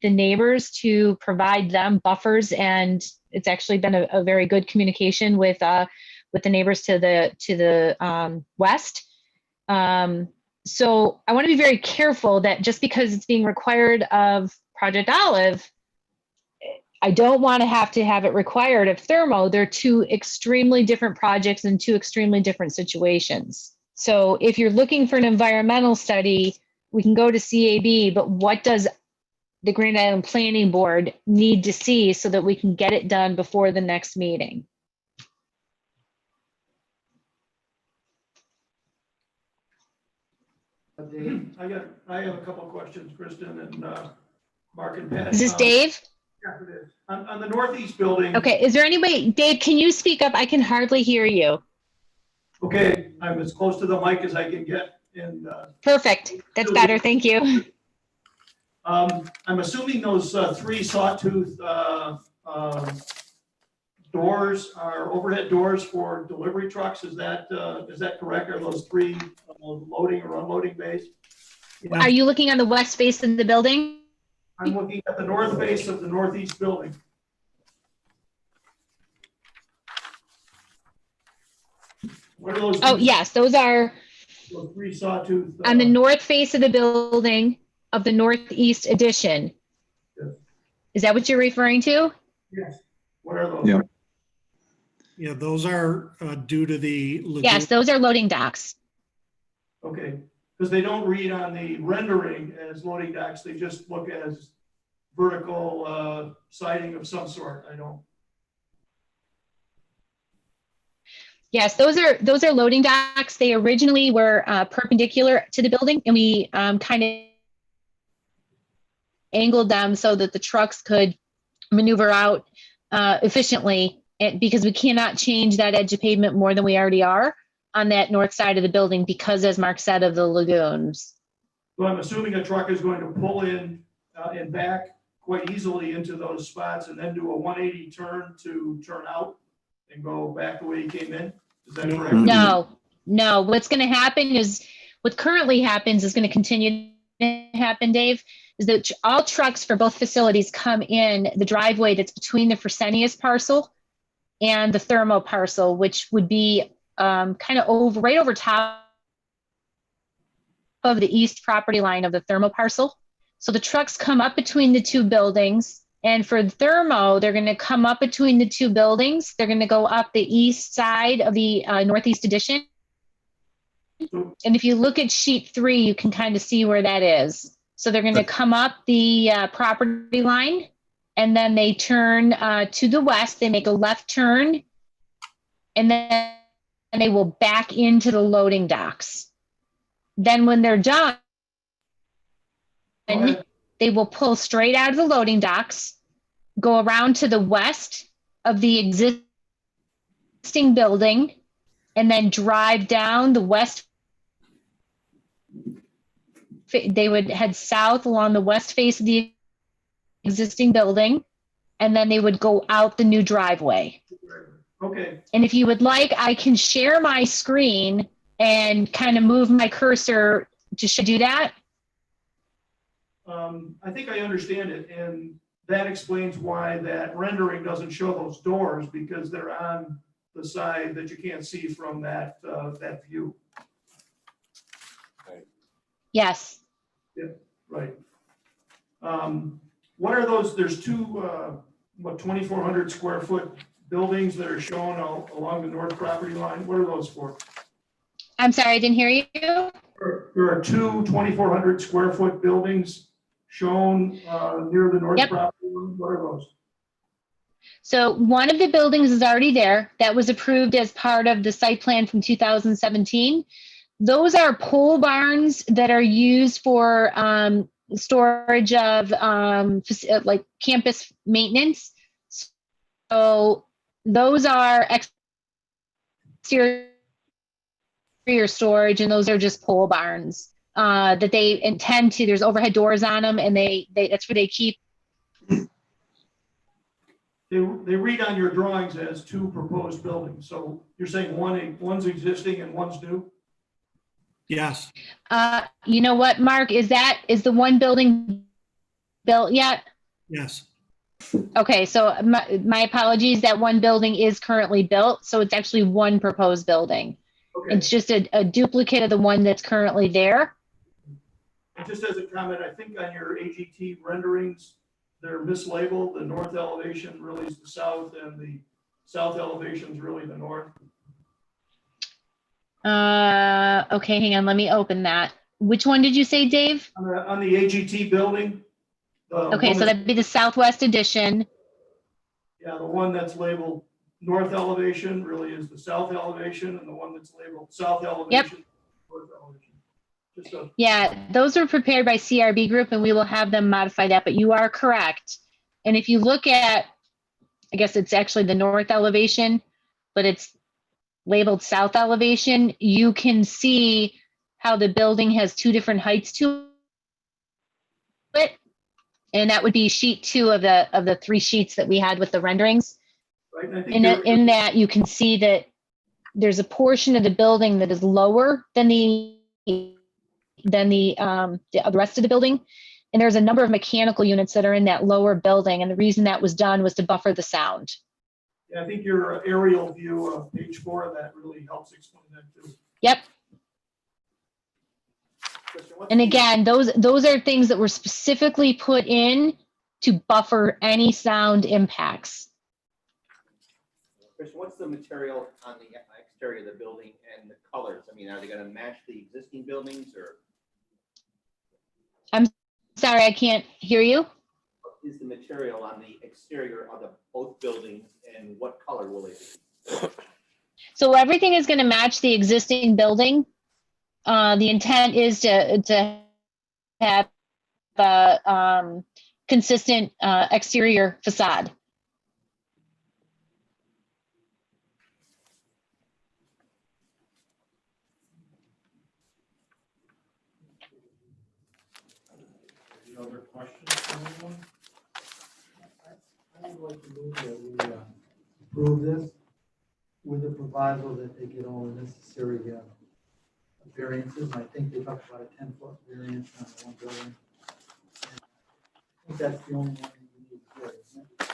the neighbors to provide them buffers. And it's actually been a very good communication with the neighbors to the west. So I want to be very careful that just because it's being required of Project Olive, I don't want to have it required of Thermo. They're two extremely different projects and two extremely different situations. So if you're looking for an environmental study, we can go to CAB, but what does the Grand Island Planning Board need to see so that we can get it done before the next meeting? I have a couple of questions, Kristen and Mark and Pat. Is this Dave? Yeah, it is. On the northeast building. Okay, is there anybody, Dave, can you speak up? I can hardly hear you. Okay, I'm as close to the mic as I can get. And perfect, that's better, thank you. I'm assuming those three sawtooth doors are overhead doors for delivery trucks. Is that correct? Are those three loading or unloading bays? Yeah. Are you looking on the west face of the building? I'm looking at the north face of the northeast building. What are those? Oh, yes, those are those three sawtooth. On the north face of the building of the northeast addition. Yes. Is that what you're referring to? Yes. What are those? Yeah. Yeah, those are due to the lagoon. Yes, those are loading docks. Okay, because they don't read on the rendering as loading docks. They just look as vertical siding of some sort. I don't. Yes, those are loading docks. They originally were perpendicular to the building, and we kind of angled them so that the trucks could maneuver out efficiently, because we cannot change that edge of pavement more than we already are on that north side of the building because, as Mark said, of the lagoons. So I'm assuming a truck is going to pull in and back quite easily into those spots and then do a 180 turn to turn out and go back the way he came in. Is that correct? No. What's going to happen is what currently happens is going to continue to happen, Dave, is that all trucks for both facilities come in the driveway that's between the Fresenius parcel and the Thermo parcel, which would be kind of right over top of the east property line of the Thermo parcel. So the trucks come up between the two buildings, and for Thermo, they're going to come up between the two buildings. They're going to go up the east side of the northeast addition. And if you look at sheet 3, you can kind of see where that is. So they're going to come up the property line, and then they turn to the west. They make a left turn, and then they will back into the loading docks. Then when they're done, they will pull straight out of the loading docks, go around to the west of the existing building, and then drive down the west. They would head south along the west face of the existing building, and then they would go out the new driveway. Okay. And if you would like, I can share my screen and kind of move my cursor to do that. I think I understand it, and that explains why that rendering doesn't show those doors, because they're on the side that you can't see from that, that view. Yes. Right. What are those, there's two, 2,400 square foot buildings that are shown along the north property line? What are those for? I'm sorry, I didn't hear you. There are two 2,400 square foot buildings shown near the north Yep. property line. What are those? So one of the buildings is already there. That was approved as part of the site plan from 2017. Those are pole barns that are used for storage of like campus maintenance. So those are exterior storage, and those are just pole barns that they intend to. There's overhead doors on them, and they that's where they keep. They read on your drawings as two proposed buildings. So you're saying one's existing and one's new? Yes. You know what, Mark? Is the one building built yet? Yes. Okay, so my apologies. That one building is currently built, so it's actually one proposed building. Okay. It's just a duplicate of the one that's currently there. And just as a comment, I think on your AGT renderings, they're mislabeled. The north elevation really is the south, and the south elevation is really the north. Okay, hang on. Let me open that. Which one did you say, Dave? On the AGT building. Okay, so that'd be the Southwest Edition. Yeah, the one that's labeled north elevation really is the south elevation, and the one that's labeled south elevation. North elevation. Yeah, those were prepared by CRB Group, and we will have them modify that, but you are correct. And if you look at, I guess it's actually the north elevation, but it's labeled south elevation, you can see how the building has two different heights to it. And that would be sheet 2 of the 3 sheets that we had with the renderings. Right, and I think In that, you can see that there's a portion of the building that is lower than the rest of the building. And there's a number of mechanical units that are in that lower building. And the reason that was done was to buffer the sound. Yeah, I think your aerial view of page 4 of that really helps explain that too. Yep. And again, those are things that were specifically put in to buffer any sound impacts. Christian, what's the material on the exterior of the building and the colors? I mean, are they going to match the existing buildings, or? I'm sorry, I can't hear you. What is the material on the exterior of both buildings, and what color will it be? So everything is going to match the existing building. The intent is to have a consistent exterior facade. Any other questions from anyone? I would like to move that we approve this with the proviso that they get all the necessary variances. I think they talked about a 10-foot variance on the one building. And I think that's the only one you need to get, isn't it?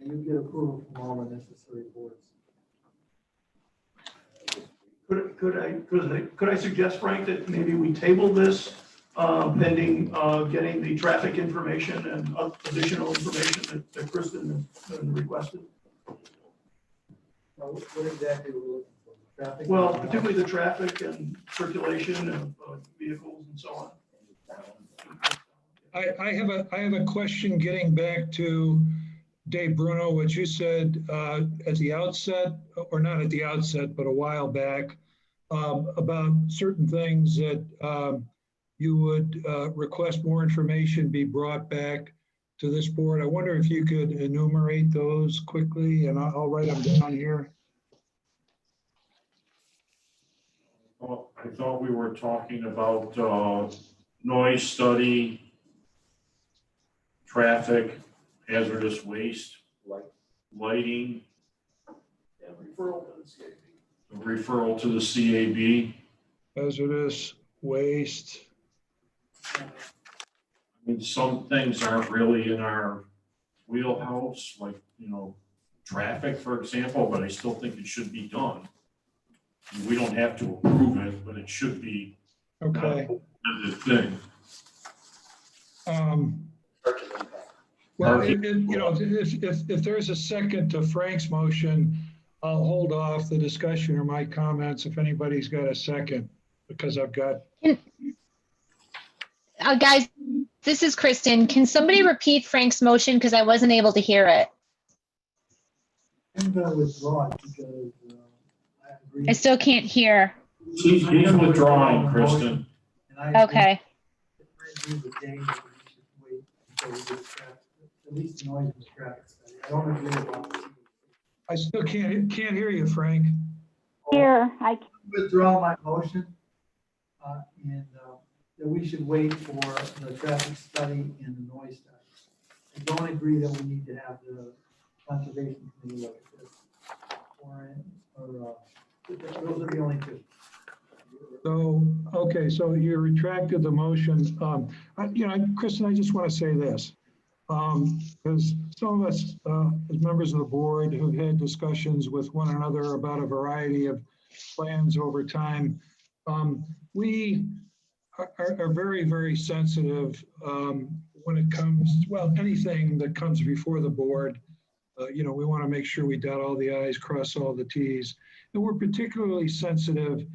And you get approval from all the necessary boards. Could I suggest, Frank, that maybe we table this pending getting the traffic information and additional information that Kristen has requested? What exactly were we looking for? The traffic? Well, particularly the traffic and circulation of vehicles and so on. I have a question getting back to Dave Bruno, what you said at the outset, or not at the outset, but a while back, about certain things that you would request more information be brought back to this board. I wonder if you could enumerate those quickly, and I'll write them down here. Well, I thought we were talking about noise study, traffic, hazardous waste, lighting, And referral to the CAB. referral to the CAB. Hazardous waste. mean, some things aren't really in our wheelhouse, like, traffic, for example, but I still think it should be done. We don't have to approve it, but it should be Okay. a thing. Well, if there's a second to Frank's motion, I'll hold off the discussion or my comments if anybody's got a second, because I've got. Guys, this is Kristen. Can somebody repeat Frank's motion because I wasn't able to hear it? I'm gonna withdraw it because, I agree. I still can't hear. He's withdrawing, Kristen. And I agree- Okay. I agree with Dave that we should wait until we get traffic, at least the noise and traffic study. I don't agree about this. I still can't hear you, Frank. Here, I Withdraw my motion, and that we should wait for the traffic study and the noise study. I don't agree that we need to have the conservation committee look at this. Those are the only two. So, okay, so you retracted the motion. Kristen, I just want to say this. Because some of us, as members of the board, have had discussions with one another about a variety of plans over time. We are very, very sensitive when it comes, well, anything that comes before the board. We want to make sure we dot all the i's, cross all the t's. And we're particularly sensitive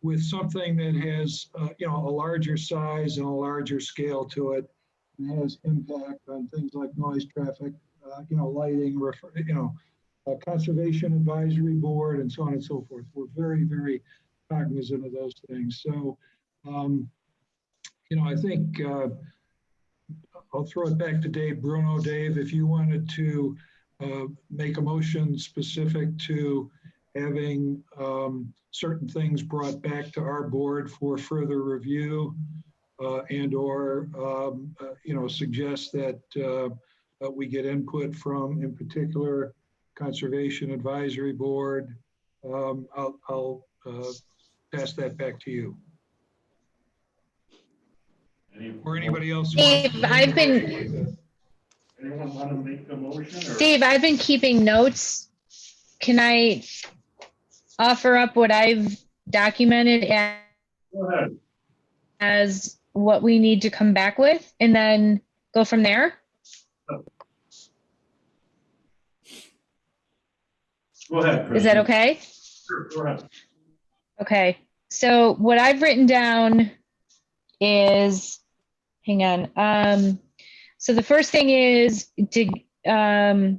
with something that has, a larger size and a larger scale to it, and has impact on things like noise, traffic, lighting, conservation advisory board, and so on and so forth. We're very, very cognizant of those things. So, I think I'll throw it back to Dave Bruno. Dave, if you wanted to make a motion specific to having certain things brought back to our board for further review, and or suggest that we get input from, in particular, Conservation Advisory Board, I'll pass that back to you. Or anybody else? Dave, Anyone want to make the motion? Or? Dave, I've been keeping notes. Can I offer up what I've documented Go ahead. as what we need to come back with and then go from there? Go ahead, Kristen. Is that okay? Sure, go ahead. Okay. So what I've written down is, hang on. So the first thing is we have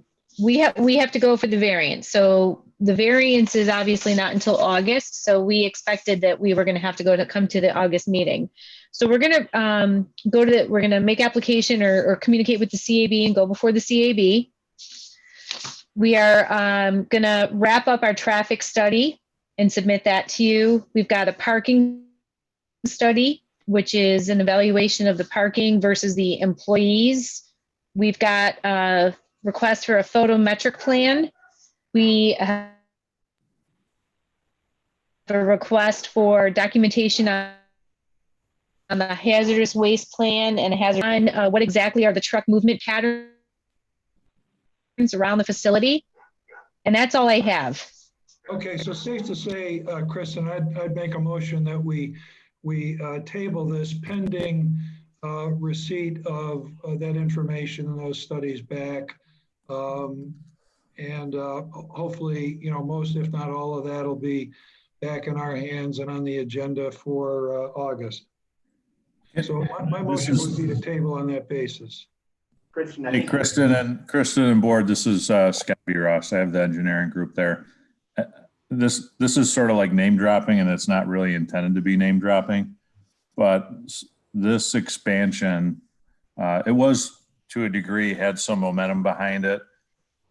to go for the variance. So the variance is obviously not until August. So we expected that we were going to have to come to the August meeting. So we're going to we're going to make application or communicate with the CAB and go before the CAB. We are going to wrap up our traffic study and submit that to you. We've got a parking study, which is an evaluation of the parking versus the employees. We've got a request for a photometric plan. We have a request for documentation on the hazardous waste plan and a hazard on what exactly are the truck movement patterns around the facility. And that's all I have. Okay, so safe to say, Kristen, I'd make a motion that we table this pending receipt of that information and those studies back. And hopefully, most, if not all of that will be back in our hands and on the agenda for August. So my motion would be to table on that basis. Kristen, Hey, Kristen and board, this is Scott B. Ross. I have the engineering group there. This is sort of like name dropping, and it's not really intended to be name dropping, but this expansion, it was to a degree had some momentum behind it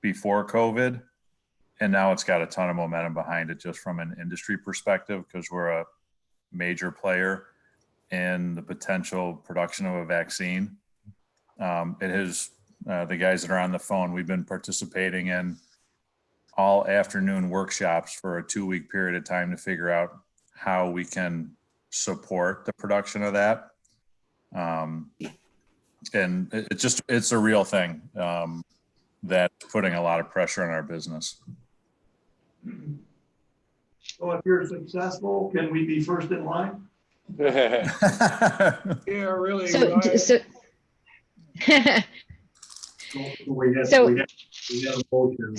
before COVID, and now it's got a ton of momentum behind it just from an industry perspective because we're a major player in the potential production of a vaccine. It has, the guys that are on the phone, we've been participating in all afternoon workshops for a 2-week period of time to figure out how we can support the production of that. And it's a real thing, that's putting a lot of pressure on our business. So if you're successful, can we be first in line? Yeah, really. So, so, We have So- we have a motion.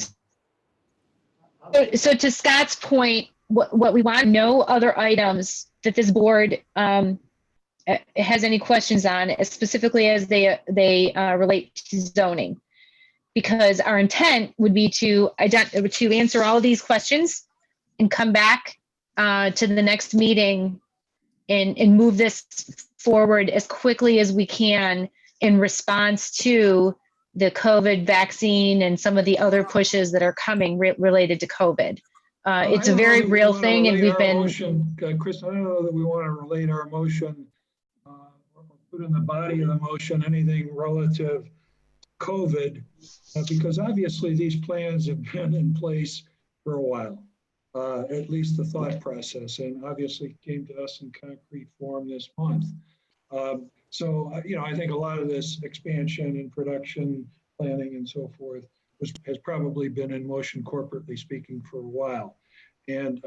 so to Scott's point, what we want, no other items that this board has any questions on, specifically as they relate to zoning. Because our intent would be to answer all of these questions and come back to the next meeting and move this forward as quickly as we can in response to the COVID vaccine and some of the other pushes that are coming related to COVID. It's a very real thing, and we've been. Chris, I don't know that we want to relate our motion, or put in the body of the motion anything relative to COVID, because obviously these plans have been in place for a while, at least the thought process, and obviously came to us in concrete form this month. So, I think a lot of this expansion and production planning and so forth has probably been in motion corporately speaking for a while. And,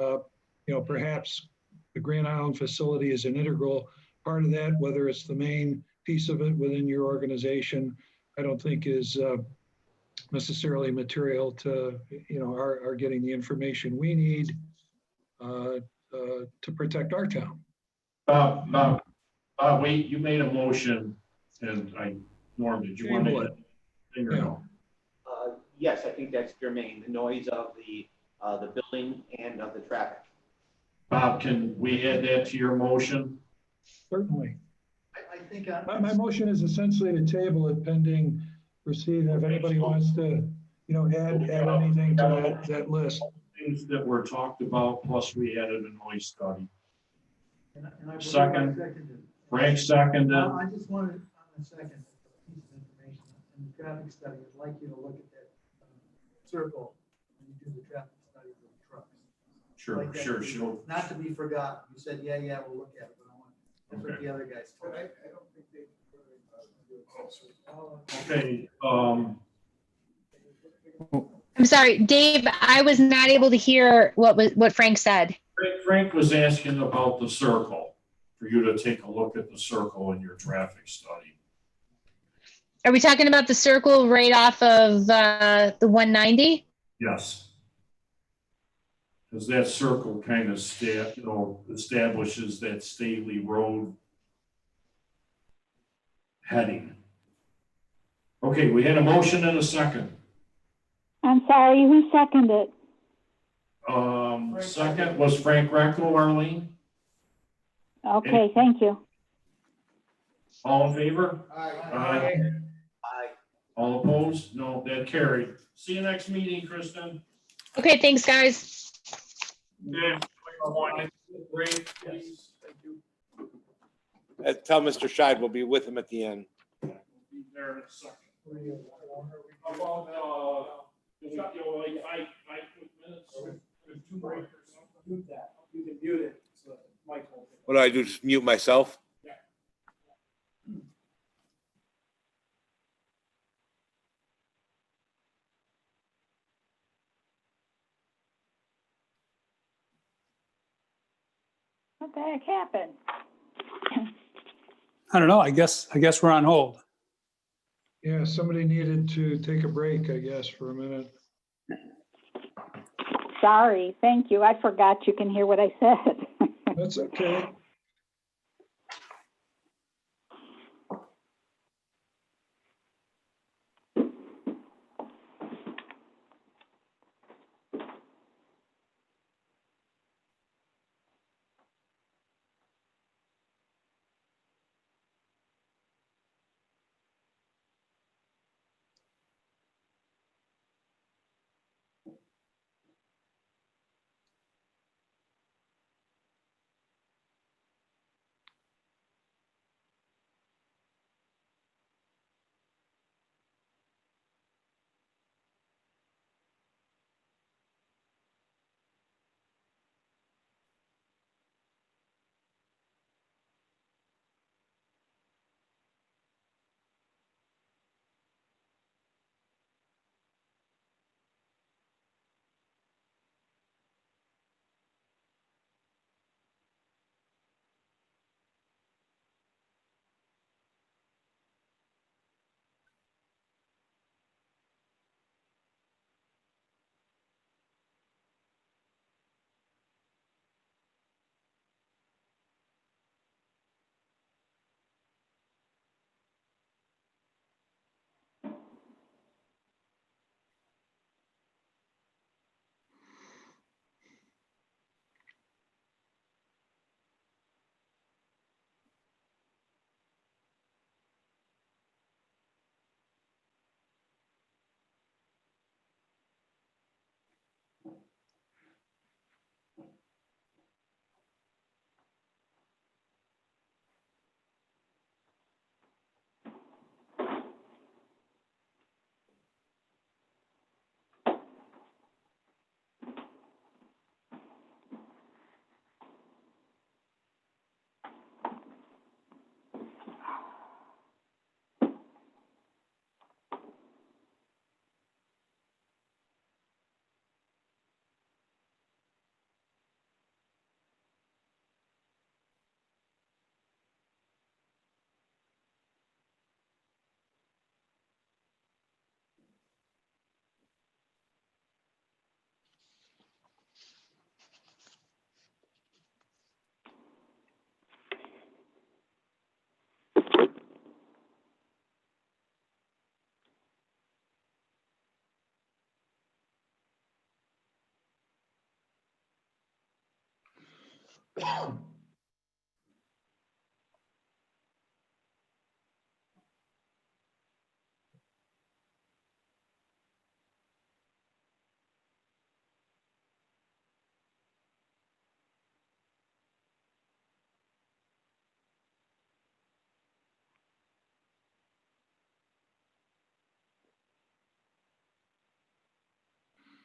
perhaps the Grand Island facility is an integral part of that, whether it's the main piece of it within your organization, I don't think is necessarily material to, our getting the information we need to protect our town. Wait, you made a motion, and Norm, did you want to? Yes, I think that's germane, the noise of the building and of the traffic. Bob, can we add that to your motion? Certainly. I think My motion is essentially to table it pending receipt. If anybody wants to, add anything to that list. Things that were talked about, plus we added a noise study. and I believe I Second. seconded. Frank seconded. I just wanted on the second piece of information in the traffic study. I'd like you to look at that circle when you do the traffic study for the trucks. Sure, Like that to be- sure. Not to be forgotten. You said, yeah, we'll look at it, but I want, that's what the other guys. told me. I don't think they. Okay, I'm sorry, Dave, I was not able to hear what Frank said. Frank was asking about the circle, for you to take a look at the circle in your traffic study. Are we talking about the circle right off of the 190? Yes. Because that circle kind of establishes that Staley Road heading. Okay, we had a motion and a second. I'm sorry, who seconded? Second was Frank Recco, Arlene. Okay, thank you. All in favor? Aye. All opposed? No, that carried. See you next meeting, Kristen. Okay, thanks, guys. Yeah. Great, please. Thank you. Tell Mr. Scheid we'll be with him at the end. We'll be there in a second. How about, like 5 quick minutes? There's 2 breaks or something. Do that. You can mute it, so Mike will. What do I do? Just mute myself? What the heck happened? I don't know. I guess we're on hold. Yeah, somebody needed to take a break, I guess, for a minute. Sorry, thank you. I forgot you can hear what I said. That's okay.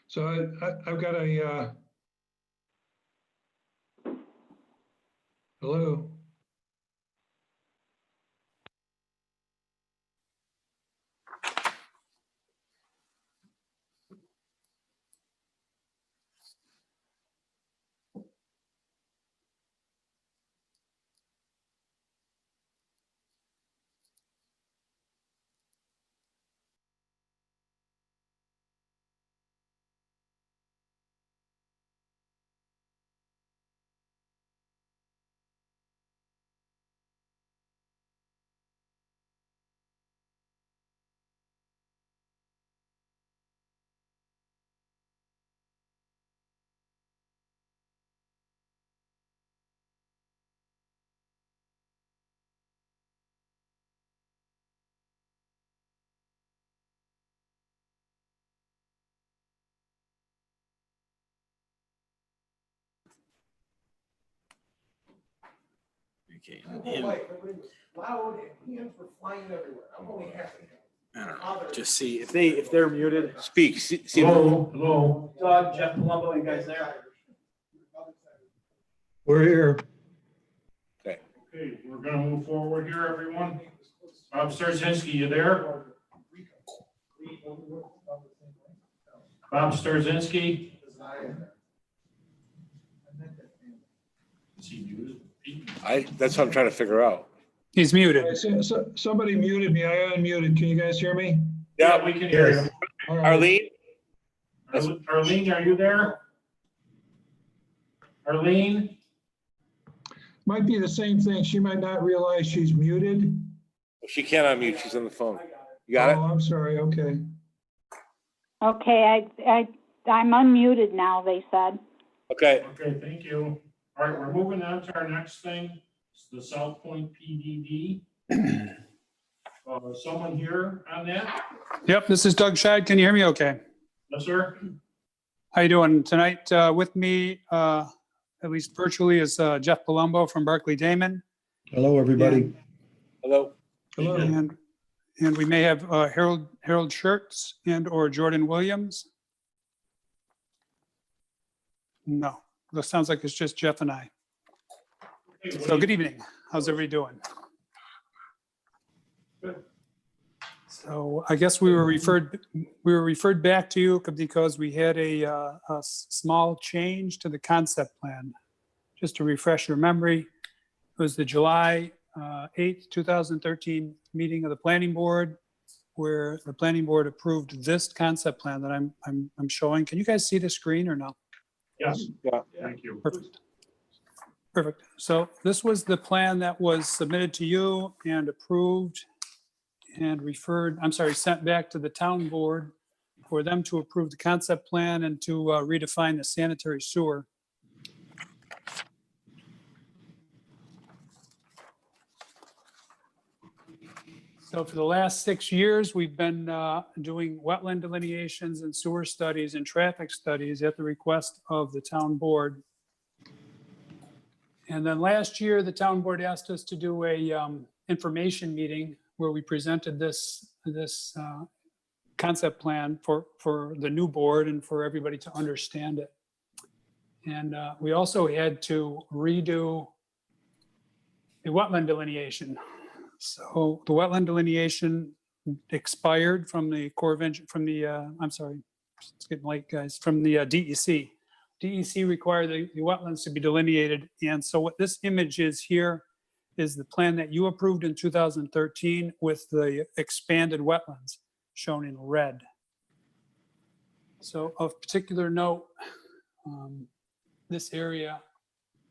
So I've got a, hello? Okay. Loud and hands were flying everywhere. I'm only asking. I don't know, just see if they're muted. Speak. See, Hello. Doug, Jeff Palumbo, you guys there? We're here. Okay, we're gonna move forward here, everyone. Bob Starzinski, you there? Bob Starzinski? Is he muted? That's what I'm trying to figure out. He's muted. Somebody muted me. I unmuted. Can you guys hear me? Yeah, we can hear you. All right. Arlene? Arlene, are you there? Arlene? Might be the same thing. She might not realize she's muted. She can't unmute. She's on the phone. You got it? Oh, I'm sorry. Okay. Okay, I'm unmuted now, they said. Okay. Okay, thank you. All right, we're moving on to our next thing. It's the South Point PDD. Someone here on that? Yep, this is Doug Scheid. Can you hear me okay? Yes, sir. How you doing tonight? With me, at least virtually, is Jeff Palumbo from Barclay Damon. Hello, everybody. Hello. Hello. And we may have Harold Schertz and or Jordan Williams. No, that sounds like it's just Jeff and I. So good evening. How's everybody doing? So I guess we were referred back to you because we had a small change to the concept plan. Just to refresh your memory, it was the July 8th, 2013 meeting of the planning board where the planning board approved this concept plan that I'm showing. Can you guys see the screen or no? Yes. Yeah. Thank you. Perfect. Perfect. So this was the plan that was submitted to you and approved and sent back to the town board for them to approve the concept plan and to redefine the sanitary sewer. So for the last 6 years, we've been doing wetland delineations and sewer studies and traffic studies at the request of the town board. And then last year, the town board asked us to do a information meeting where we presented this concept plan for the new board and for everybody to understand it. And we also had to redo the wetland delineation. So the wetland delineation expired from the Corps of I'm sorry, it's getting late, guys, from the DEC. DEC required the wetlands to be delineated. And so what this image is here is the plan that you approved in 2013 with the expanded wetlands shown in red. So of particular note, this area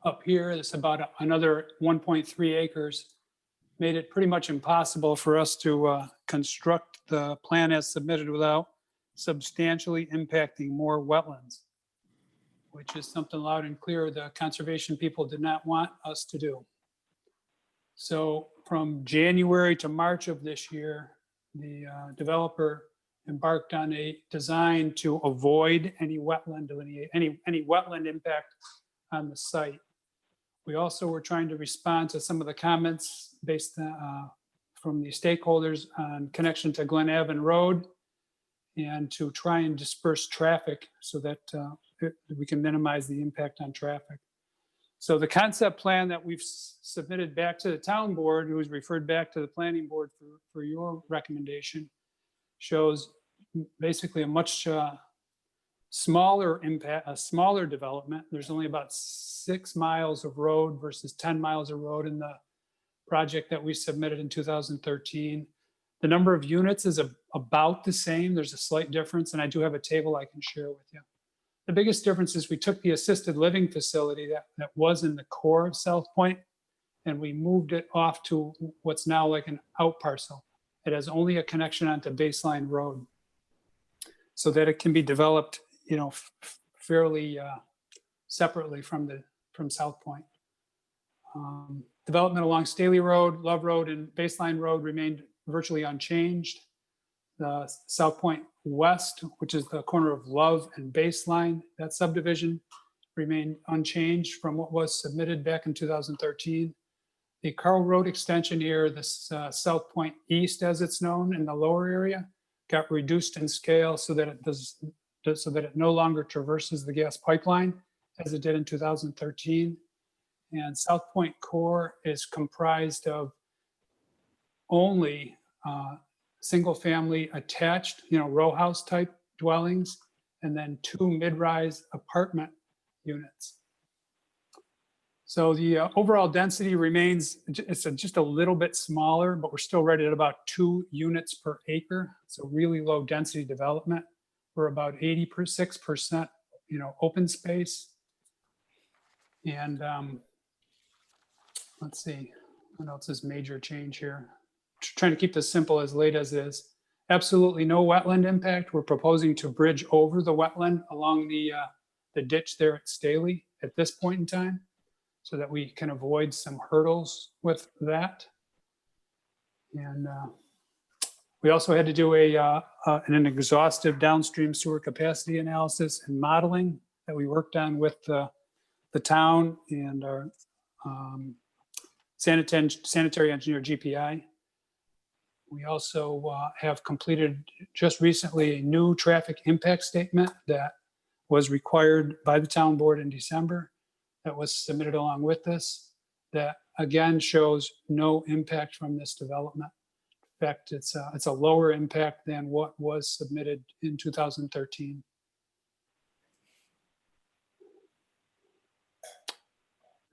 up here, this about another 1.3 acres, made it pretty much impossible for us to construct the plan as submitted without substantially impacting more wetlands. which is something loud and clear the conservation people did not want us to do. So from January to March of this year, the developer embarked on a design to avoid any wetland any wetland impact on the site. We also were trying to respond to some of the comments based from the stakeholders on connection to Glen Avon Road and to try and disperse traffic so that we can minimize the impact on traffic. So the concept plan that we've submitted back to the town board, who was referred back to the planning board for your recommendation, shows basically a much smaller impact, a smaller development. There's only about 6 miles of road versus 10 miles of road in the project that we submitted in 2013. The number of units is about the same. There's a slight difference, and I do have a table I can share with you. The biggest difference is we took the assisted living facility that was in the core of South Point, and we moved it off to what's now like an out parcel. It has only a connection onto Baseline Road, so that it can be developed, you know, fairly separately from South Point. Development along Staley Road, Love Road, and Baseline Road remained virtually unchanged. The South Point West, which is the corner of Love and Baseline, that subdivision remained unchanged from what was submitted back in 2013. The Carl Road extension here, this South Point East, as it's known in the lower area, got reduced in scale so that it no longer traverses the gas pipeline as it did in 2013. And South Point Core is comprised of only single-family attached, you know, row house type dwellings, and then 2 mid-rise apartment units. So the overall density remains, it's just a little bit smaller, but we're still rated at about 2 units per acre. So really low density development. We're about 86%, you know, open space. And let's see, what else is major change here? Trying to keep this simple as late as is. Absolutely no wetland impact. We're proposing to bridge over the wetland along the ditch there at Staley at this point in time, so that we can avoid some hurdles with that. And we also had to do an exhaustive downstream sewer capacity analysis and modeling that we worked on with the town and our sanitary engineer GPI. We also have completed just recently a new traffic impact statement that was required by the town board in December, that was submitted along with this, that again shows no impact from this development. In fact, it's a lower impact than what was submitted in 2013.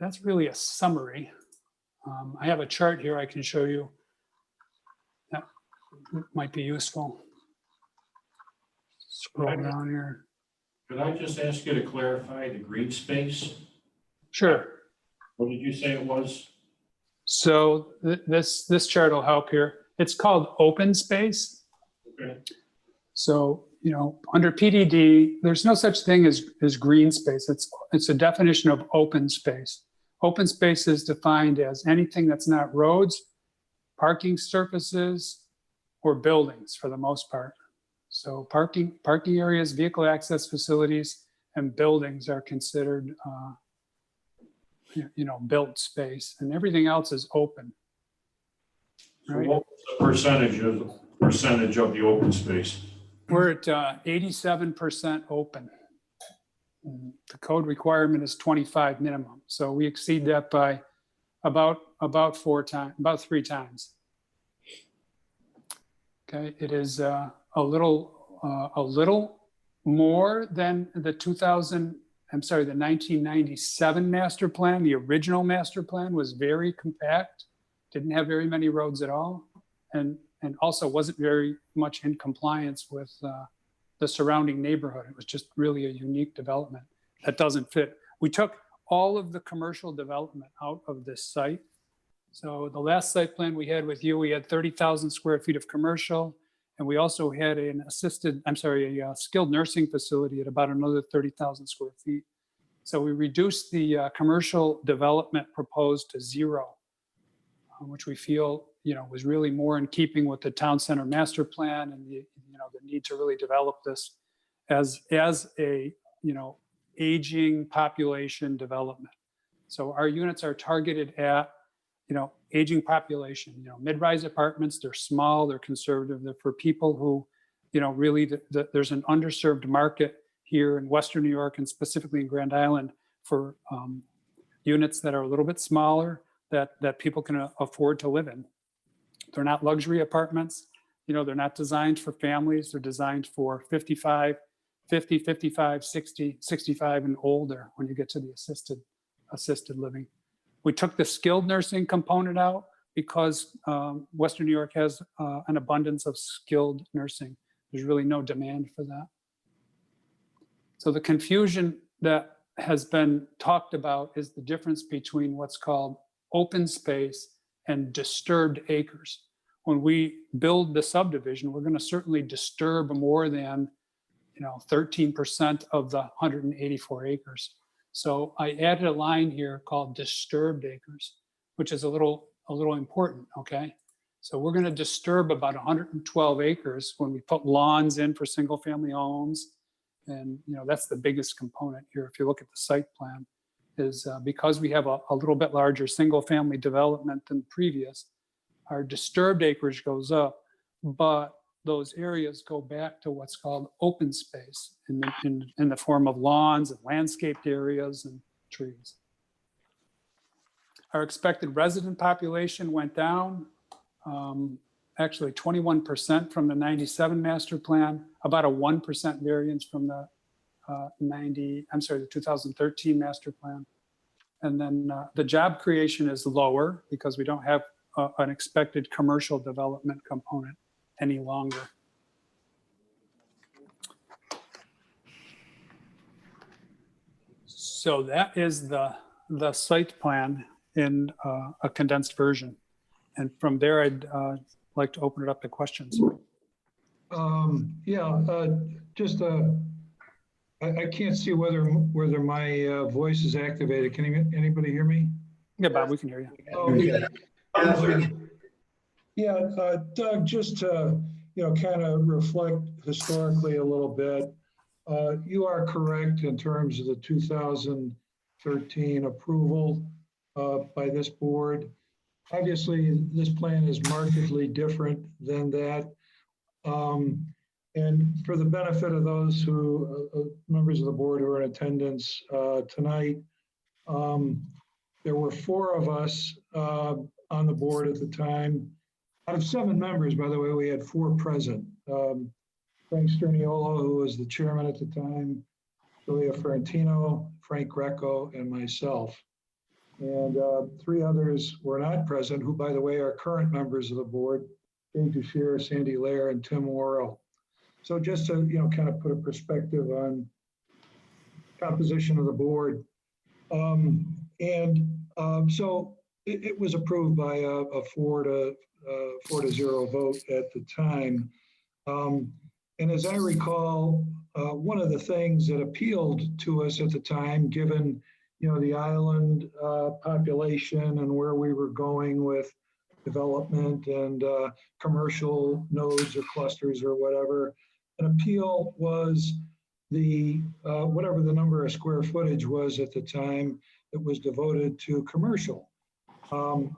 That's really a summary. I have a chart here I can show you that might be useful. Scroll down here. Could I just ask you to clarify the green space? Sure. What did you say it was? So this chart will help here. It's called open space. Okay. So, you know, under PDD, there's no such thing as green space. It's a definition of open space. Open space is defined as anything that's not roads, parking surfaces, or buildings for the most part. So parking areas, vehicle access facilities, and buildings are considered, you know, built space, and everything else is open. So Right? what was the percentage of the open space? We're at 87% open. The code requirement is 25 minimum, so we exceed that by about 3 times. Okay, it is a little more than the 1997 master plan. The original master plan was very compact, didn't have very many roads at all, and also wasn't very much in compliance with the surrounding neighborhood. It was just really a unique development that doesn't fit. We took all of the commercial development out of this site. So the last site plan we had with you, we had 30,000 square feet of commercial, and we also had a skilled nursing facility at about another 30,000 square feet. So we reduced the commercial development proposed to 0, which we feel, was really more in keeping with the town center master plan and the need to really develop this as a, aging population development. So our units are targeted at, aging population, mid-rise apartments. They're small, they're conservative. They're for people who, really there's an underserved market here in Western New York and specifically in Grand Island for units that are a little bit smaller that people can afford to live in. They're not luxury apartments. They're not designed for families. They're designed for 50, 55, 60, 65 and older when you get to the assisted living. We took the skilled nursing component out because Western New York has an abundance of skilled nursing. There's really no demand for that. So the confusion that has been talked about is the difference between what's called open space and disturbed acres. When we build the subdivision, we're going to certainly disturb more than 13% of the 184 acres. So I added a line here called disturbed acres, which is a little important, okay? So we're going to disturb about 112 acres when we put lawns in for single family homes. And that's the biggest component here. If you look at the site plan, is because we have a little bit larger single family development than previous, our disturbed acreage goes up, but those areas go back to what's called open space in the form of lawns and landscaped areas and trees. Our expected resident population went down, actually 21% from the 97 master plan, about a 1% variance from the 2013 master plan. And then the job creation is lower because we don't have an expected commercial development component any longer. So that is the site plan in a condensed version. And from there, I'd like to open it up to questions. I can't see whether my voice is activated. Can anybody hear me? Yeah, Bob, we can hear you. Okay. Yeah, Doug, just to, kind of reflect historically a little bit, you are correct in terms of the 2013 approval by this board. Obviously, this plan is markedly different than that. And for the benefit of those members of the board who are in attendance tonight, there were 4 of us on the board at the time. Out of 7 members, by the way, we had 4 present. Frank Sterniolo, who was the chairman at the time, Julia Ferrantino, Frank Greco, and myself. And 3 others were not present, who, by the way, are current members of the board, Jane Tushir, Sandy Lair, and Tim Worrell. So just to, kind of put a perspective on composition of the board. So it was approved by a 4-0 vote at the time. And as I recall, one of the things that appealed to us at the time, given the island population and where we were going with development and commercial nodes or clusters or whatever, an appeal was the whatever the number of square footage was at the time that was devoted to commercial,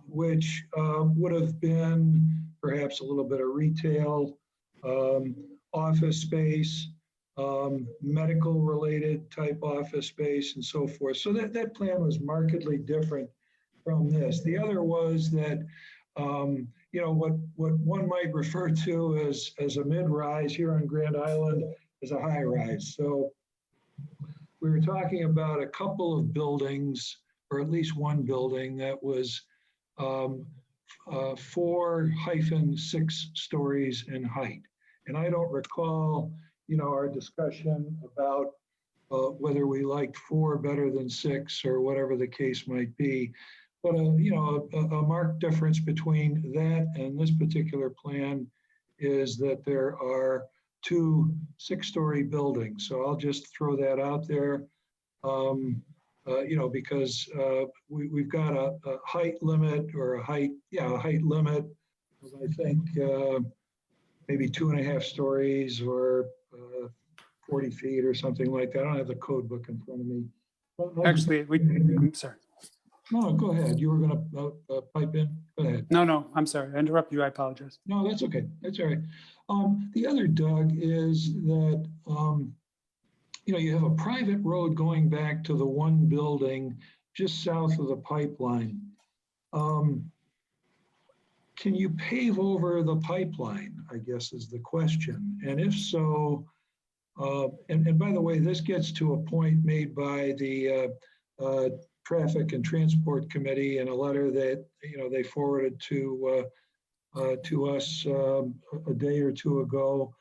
which would have been perhaps a little bit of retail, office space, medical related type office space and so forth. So that plan was markedly different from this. The other was that, what one might refer to as a mid-rise here on Grand Island is a high-rise. So we were talking about a couple of buildings, or at least one building that was 4-6 stories in height. And I don't recall, our discussion about whether we liked 4 better than 6 or whatever the case might be. But, a marked difference between that and this particular plan is that there are 2 6-story buildings. So I'll just throw that out there. because we've got a height limit or a height limit of, I think, maybe 2.5 stories or 40 feet or something like that. I don't have the code book in front of me. Actually, I'm sorry. No, go ahead. You were going to pipe in. Go ahead. No, I'm sorry. I interrupted you. I apologize. No, that's okay. That's all right. The other, Doug, is that, you have a private road going back to the one building just south of the pipeline. Can you pave over the pipeline, I guess is the question. And if so, and by the way, this gets to a point made by the Traffic and Transport Committee in a letter that, they forwarded to us a day or two ago,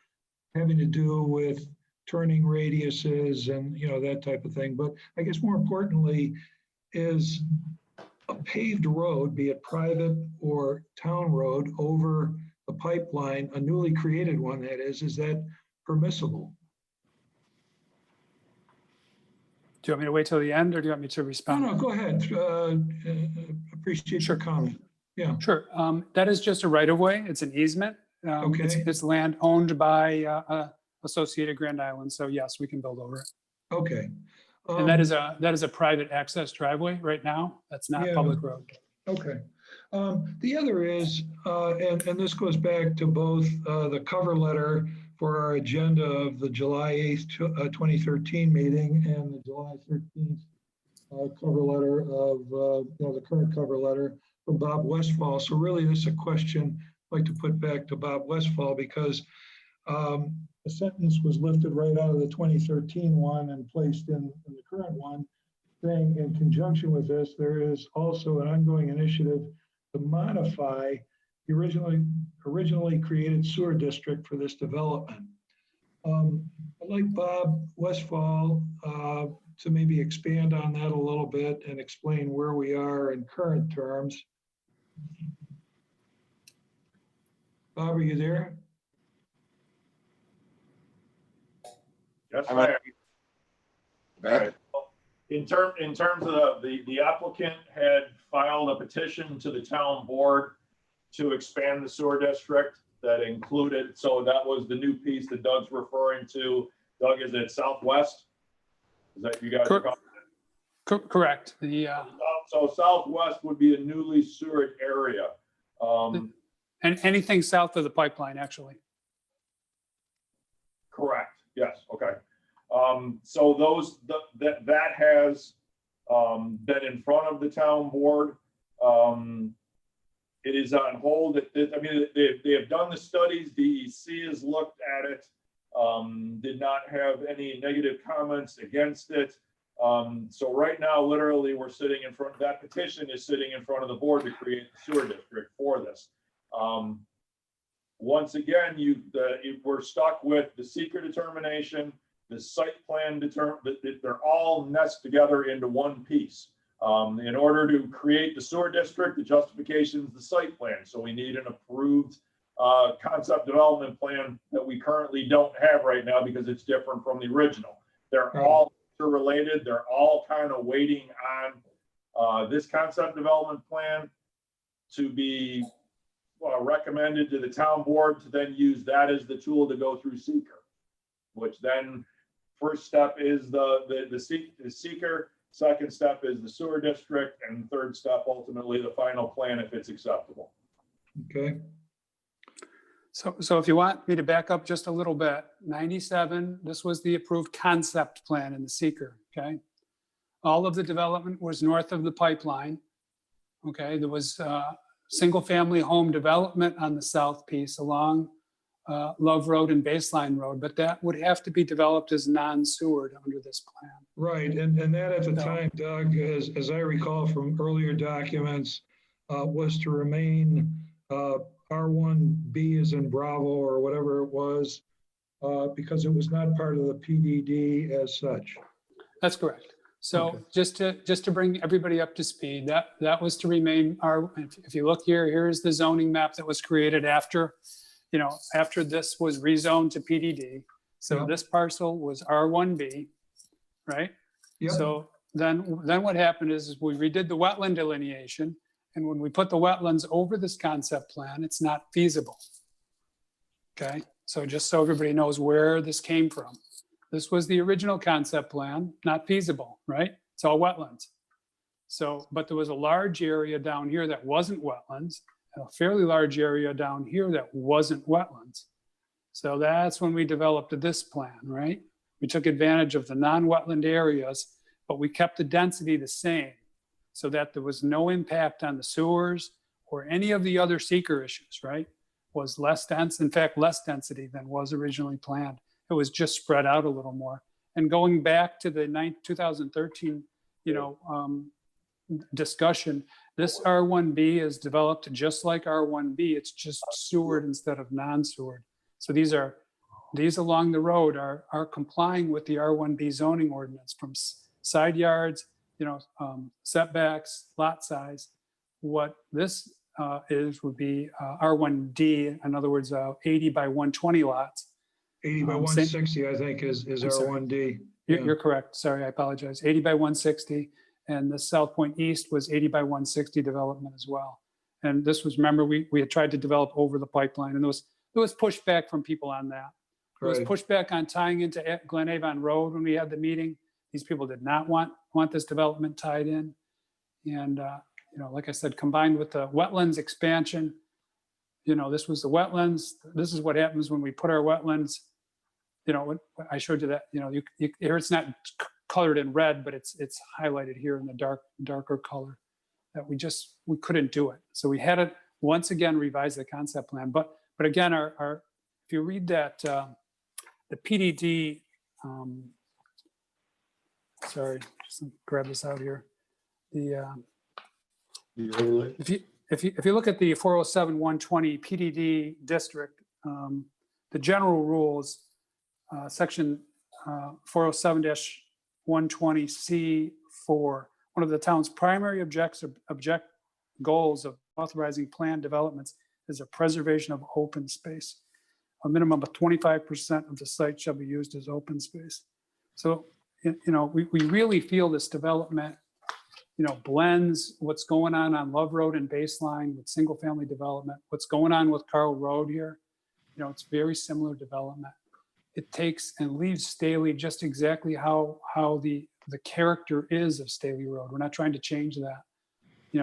having to do with turning radiuses and, that type of thing. But I guess more importantly is a paved road, be it private or town road, over the pipeline, a newly created one that is that permissible? Do you want me to wait till the end or do you want me to respond? No, go ahead. Appreciate your comment. Yeah. Sure. That is just a right of way. It's an easement. Okay. It's land owned by Associated Grand Island. So yes, we can build over it. Okay. And that is a private access driveway right now. That's not public road. Okay. The other is, and this goes back to both the cover letter for our agenda of the July 8th, 2013 meeting and the July 13th cover letter of, the current cover letter from Bob Westfall. So really this is a question I'd like to put back to Bob Westfall because a sentence was lifted right out of the 2013 one and placed in the current one, saying in conjunction with this, there is also an ongoing initiative to modify the originally created sewer district for this development. I'd like Bob Westfall to maybe expand on that a little bit and explain where we are in current terms. Bob, are you there? Yes, ma'am. Right. In terms of the applicant had filed a petition to the town board to expand the sewer district that included, so that was the new piece that Doug's referring to. Doug, is it Southwest? Is that you guys? Correct. So Southwest would be a newly sewered area. And anything south of the pipeline, actually. Correct. Yes. Okay. So that has been in front of the town board. It is on hold. They have done the studies. DEC has looked at it. Did not have any negative comments against it. So right now, literally, we're sitting in front. That petition is sitting in front of the board to create the sewer district for this. Once again, we're stuck with the seeker determination, the site plan they're all nested together into one piece. In order to create the sewer district, the justification is the site plan. So we need an approved concept development plan that we currently don't have right now because it's different from the original. They're all related. They're all kind of waiting on this concept development plan to be recommended to the town board to then use that as the tool to go through seeker, which then first step is the seeker, second step is the sewer district, and third step, ultimately, the final plan if it's acceptable. Okay. So if you want me to back up just a little bit, 97, this was the approved concept plan in the seeker, okay? All of the development was north of the pipeline, okay? There was single family home development on the south piece along Love Road and Baseline Road, but that would have to be developed as non-sewered under this plan. Right, and that at the time, Doug, as I recall from earlier documents, was to remain R1B as in Bravo or whatever it was, because it was not part of the PDD as such. That's correct. So just to bring everybody up to speed, that was to remain if you look here, here's the zoning map that was created after this was rezoned to PDD. So this parcel was R1B, right? Yep. So then what happened is we redid the wetland delineation. And when we put the wetlands over this concept plan, it's not feasible. Okay, so just so everybody knows where this came from. This was the original concept plan, not feasible, right? It's all wetlands. So, but there was a large area down here that wasn't wetlands, and a fairly large area down here that wasn't wetlands. So that's when we developed this plan, right? We took advantage of the non-wetland areas, but we kept the density the same so that there was no impact on the sewers or any of the other seeker issues, right? Was less dense, in fact, less density than was originally planned. It was just spread out a little more. And going back to the 2013, discussion, this R1B is developed just like R1B. It's just sewered instead of non-sewered. So these along the road are complying with the R1B zoning ordinance from side yards, setbacks, lot size. What this would be R1D, in other words, 80 by 120 lots. 80 by 160, I think, is R1D. You're correct. Sorry, I apologize. 80 by 160. And the South Point East was 80 by 160 development as well. And this was, remember, we had tried to develop over the pipeline, and there was pushback from people on that. There was pushback on tying into Glen Avon Road when we had the meeting. These people did not want this development tied in. And, like I said, combined with the wetlands expansion, this was the wetlands. This is what happens when we put our wetlands, I showed you that, here it's not colored in red, but it's highlighted here in the darker color, that we couldn't do it. So we had to once again revise the concept plan. But again, if you read that, the PDD, sorry, just grab this out here. If you look at the 407-120 PDD district, the general rules, section 407-120C4, one of the town's primary goals of authorizing planned developments is a preservation of open space. A minimum of 25% of the site shall be used as open space. So, we really feel this development, blends what's going on Love Road and Baseline with single family development, what's going on with Carl Road here. It's very similar development. It takes and leaves Staley just exactly how the character is of Staley Road. We're not trying to change that.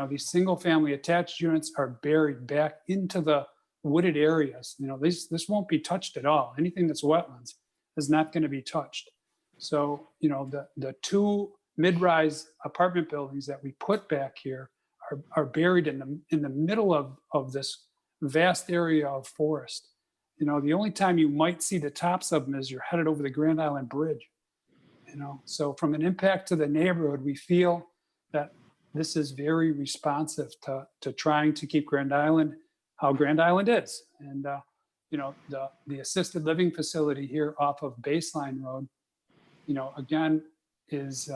These single family attached units are buried back into the wooded areas. This won't be touched at all. Anything that's wetlands is not going to be touched. So, the two mid-rise apartment buildings that we put back here are buried in the middle of this vast area of forest. The only time you might see the tops of them is you're headed over the Grand Island Bridge. So from an impact to the neighborhood, we feel that this is very responsive to trying to keep Grand Island how Grand Island is. And the assisted living facility here off of Baseline Road, again, is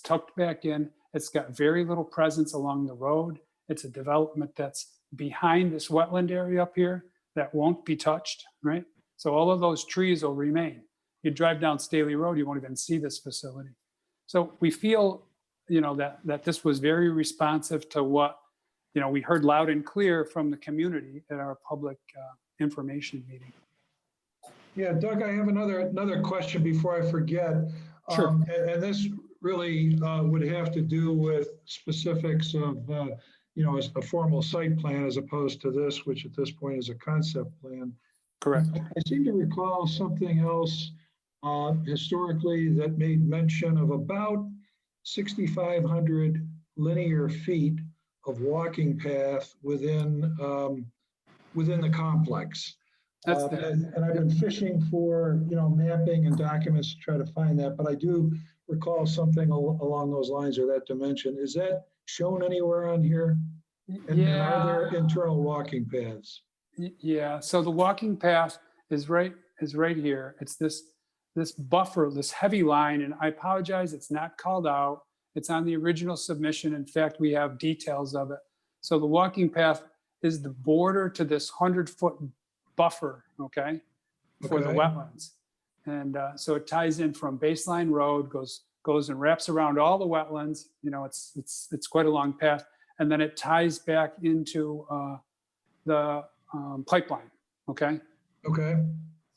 tucked back in. It's got very little presence along the road. It's a development that's behind this wetland area up here that won't be touched, right? So all of those trees will remain. You drive down Staley Road, you won't even see this facility. So we feel, that this was very responsive to what, we heard loud and clear from the community at our public information meeting. Yeah, Doug, I have another question before I forget. Sure. And this really would have to do with specifics of, a formal site plan as opposed to this, which at this point is a concept plan. Correct. I seem to recall something else historically that made mention of about 6,500 linear feet of walking path within the complex. And I've been fishing for, mapping and documents to try to find that, but I do recall something along those lines or that dimension. Is that shown anywhere on here? And are there internal walking paths? Yeah, so the walking path is right here. It's this buffer, this heavy line, and I apologize, it's not called out. It's on the original submission. In fact, we have details of it. So the walking path is the border to this 100-foot buffer, okay, for the wetlands. And so it ties in from Baseline Road, goes goes and wraps around all the wetlands. You know, it's quite a long path. And then it ties back into the pipeline, okay? Okay.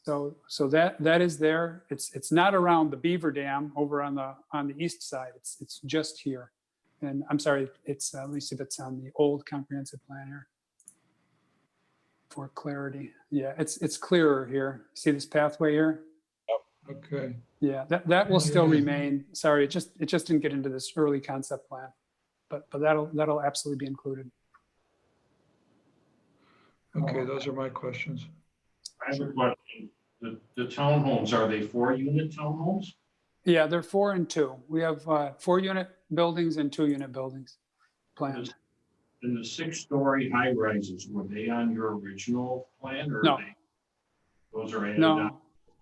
So that is there. It's not around the Beaver Dam over on the east side. It's just here. And I'm sorry, it's at least if it's on the old comprehensive plan here. For clarity. Yeah, it's clearer here. See this pathway here? Okay. Yeah, that will still remain. Sorry, it just didn't get into this early concept plan. But that'll absolutely be included. Okay, those are my questions. I have a question. The townhomes, are they 4-unit townhomes? Yeah, they're 4 and 2. We have 4-unit buildings and 2-unit buildings planned. And the 6-story high rises, were they on your original plan or? No. Those are added on?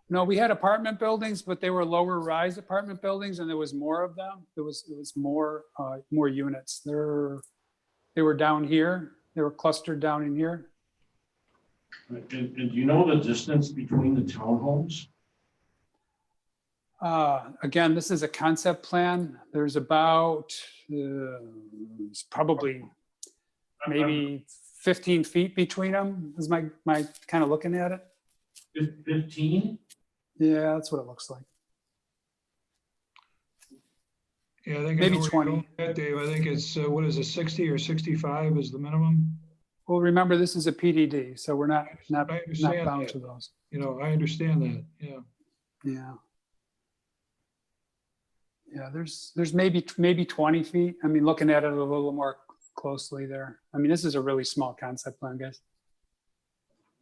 No, we had apartment buildings, but they were lower rise apartment buildings and there was more of them. It was more units. They were down here. They were clustered down in here. And do you know the distance between the townhomes? Again, this is a concept plan. There's about, it's probably maybe 15 feet between them is my kind of looking at it. 15? Yeah, that's what it looks like. Yeah, I think Maybe I know where you're 20. going with that, Dave. I think it's, what is it, 60 or 65 is the minimum? Well, remember, this is a PDD, so we're not I understand bound that. to those. You know, I understand that, yeah. Yeah. Yeah, there's maybe 20 feet. I mean, looking at it a little more closely there. I mean, this is a really small concept plan, guys.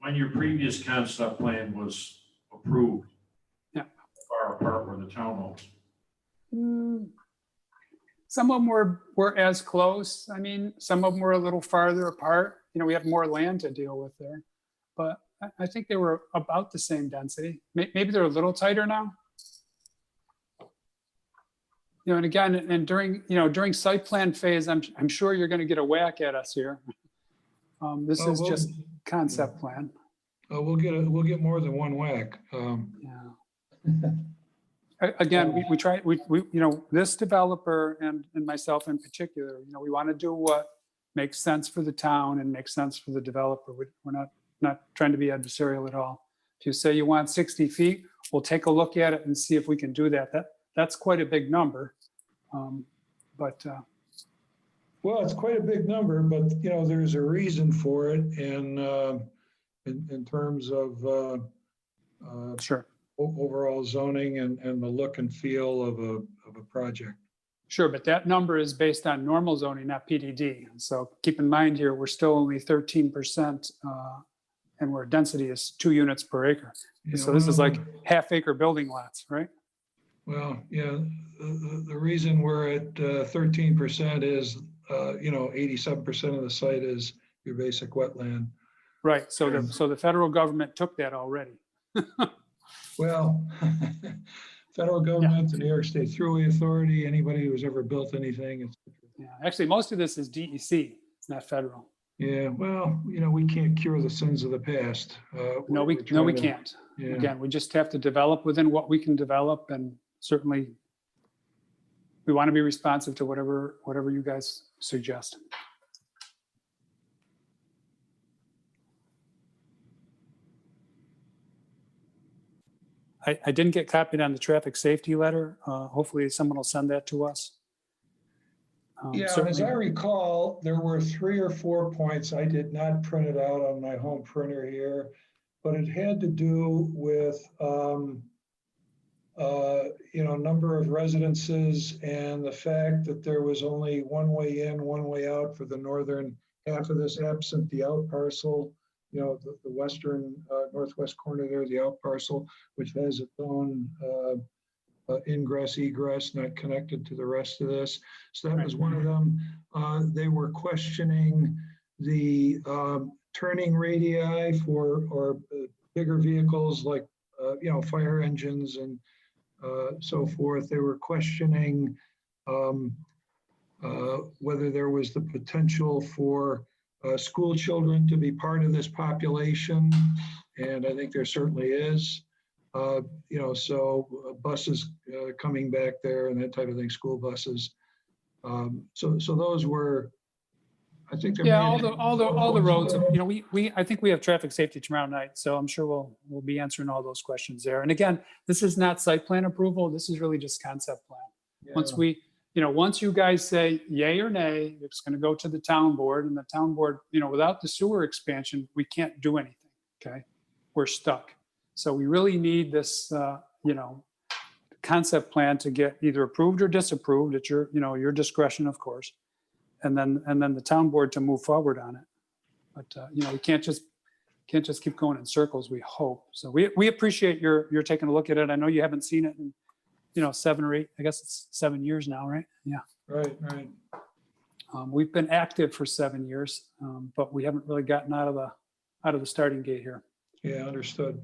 When your previous concept plan was approved? Yeah. Far apart were the townhomes? Some of them were as close. I mean, some of them were a little farther apart. You know, we have more land to deal with there. But I think they were about the same density. Maybe they're a little tighter now. You know, and again, and during site plan phase, I'm sure you're going to get a whack at us here. This is just concept plan. We'll get more than one whack. Yeah. Again, we try, you know, this developer and myself in particular, you know, we want to do what makes sense for the town and makes sense for the developer. We're not trying to be adversarial at all. If you say you want 60 feet, we'll take a look at it and see if we can do that. That's quite a big number. Well, it's quite a big number, but you know, there's a reason for it, and in terms of sure, overall zoning and the look and feel of a project. Sure, but that number is based on normal zoning, not PDD. So keep in mind here, we're still only 13%, and where density is 2 units per acre. So this is like half-acre building lots, right? Well, yeah, the reason we're at 13% is, you know, 87% of the site is your basic wetland. Right. So the federal government took that already. Well, federal government, the New York State Thruway Authority, anybody who's ever built anything. Yeah, actually, most of this is DEC. It's not federal. Yeah, well, you know, we can't cure the sins of the past. No, we can't. Yeah. Again, we just have to develop within what we can develop, and certainly we want to be responsive to whatever you guys suggest. I didn't get copied on the traffic safety letter. Hopefully someone will send that to us. Yeah, as I recall, there were 3 or 4 points. I did not print it out on my home printer here, but it had to do with, you know, number of residences and the fact that there was only one way in, one way out for the northern half of this, absent the out parcel, you know, the western northwest corner there, the out parcel, which has its own ingress, egress, not connected to the rest of this. So that was one of them. They were questioning the turning radii for bigger vehicles like, you know, fire engines and so forth. They were questioning whether there was the potential for school children to be part of this population. And I think there certainly is. So buses coming back there and that type of thing, school buses. So those were, I think. they're Yeah, managed- all the roads, I think we have traffic safety tomorrow night, so I'm sure we'll be answering all those questions there. And again, this is not site plan approval, this is really just concept plan. Once you guys say yay or nay, it's gonna go to the town board, and the town board, without the sewer expansion, we can't do anything, okay? We're stuck. So we really need this, concept plan to get either approved or disapproved at your discretion, of course. And then the town board to move forward on it. But, we can't just keep going in circles, we hope. So we appreciate your taking a look at it. I know you haven't seen it in, 7 or 8, I guess it's 7 years now, right? Yeah. Right. We've been active for 7 years, but we haven't really gotten out of the starting gate here. Yeah, understood.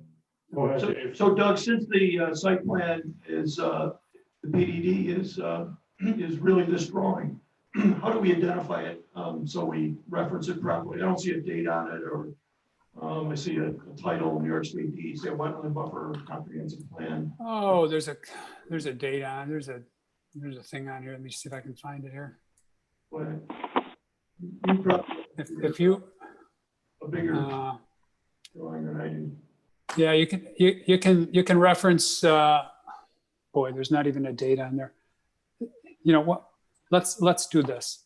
So Doug, since the site plan is, the PDD is really this drawing, how do we identify it? So we reference it properly. I don't see a date on it, or I see a title, New York State DEC Wetland Buffer Comprehensive Plan. Oh, there's a date on, there's a thing on here. Let me see if I can find it here. But you probably If you, a bigger drawing than I do. yeah, you can reference, boy, there's not even a date on there. You know what? Let's do this.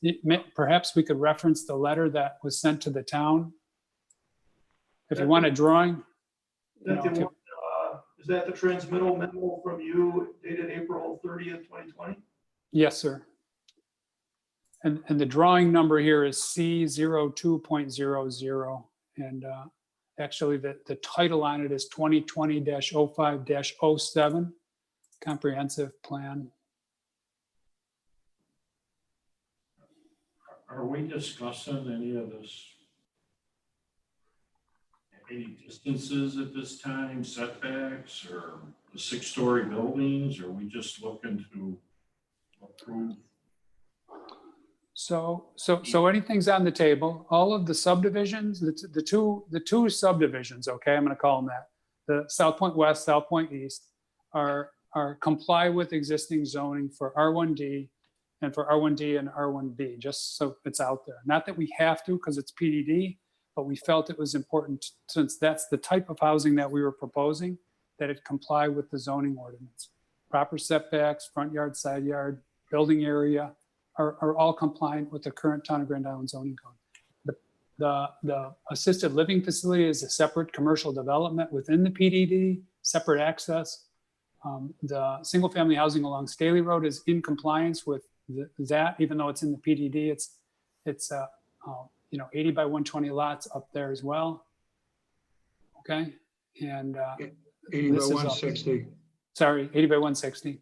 Perhaps we could reference the letter that was sent to the town. If you want a drawing. Is that the transmittal memo from you dated April 30th, 2020? Yes, sir. And the drawing number here is C02.00. And actually the title on it is 2020-05-07 comprehensive plan. Are we discussing any of this? Any distances at this time, setbacks, or the 6-story buildings? Or are we just looking to approve? So anything's on the table. All of the subdivisions, the two subdivisions, okay, I'm going to call them that. The South Point West, South Point East are comply with existing zoning for R1D and for R1D and R1B, just so it's out there. Not that we have to, because it's PDD, but we felt it was important, since that's the type of housing that we were proposing, that it comply with the zoning ordinance. Proper setbacks, front yard, side yard, building area are all compliant with the current Town of Grand Island zoning code. The assisted living facility is a separate commercial development within the PDD, separate access. The single family housing along Staley Road is in compliance with that, even though it's in the PDD. It's 80 by 120 lots up there as well. Okay, and 80 by 160. Sorry, 80 by 160.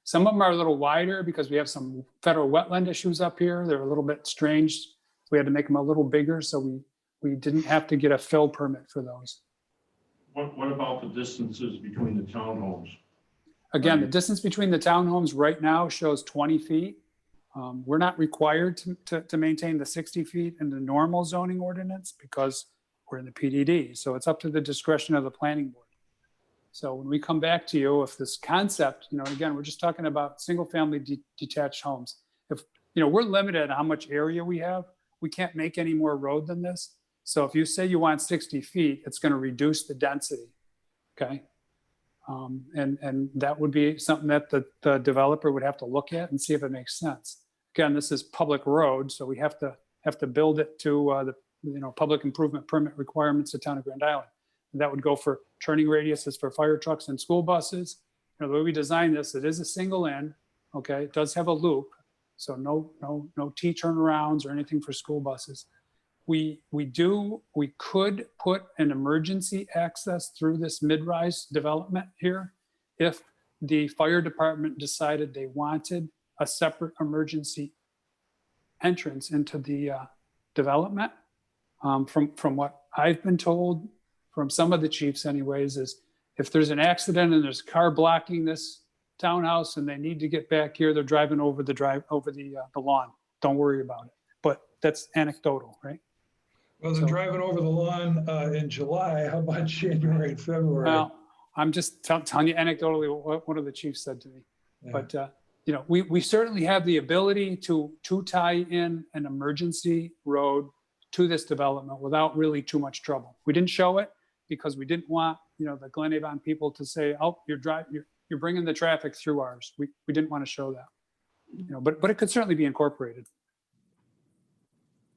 Some of them are a little wider because we have some federal wetland issues up here. They're a little bit strange. We had to make them a little bigger, so we didn't have to get a fill permit for those. What about the distances between the townhomes? Again, the distance between the townhomes right now shows 20 feet. We're not required to maintain the 60 feet in the normal zoning ordinance because we're in the PDD. So it's up to the discretion of the planning board. So when we come back to you, if this concept, again, we're just talking about single family detached homes. If, we're limited on how much area we have, we can't make any more road than this. So if you say you want 60 feet, it's going to reduce the density. Okay. And that would be something that the developer would have to look at and see if it makes sense. Again, this is public road, so we have to build it to the public improvement permit requirements of Town of Grand Island. And that would go for turning radiuses for fire trucks and school buses. The way we designed this, it is a single end. Okay, it does have a loop, so no T turnarounds or anything for school buses. We could put an emergency access through this mid-rise development here if the fire department decided they wanted a separate emergency entrance into the development. From what I've been told from some of the chiefs anyways, is if there's an accident and there's a car blocking this townhouse and they need to get back here, they're driving over the lawn. Don't worry about it. But that's anecdotal, right? Well, they're driving over the lawn in July. How about January and February? Well, I'm just telling you anecdotally what one of the chiefs said to me. Yeah. But, you know, we certainly have the ability to tie in an emergency road to this development without really too much trouble. We didn't show it because we didn't want, you know, the Glen Avon people to say, oh, you're bringing the traffic through ours. We didn't want to show that, you know, but it could certainly be incorporated.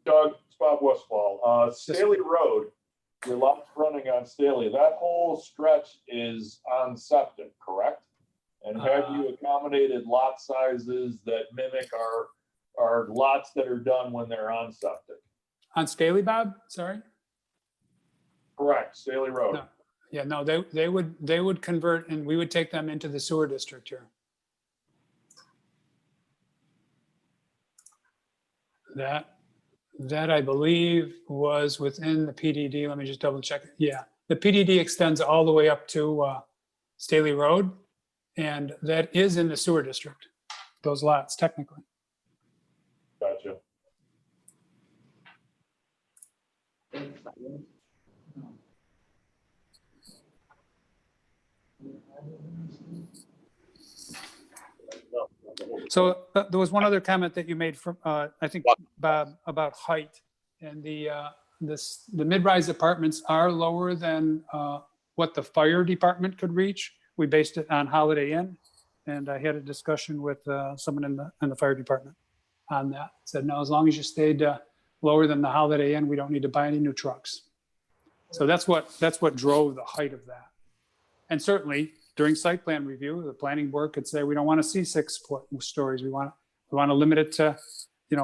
Doug, it's Bob Westfall. Staley Road, your lot's running on Staley. That whole stretch is on septic, correct? And have you accommodated lot sizes that mimic our lots that are done when they're on septic? On Staley, Bob? Sorry? Correct, Staley Road. No. Yeah, no, they would convert and we would take them into the sewer district here. That I believe was within the PDD. Let me just double check it. Yeah, the PDD extends all the way up to Staley Road, and that is in the sewer district, those lots technically. Gotcha. So there was one other comment that you made from, I think, Bob, about height. And the mid-rise apartments are lower than what the fire department could reach. We based it on Holiday Inn. And I had a discussion with someone in the fire department on that. Said, no, as long as you stayed lower than the Holiday Inn, we don't need to buy any new trucks. So that's what drove the height of that. And certainly, during site plan review, the planning board could say, we don't want to see 6 stories. We want to limit it to,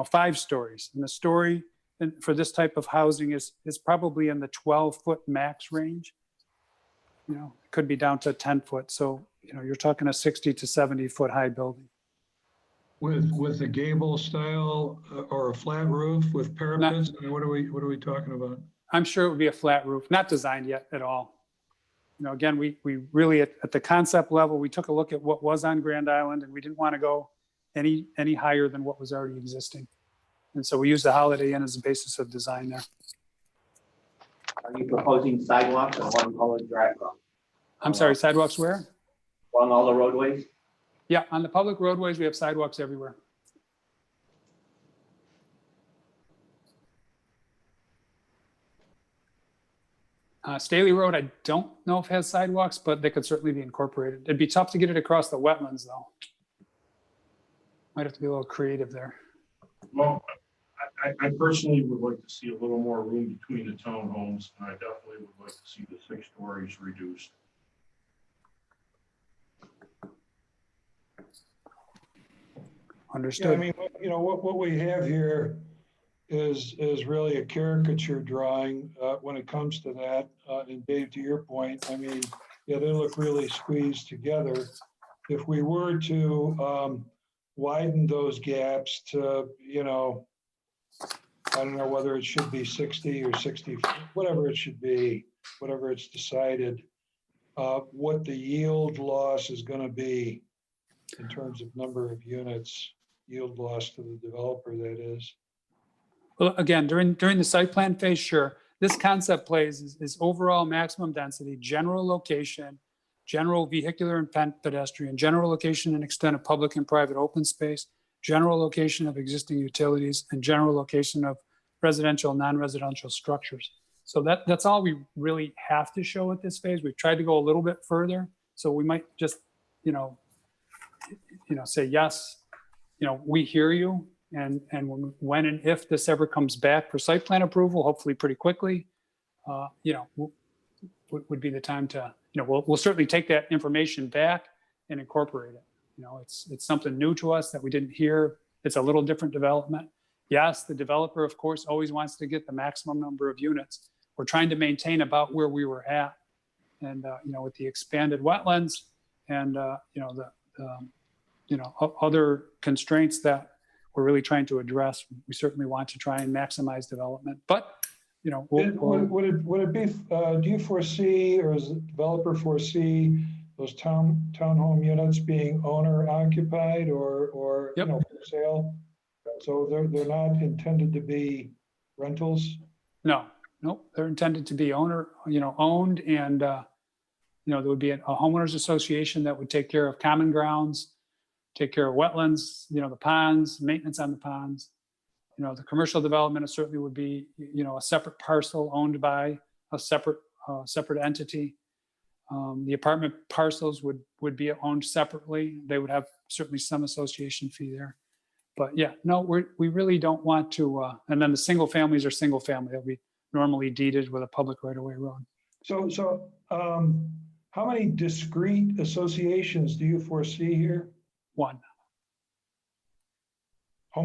5 stories. And the story for this type of housing is probably in the 12-foot max range. It could be down to 10 foot. So, you're talking a 60 to 70 foot high building. With a gable style or a flat roof with parapets? What are we talking about? I'm sure it would be a flat roof, not designed yet at all. Again, we really at the concept level, we took a look at what was on Grand Island and we didn't want to go any higher than what was already existing. And so we used the Holiday Inn as a basis of design there. Are you proposing sidewalks along all the drive? I'm sorry, sidewalks where? Along all the roadways? Yeah, on the public roadways, we have sidewalks everywhere. Staley Road, I don't know if it has sidewalks, but they could certainly be incorporated. It'd be tough to get it across the wetlands though. Might have to be a little creative there. Well, I personally would like to see a little more room between the townhomes, and I definitely would like to see the 6 stories reduced. Understood. Yeah, I mean, what we have here is really a caricature drawing when it comes to that. And Dave, to your point, I mean, yeah, they look really squeezed together. If we were to widen those gaps to, I don't know whether it should be 60 or 60, whatever it should be, whatever it's decided, what the yield loss is going to be in terms of number of units, yield loss to the developer, that is. Well, again, during the site plan phase, sure. This concept plays is overall maximum density, general location, general vehicular and pedestrian, general location and extent of public and private open space, general location of existing utilities, and general location of residential, non-residential structures. So that's all we really have to show at this phase. We've tried to go a little bit further. So we might just, say, yes, we hear you. And when and if this ever comes back for site plan approval, hopefully pretty quickly, would be the time to, we'll certainly take that information back and incorporate it. It's something new to us that we didn't hear. It's a little different development. Yes, the developer, of course, always wants to get the maximum number of units. We're trying to maintain about where we were at. And, with the expanded wetlands and, other constraints that we're really trying to address, we certainly want to try and maximize development. But, would it be, do you foresee, or does the developer foresee those townhome units being owner occupied or Yep. for sale? So they're not intended to be rentals? No, they're intended to be owned and, There would be a homeowners association that would take care of common grounds, take care of wetlands, the ponds, maintenance on the ponds. The commercial development certainly would be, a separate parcel owned by a separate entity. The apartment parcels would be owned separately. They would have certainly some association fee there. But yeah, no, we really don't want to, and then the single families are single family. They'll be normally deeded with a public right-of-way road. So how many discrete associations do you foresee here? One.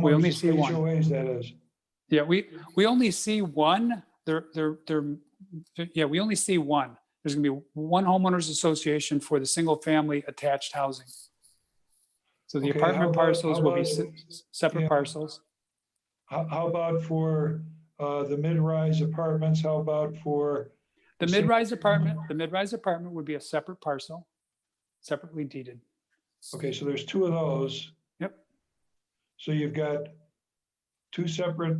We only see one. HOAs, that is. Yeah, we only see one. We only see one. There's gonna be one homeowners association for the single family attached housing. So the Okay, apartment parcels will be separate yeah. parcels. How about for the mid-rise apartments? How about for? The mid-rise apartment would be a separate parcel, separately deeded. Okay, so there's two of those. Yep. So you've got two separate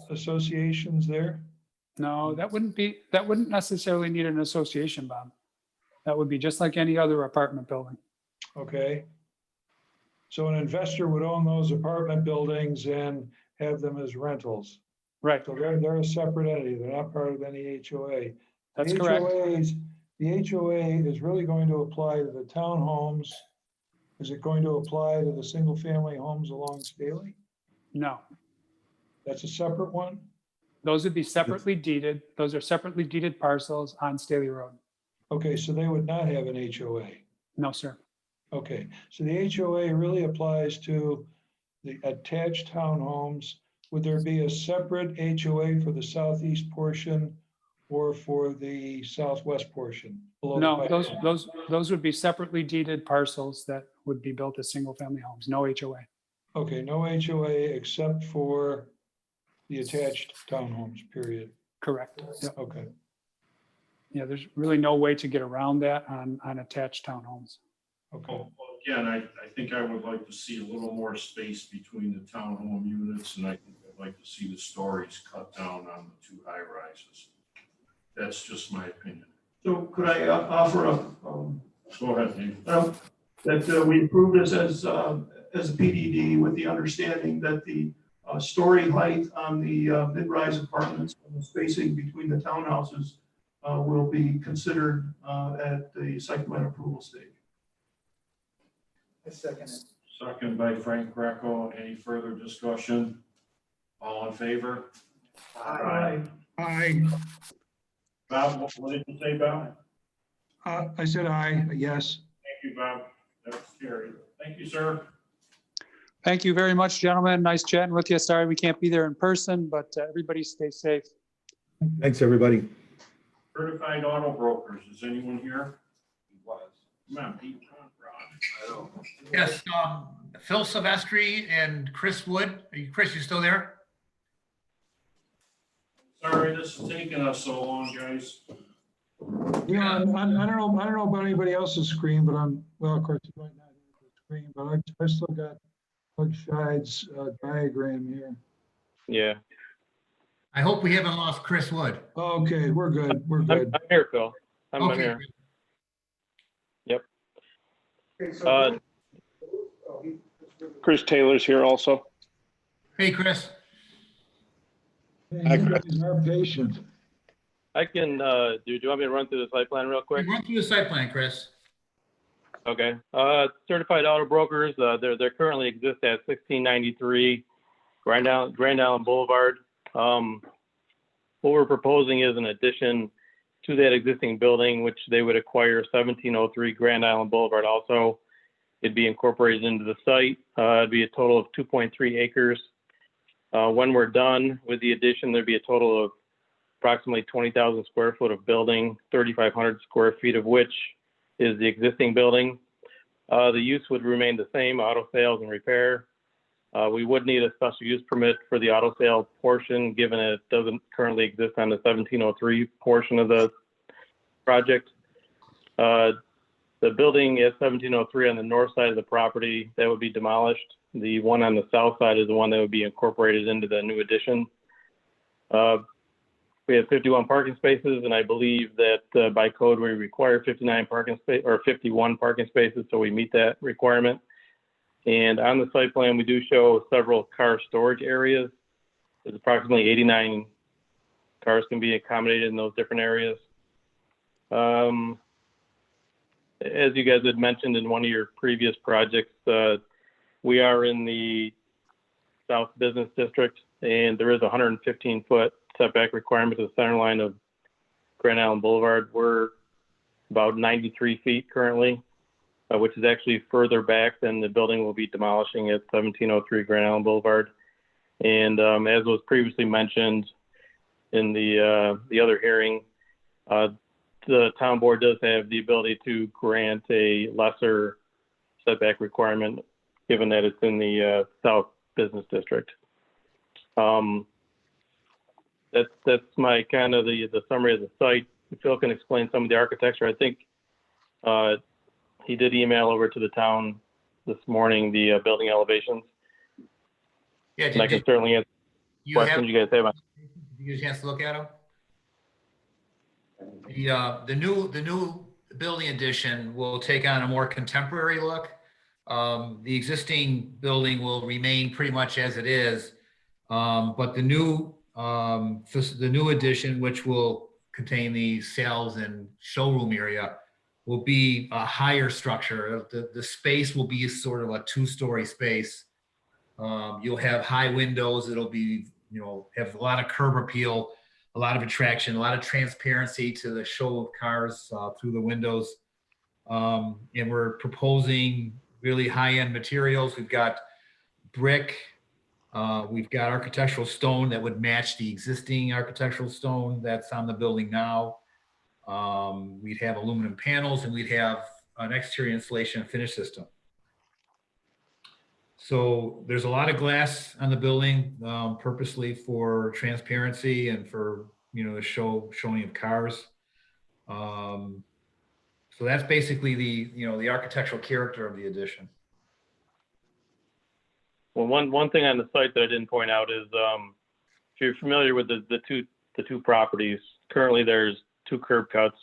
associations there? No, that wouldn't necessarily need an association, Bob. That would be just like any other apartment building. Okay. So an investor would own those apartment buildings and have them as rentals. Right. So they're a separate entity. They're not part of any HOA. That's The correct. The HOA is really going to apply to the townhomes. Is it going to apply to the single-family homes along Staley? No, That's a separate one? those would be separately deeded. Those are separately deeded parcels on Staley Road. Okay, so they would not have an HOA. No, sir. Okay, so the HOA really applies to the attached townhomes. Would there be a separate HOA for the southeast portion or for the southwest portion? below the No, pipeline? those would be separately deeded parcels that would be built as single family homes. No HOA. Okay, no HOA except for the attached townhomes, period. Correct. Yep. Okay, Yeah, there's really no way to get around that on attached townhomes. okay. Well, again, I think I would like to see a little more space between the townhome units, and I think I'd like to see the stories cut down on the two high rises. That's just my opinion. So could I offer a, Go ahead, Dave. that we approve this as a PDD with the understanding that the story height on the mid-rise apartments and the spacing between the townhouses will be considered at the site plan approval stage. I second it. Second by Frank Greco. Any further discussion? All in favor? Aye. Aye. Bob, what did you say, Bob? I said aye, yes. Thank you, Bob. That's carried. Thank you, sir. Thank you very much, gentlemen. Nice chatting with you. Sorry we can't be there in person, but everybody stay safe. Thanks, everybody. Certified auto brokers. Is anyone here? Come on, Pete. Come on, Ron. Yes, Phil Silvestri and Chris Wood. Chris, you still there? Sorry, this is taking us so long, guys. Yeah, I don't know about anybody else's screen, but well, of course, you might not have the screen, but I still got Doug Scheid's diagram here. Yeah. I hope we haven't lost Chris Wood. Okay, we're good, we're good. I'm here, Phil. I'm here. Yep. Chris Taylor's here also. Hey, Chris. Hey, he's our patient. I can, do you want me to run through the site plan real quick? Run through the site plan, Chris. Okay. Certified auto brokers, they currently exist at 1693 Grand Island Boulevard. What we're proposing is an addition to that existing building, which they would acquire 1703 Grand Island Boulevard also. It'd be incorporated into the site. It'd be a total of 2.3 acres. When we're done with the addition, there'd be a total of approximately 20,000 square foot of building, 3,500 square feet of which is the existing building. The use would remain the same, auto sales and repair. We would need a special use permit for the auto sale portion, given it doesn't currently exist on the 1703 portion of the project. The building at 1703 on the north side of the property, that would be demolished. The one on the south side is the one that would be incorporated into the new addition. we have 51 parking spaces, and I believe that by code, we require 59 parking space or 51 parking spaces, so we meet that requirement. And on the site plan, we do show several car storage areas. There's approximately 89 cars can be accommodated in those different areas. As you guys had mentioned in one of your previous projects, we are in the South Business District, and there is a 115-foot setback requirement to the center line of Grand Island Boulevard. We're about 93 feet currently, which is actually further back than the building will be demolishing at 1703 Grand Island Boulevard. And as was previously mentioned in the other hearing, the town board does have the ability to grant a lesser setback requirement, given that it's in the South Business District. That's my kind of the summary of the site. Phil can explain some of the architecture. I think he did email over to the town this morning the building elevations. Yeah, And I can certainly answer questions you guys have. Did you get a chance to look at them? The new building addition will take on a more contemporary look. The existing building will remain pretty much as it is, but the new addition, which will contain the sales and showroom area, will be a higher structure. The space will be sort of a two-story space. You'll have high windows. It'll be, have a lot of curb appeal, a lot of attraction, a lot of transparency to the show of cars through the windows. And we're proposing really high-end materials. We've got brick. We've got architectural stone that would match the existing architectural stone that's on the building now. We'd have aluminum panels, and we'd have an exterior insulation and finish system. So there's a lot of glass on the building, purposely for transparency and for, the showing of cars. So that's basically the architectural character of the addition. Well, one thing on the site that I didn't point out is if you're familiar with the two properties, currently there's two curb cuts,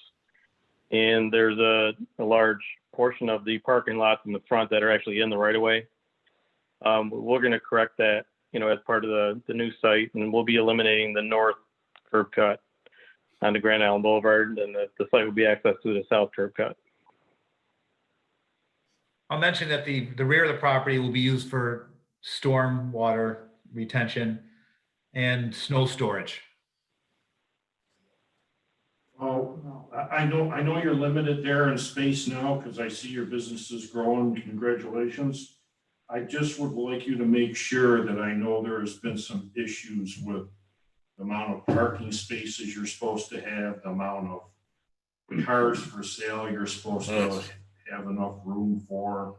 and there's a large portion of the parking lots in the front that are actually in the right of way. We're going to correct that, as part of the new site, and we'll be eliminating the north curb cut on the Grand Island Boulevard, and the site will be accessed through the south curb cut. I'll mention that the rear of the property will be used for storm water retention and snow storage. I know you're limited there in space now because I see your business is growing. Congratulations. I just would like you to make sure that I know there has been some issues with the amount of parking spaces you're supposed to have, the amount of cars for sale you're supposed to have enough room for.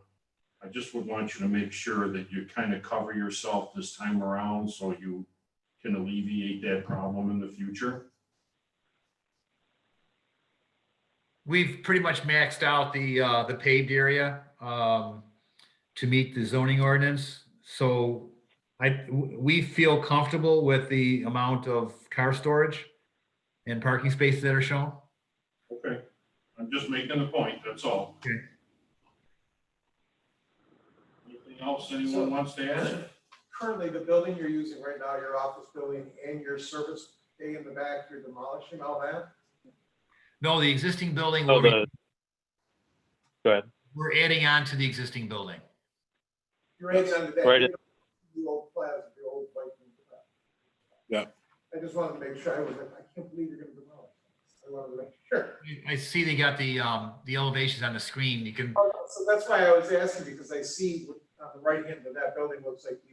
I just would want you to make sure that you kind of cover yourself this time around so you can alleviate that problem in the future. We've pretty much maxed out the paved area to meet the zoning ordinance. So we feel comfortable with the amount of car storage and parking spaces that are shown. Okay, I'm just making a point, that's all. Okay. Anything else anyone wants to add? Currently, the building you're using right now, your office building and your service bay in the back, you're demolishing all that? No, the existing building Oh, will go ahead. we're adding on to the existing building. You're adding on to that. Right. The old plaza, the old Viking. Yeah. I just wanted to make sure. I was like, I can't believe you're gonna demolish. I wanted to make sure. I see they got the elevations on the screen. You can, So that's why I was asking, because I see on the right hand of that building looks like the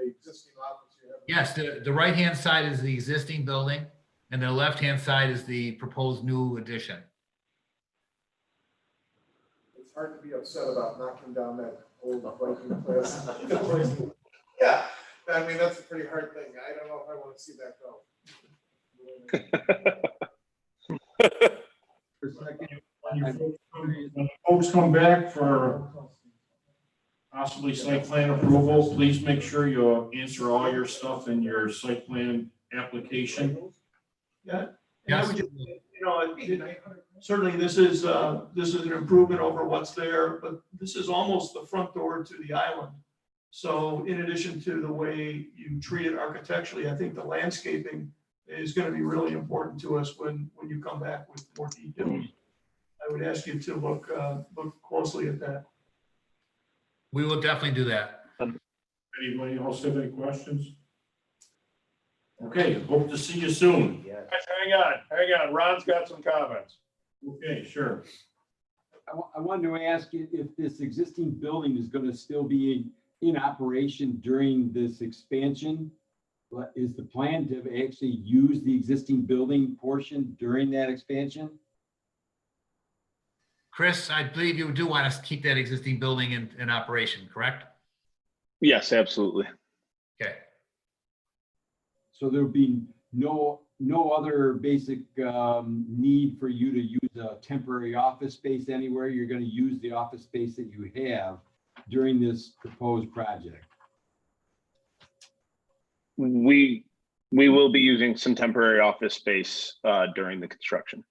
existing office you have. yes, the right-hand side is the existing building, and the left-hand side is the proposed new addition. It's hard to be upset about knocking down that old Viking plaza. Yeah, I mean, that's a pretty hard thing. I don't know if I want to see that go. When folks come back for possibly site plan approval, please make sure you answer all your stuff in your site plan application. Yeah. And I would just, certainly this is an improvement over what's there, but this is almost the front door to the island. So in addition to the way you treat it architecturally, I think the landscaping is going to be really important to us when you come back with more details. I would ask you to look closely at that. We will definitely do that. Anybody else have any questions? Okay, hope to see you soon. Hang on. Ron's got some comments. Okay, sure. I wanted to ask you if this existing building is going to still be in operation during this expansion. But is the plan to actually use the existing building portion during that expansion? Chris, I believe you do want us to keep that existing building in operation, correct? Yes, absolutely. Okay. So there'll be no other basic need for you to use a temporary office space anywhere. You're going to use the office space that you have during this proposed project. We will be using some temporary office space during the construction.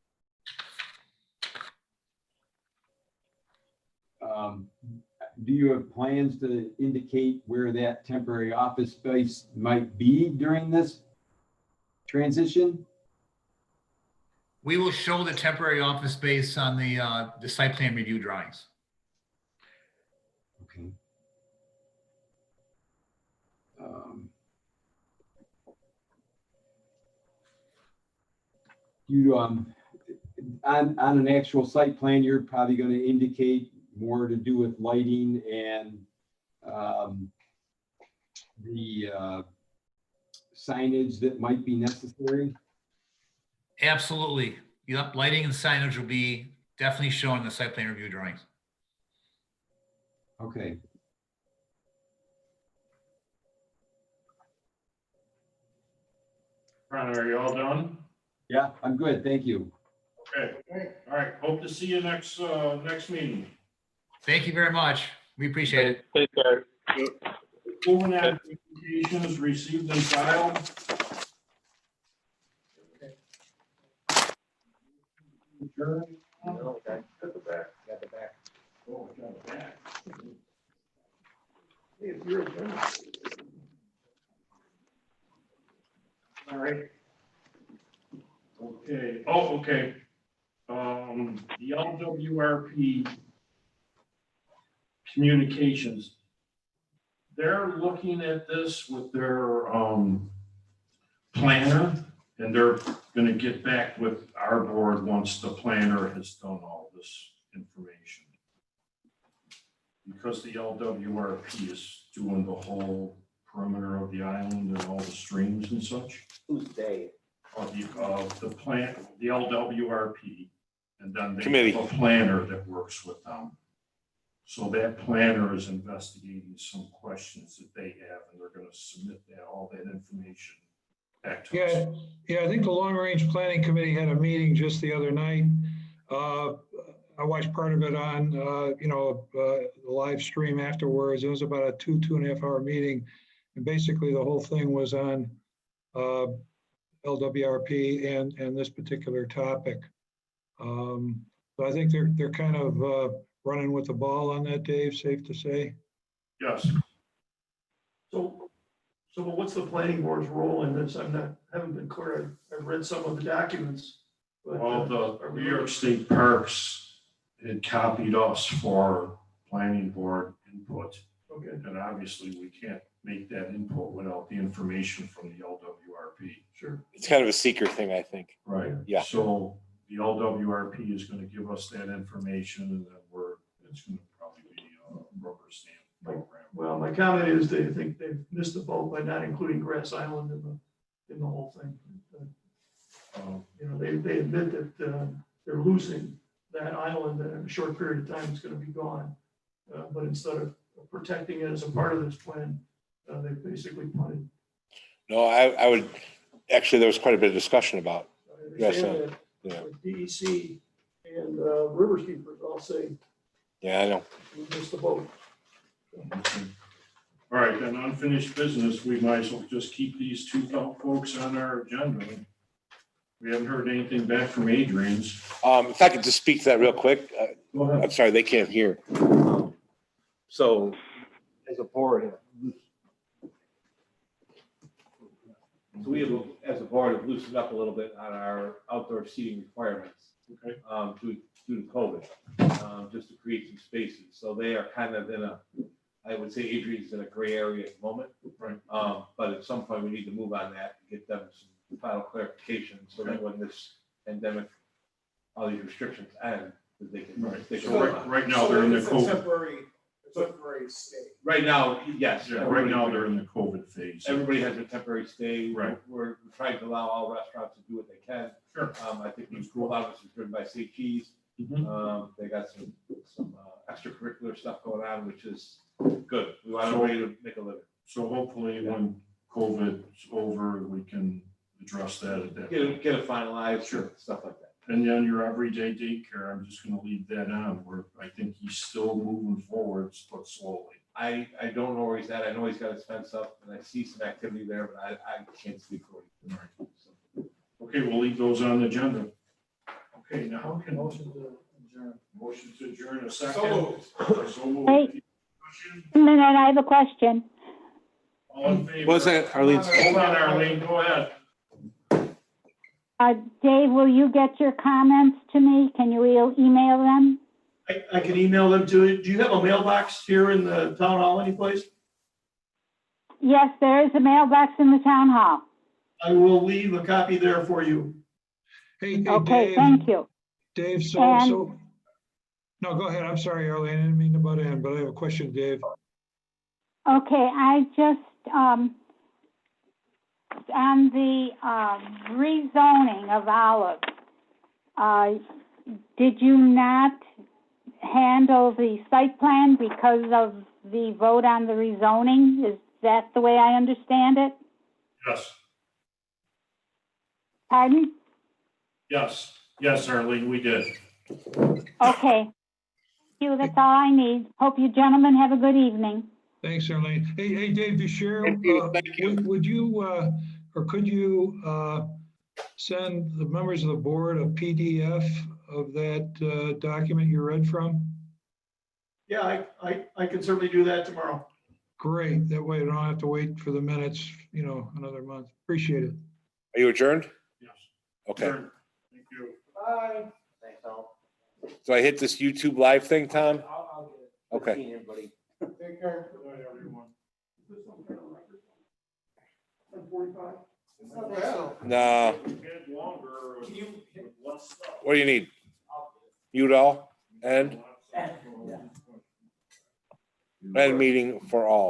Do you have plans to indicate where that temporary office space might be during this transition? We will show the temporary office space on the site plan review drawings. Okay. You on an actual site plan, you're probably going to indicate more to do with lighting and the signage that might be necessary? Absolutely. Yep, lighting and signage will be definitely shown in the site plan review drawings. Okay. Ron, are you all done? Yeah, I'm good. Thank you. Okay. All right. Hope to see you next meeting. Thank you very much. We appreciate it. Take care. Moving on, applications received and filed. No, okay. Got the back. Got the back. Oh, I got it back. Hey, it's your agenda. All right. Okay. Oh, okay. The LWRP communications. They're looking at this with their planner, and they're going to get back with our board once the planner has done all this information. Because the LWRP is doing the whole perimeter of the island and all the streams and such. Who's they? The plan, the LWRP, and then they Committee. have a planner that works with them. So that planner is investigating some questions that they have, and they're going to submit all that information back to us. Yeah, I think the Long Range Planning Committee had a meeting just the other night. I watched part of it on, the live stream afterwards. It was about a 2.5 hour meeting. And basically the whole thing was on LWRP and this particular topic. So I think they're kind of running with the ball on that, Dave, safe to say? Yes. So what's the planning board's role in this? Haven't been clear. I've read some of the documents. But, Well, the New York State Parks had copied us for planning board input. Okay. And obviously we can't make that input without the information from the LWRP. Sure. It's kind of a secret thing, I think. Right. Yeah. So the LWRP is going to give us that information, and then it's going to probably be a rubber stamp program. Well, my comment is they think they've missed the boat by not including Grass Island in the whole thing. They admit that they're losing that island, and in a short period of time it's going to be gone. But instead of protecting it as a part of this plan, they basically punted. No, I would, actually, there was quite a bit of discussion about. I understand that. Yeah. DEC and river keepers all say Yeah, I know. we missed the boat. All right, then unfinished business, we might as well just keep these two folks on our agenda. We haven't heard anything back from Adrian's. If I could just speak to that real quick. Go ahead. I'm sorry, they can't hear. So as a board, So we have, as a board, have loosened up a little bit on our outdoor seating requirements. Okay. Due to COVID, just to create some spaces. So they are kind of in a, I would say Adrian's in a gray area at the moment. Right. But at some point, we need to move on that and get them some final clarification so that when this pandemic, all these restrictions end, that they can. Right. They can So work on it. right now, they're in the COVID. Temporary stay. Right now, yes. Yeah, right now, they're in the COVID phase. Everybody has a temporary stay. Right. We're trying to allow all restaurants to do what they can. Sure. I think a lot of this is driven by State Cheese. They got some extracurricular stuff going on, which is good. We want everybody to make a living. So hopefully when COVID's over, we can address that at that. Get it finalized, Sure. stuff like that. And then your everyday daycare, I'm just gonna leave that on, where I think he's still moving forward, but slowly. I don't know where he's at. I know he's got his fence up and I see some activity there, but I can't speak for him. So, Okay, we'll leave those on the agenda. Okay, now can Motion to adjourn. motion to adjourn a second. So moved. Wait. A minute, I have a question. All in favor? What's that, Arlene? Hold on, Arlene, go ahead. Dave, will you get your comments to me? Can you email them? I can email them to you. Do you have a mailbox here in the town hall anyplace? Yes, there is a mailbox in the town hall. I will leave a copy there for you. Hey, Okay, Dave, thank you. Dave, And- no, go ahead. I'm sorry, Arlene. I didn't mean to butt in, but I have a question, Dave. Okay, I just, on the rezoning of Olive, did you not handle the site plan because of the vote on the rezoning? Is that the way I understand it? Yes, Pardon? yes, Arlene, we did. Okay. Thank you, that's all I need. Hope you gentlemen have a good evening. Thanks, Arlene. Hey, Dave, to share, would you, or could you send the members of the board a PDF of that document you read from? Yeah, I can certainly do that tomorrow. Great. That way I don't have to wait for the minutes, another month. Appreciate it. Are you adjourned? Yes. Okay. Sure. Thank you. Bye. Thanks, all. So I hit this YouTube live thing, Tom? I'll get it. Okay. Good seeing everybody. Take care. Good night, everyone. I think so. No. We had longer with less stuff. What do you need? Mute all and Yeah. end meeting for all.